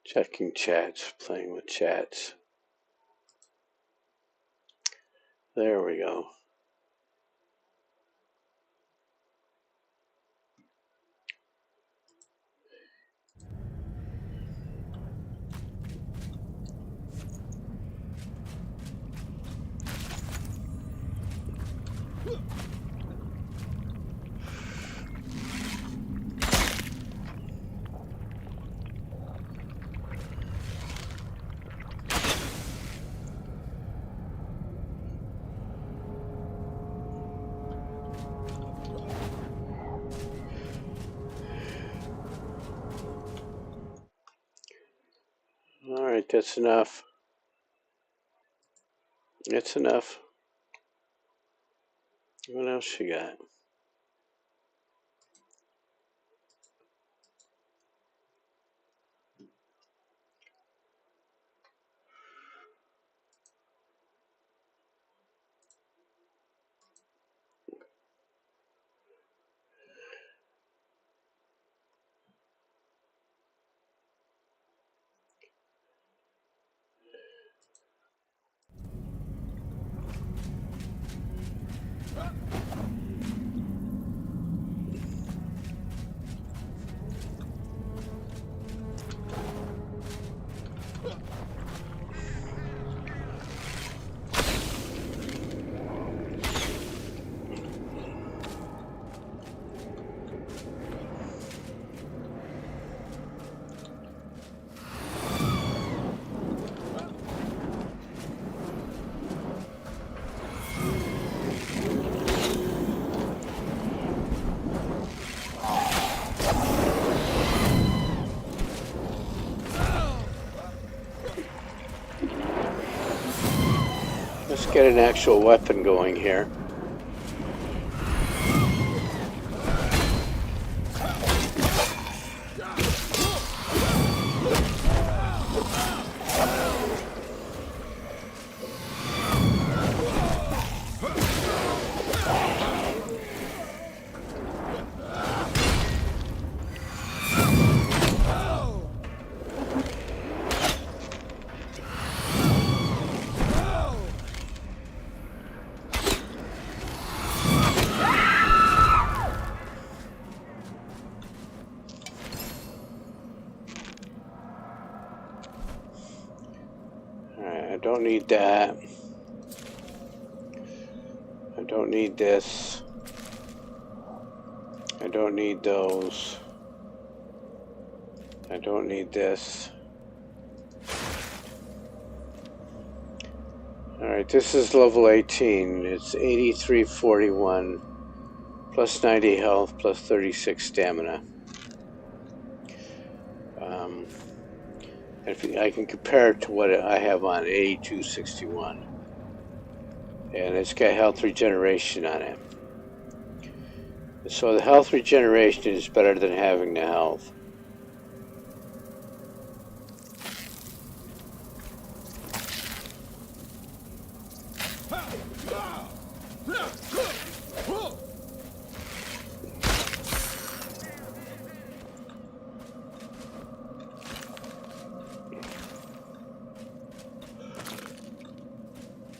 Speaker 1: Checking chats, playing with chats. There we go. All right, that's enough. That's enough. What else you got? Let's get an actual weapon going here. I don't need that. I don't need this. I don't need those. I don't need this. Alright, this is level 18. It's 8341. Plus 90 health, plus 36 stamina. I can compare it to what I have on 8261. And it's got health regeneration on it. So the health regeneration is better than having the health.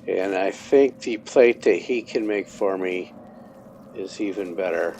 Speaker 1: And I think the plate that he can make for me is even better.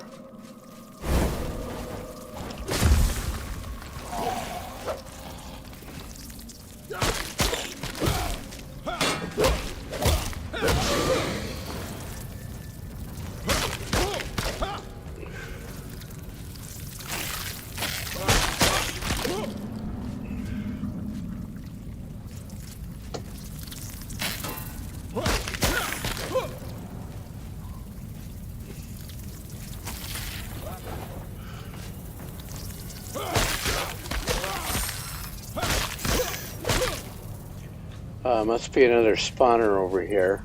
Speaker 1: Must be another spawner over here.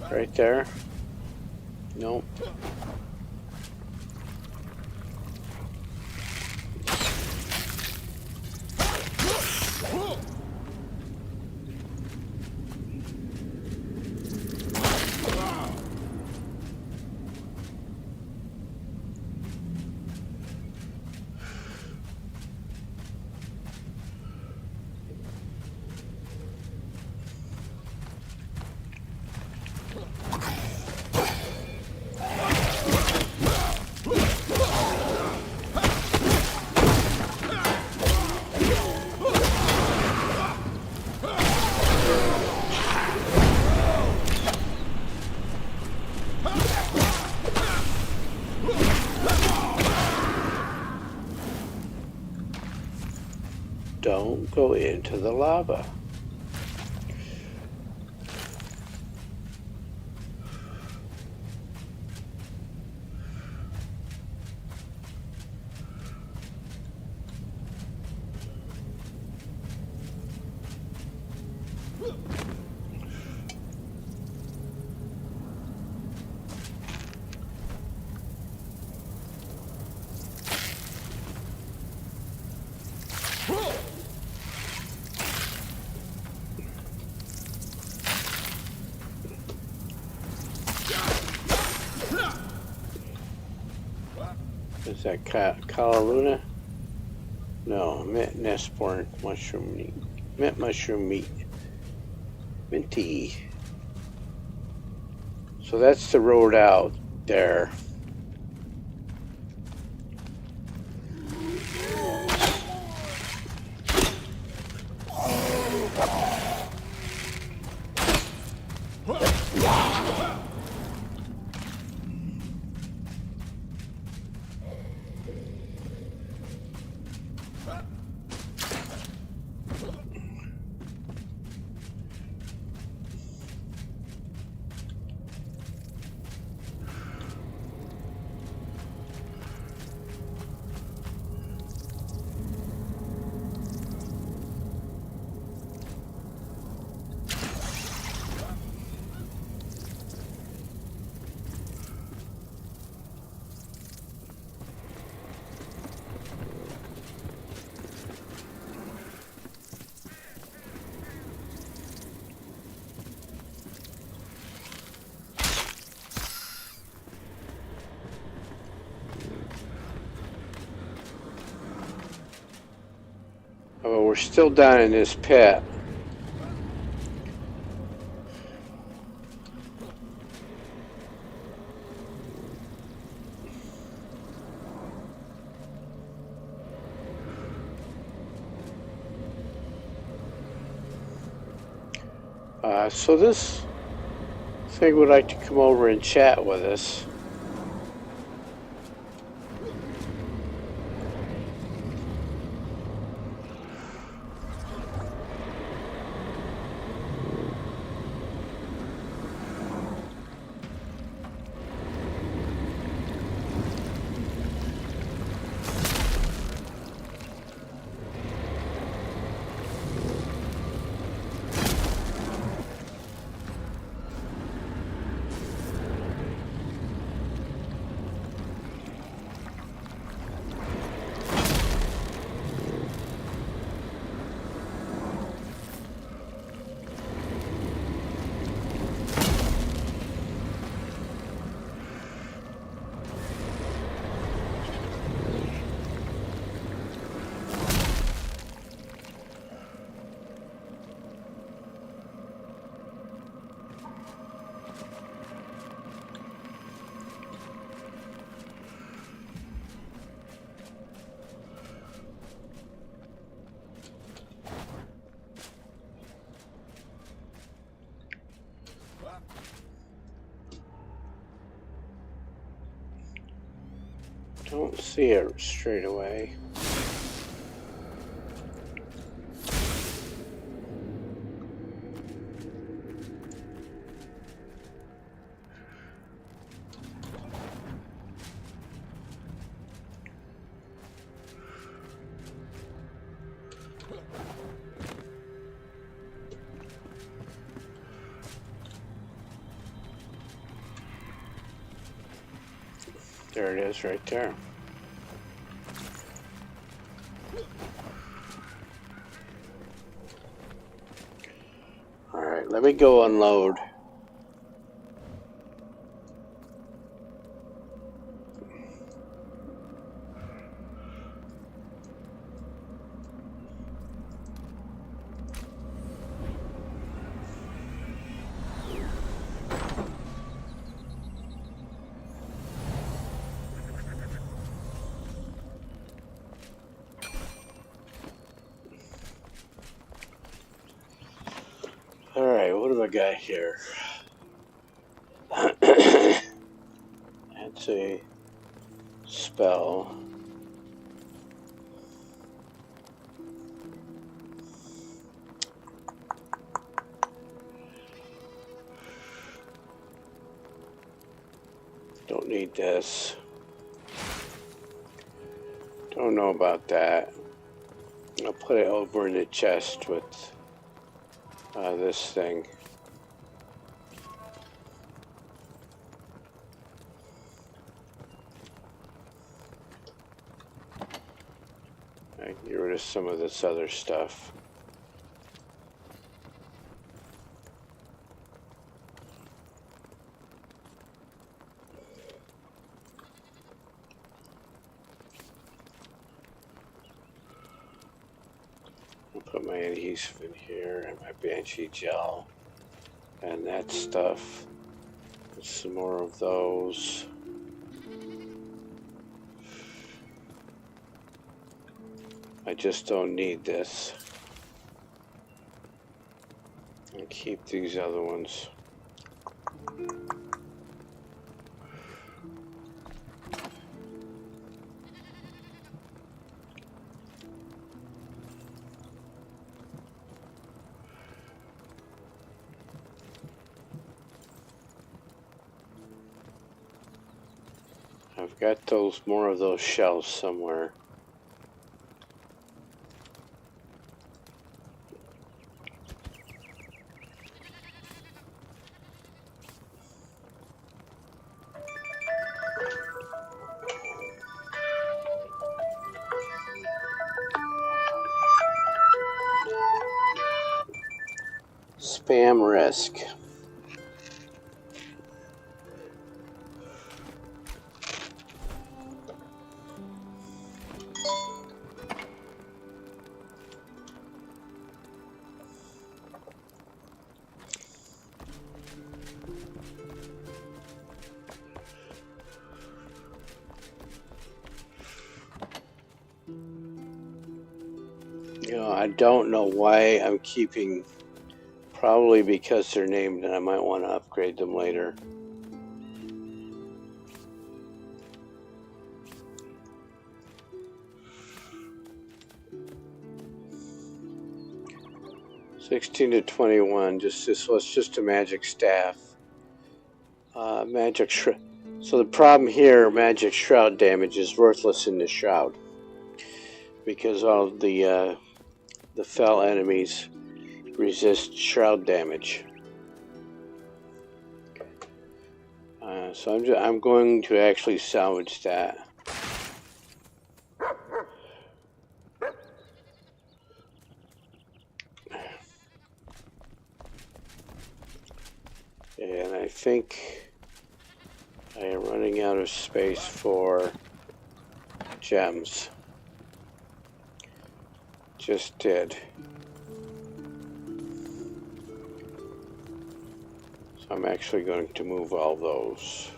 Speaker 1: Right there? Nope. Don't go into the lava. Is that Calaluna? No, mint nestborn mushroom meat. Mint mushroom meat. Minty. So that's the road out there. Oh, we're still down in this pit. So this thing would like to come over and chat with us. Don't see it straight away. There it is right there. Alright, let me go unload. Alright, what have I got here? That's a spell. Don't need this. Don't know about that. I'll put it over in the chest with this thing. I can get rid of some of this other stuff. I'll put my adhesive in here and my banshee gel and that stuff. Some more of those. I just don't need this. I'll keep these other ones. I've got more of those shells somewhere. Spam risk. You know, I don't know why I'm keeping, probably because they're named and I might want to upgrade them later. $16 to $21. So it's just a magic staff. Magic shroud. So the problem here, magic shroud damage is worthless in the shroud because all the fell enemies resist shroud damage. So I'm going to actually salvage that. And I think I am running out of space for gems. Just did. So I'm actually going to move all those.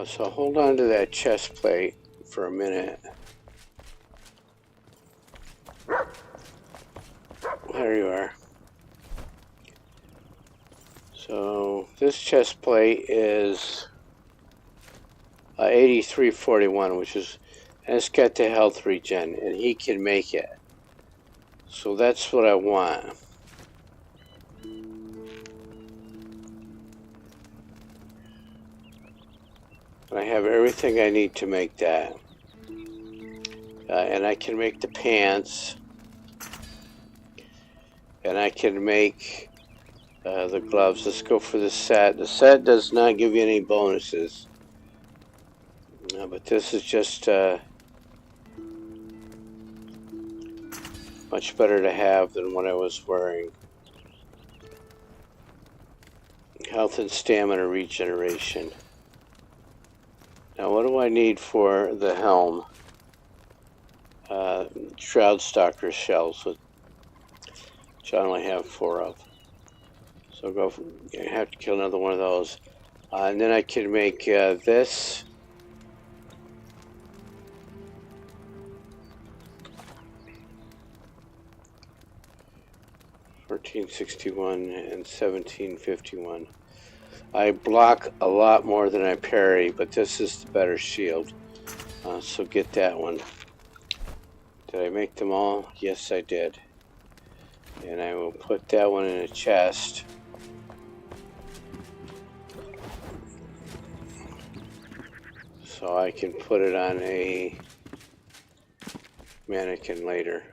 Speaker 1: So hold on to that chest plate for a minute. There you are. So this chest plate is 8341, which is, and it's got the health regen, and he can make it. So that's what I want. I have everything I need to make that. And I can make the pants. And I can make the gloves. Let's go for the set. The set does not give you any bonuses. But this is just much better to have than what I was wearing. Health and stamina regeneration. Now what do I need for the helm? Shroud Stalker shells, which I only have 4 of. So I have to kill another one of those. And then I can make this. $14.61 and $17.51. I block a lot more than I parry, but this is the better shield. So get that one. Did I make them all? Yes, I did. And I will put that one in a chest. So I can put it on a mannequin later.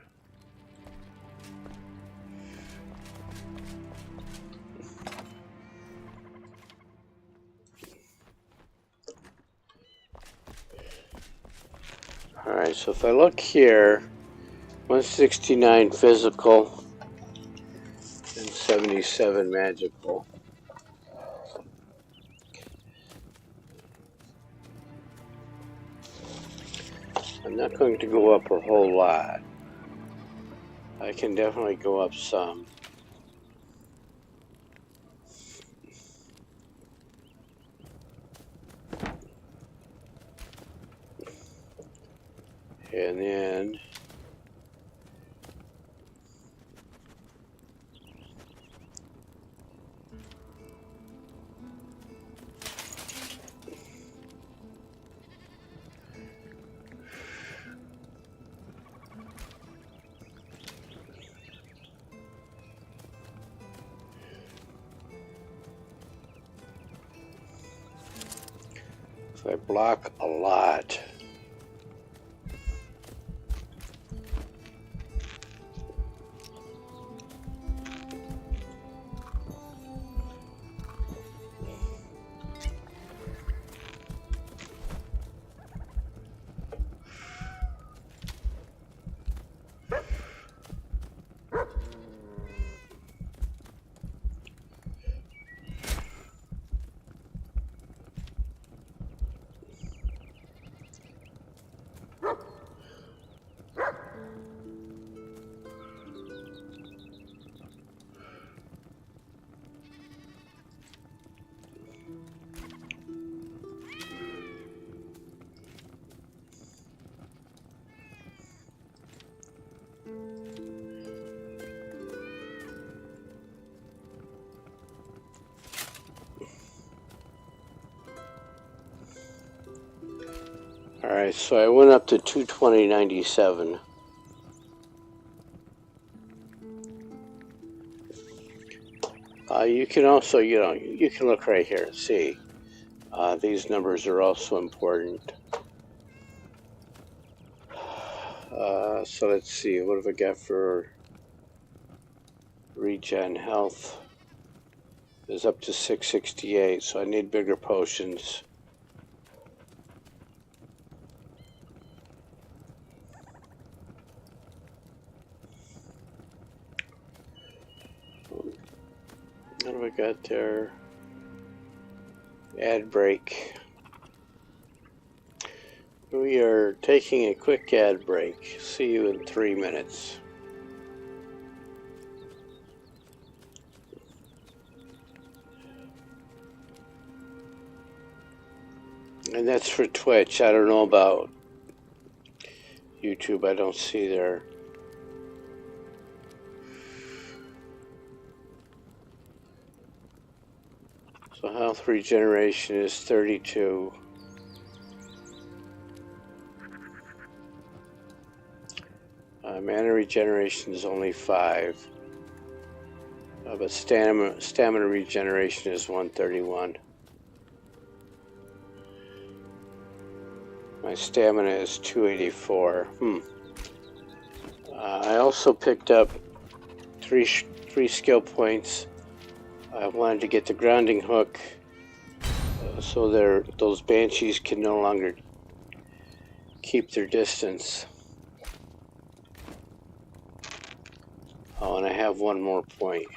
Speaker 1: Alright, so if I look here, 169 physical and 77 magical. I'm not going to go up a whole lot. I can definitely go up some. And then if I block a lot, alright, so I went up to 220.97. You can also, you can look right here and see. These numbers are also important. So let's see, what have I got for regen health? Is up to 668, so I need bigger potions. What have I got there? Ad break. We are taking a quick ad break. See you in 3 minutes. And that's for Twitch. I don't know about YouTube. I don't see there. So health regeneration is 32. Mana regeneration is only 5. But stamina regeneration is 131. My stamina is 284. I also picked up three skill points. I wanted to get the grounding hook so those banshees can no longer keep their distance. Oh, and I have one more point.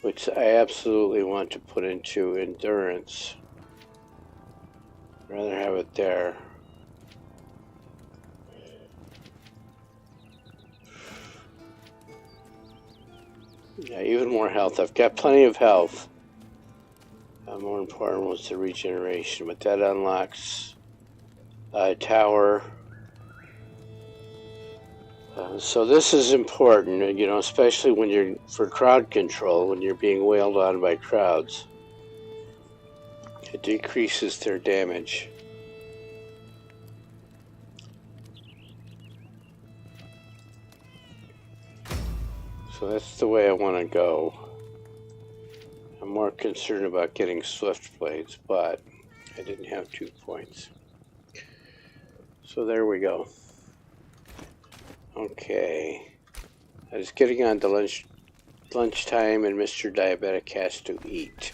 Speaker 1: Which I absolutely want to put into endurance. I'd rather have it there. Yeah, even more health. I've got plenty of health. More important was the regeneration, but that unlocks a tower. So this is important, especially when you're for crowd control, when you're being wailed on by crowds. It decreases their damage. So that's the way I want to go. I'm more concerned about getting swift blades, but I didn't have 2 points. So there we go. Okay. I was getting on to lunchtime, and Mr. Diabetic has to eat.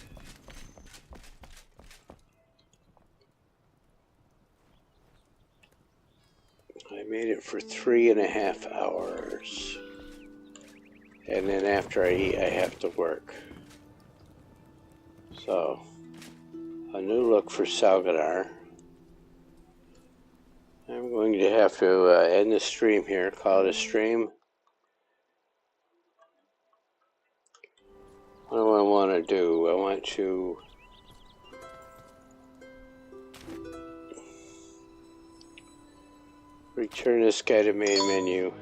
Speaker 1: I made it for 3.5 hours. And then after I eat, I have to work. So, a new look for Salgadar. I'm going to have to end the stream here, call it a stream. What do I want to do? I want to return this guy to main menu.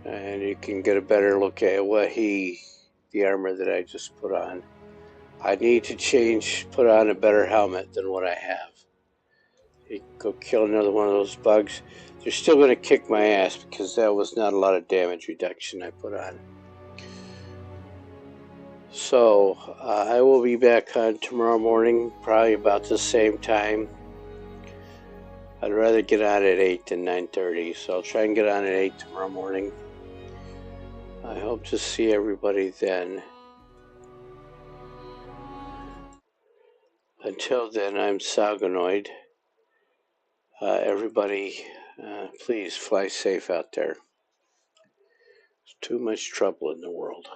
Speaker 1: And you can get a better look at the armor that I just put on. I need to put on a better helmet than what I have. Go kill another one of those bugs. They're still going to kick my ass because that was not a lot of damage reduction I put on. So I will be back on tomorrow morning, probably about the same time. I'd rather get on at 8 than 9:30, so I'll try and get on at 8 tomorrow morning. I hope to see everybody then. Until then, I'm Sagonoid. Everybody, please fly safe out there. There's too much trouble in the world.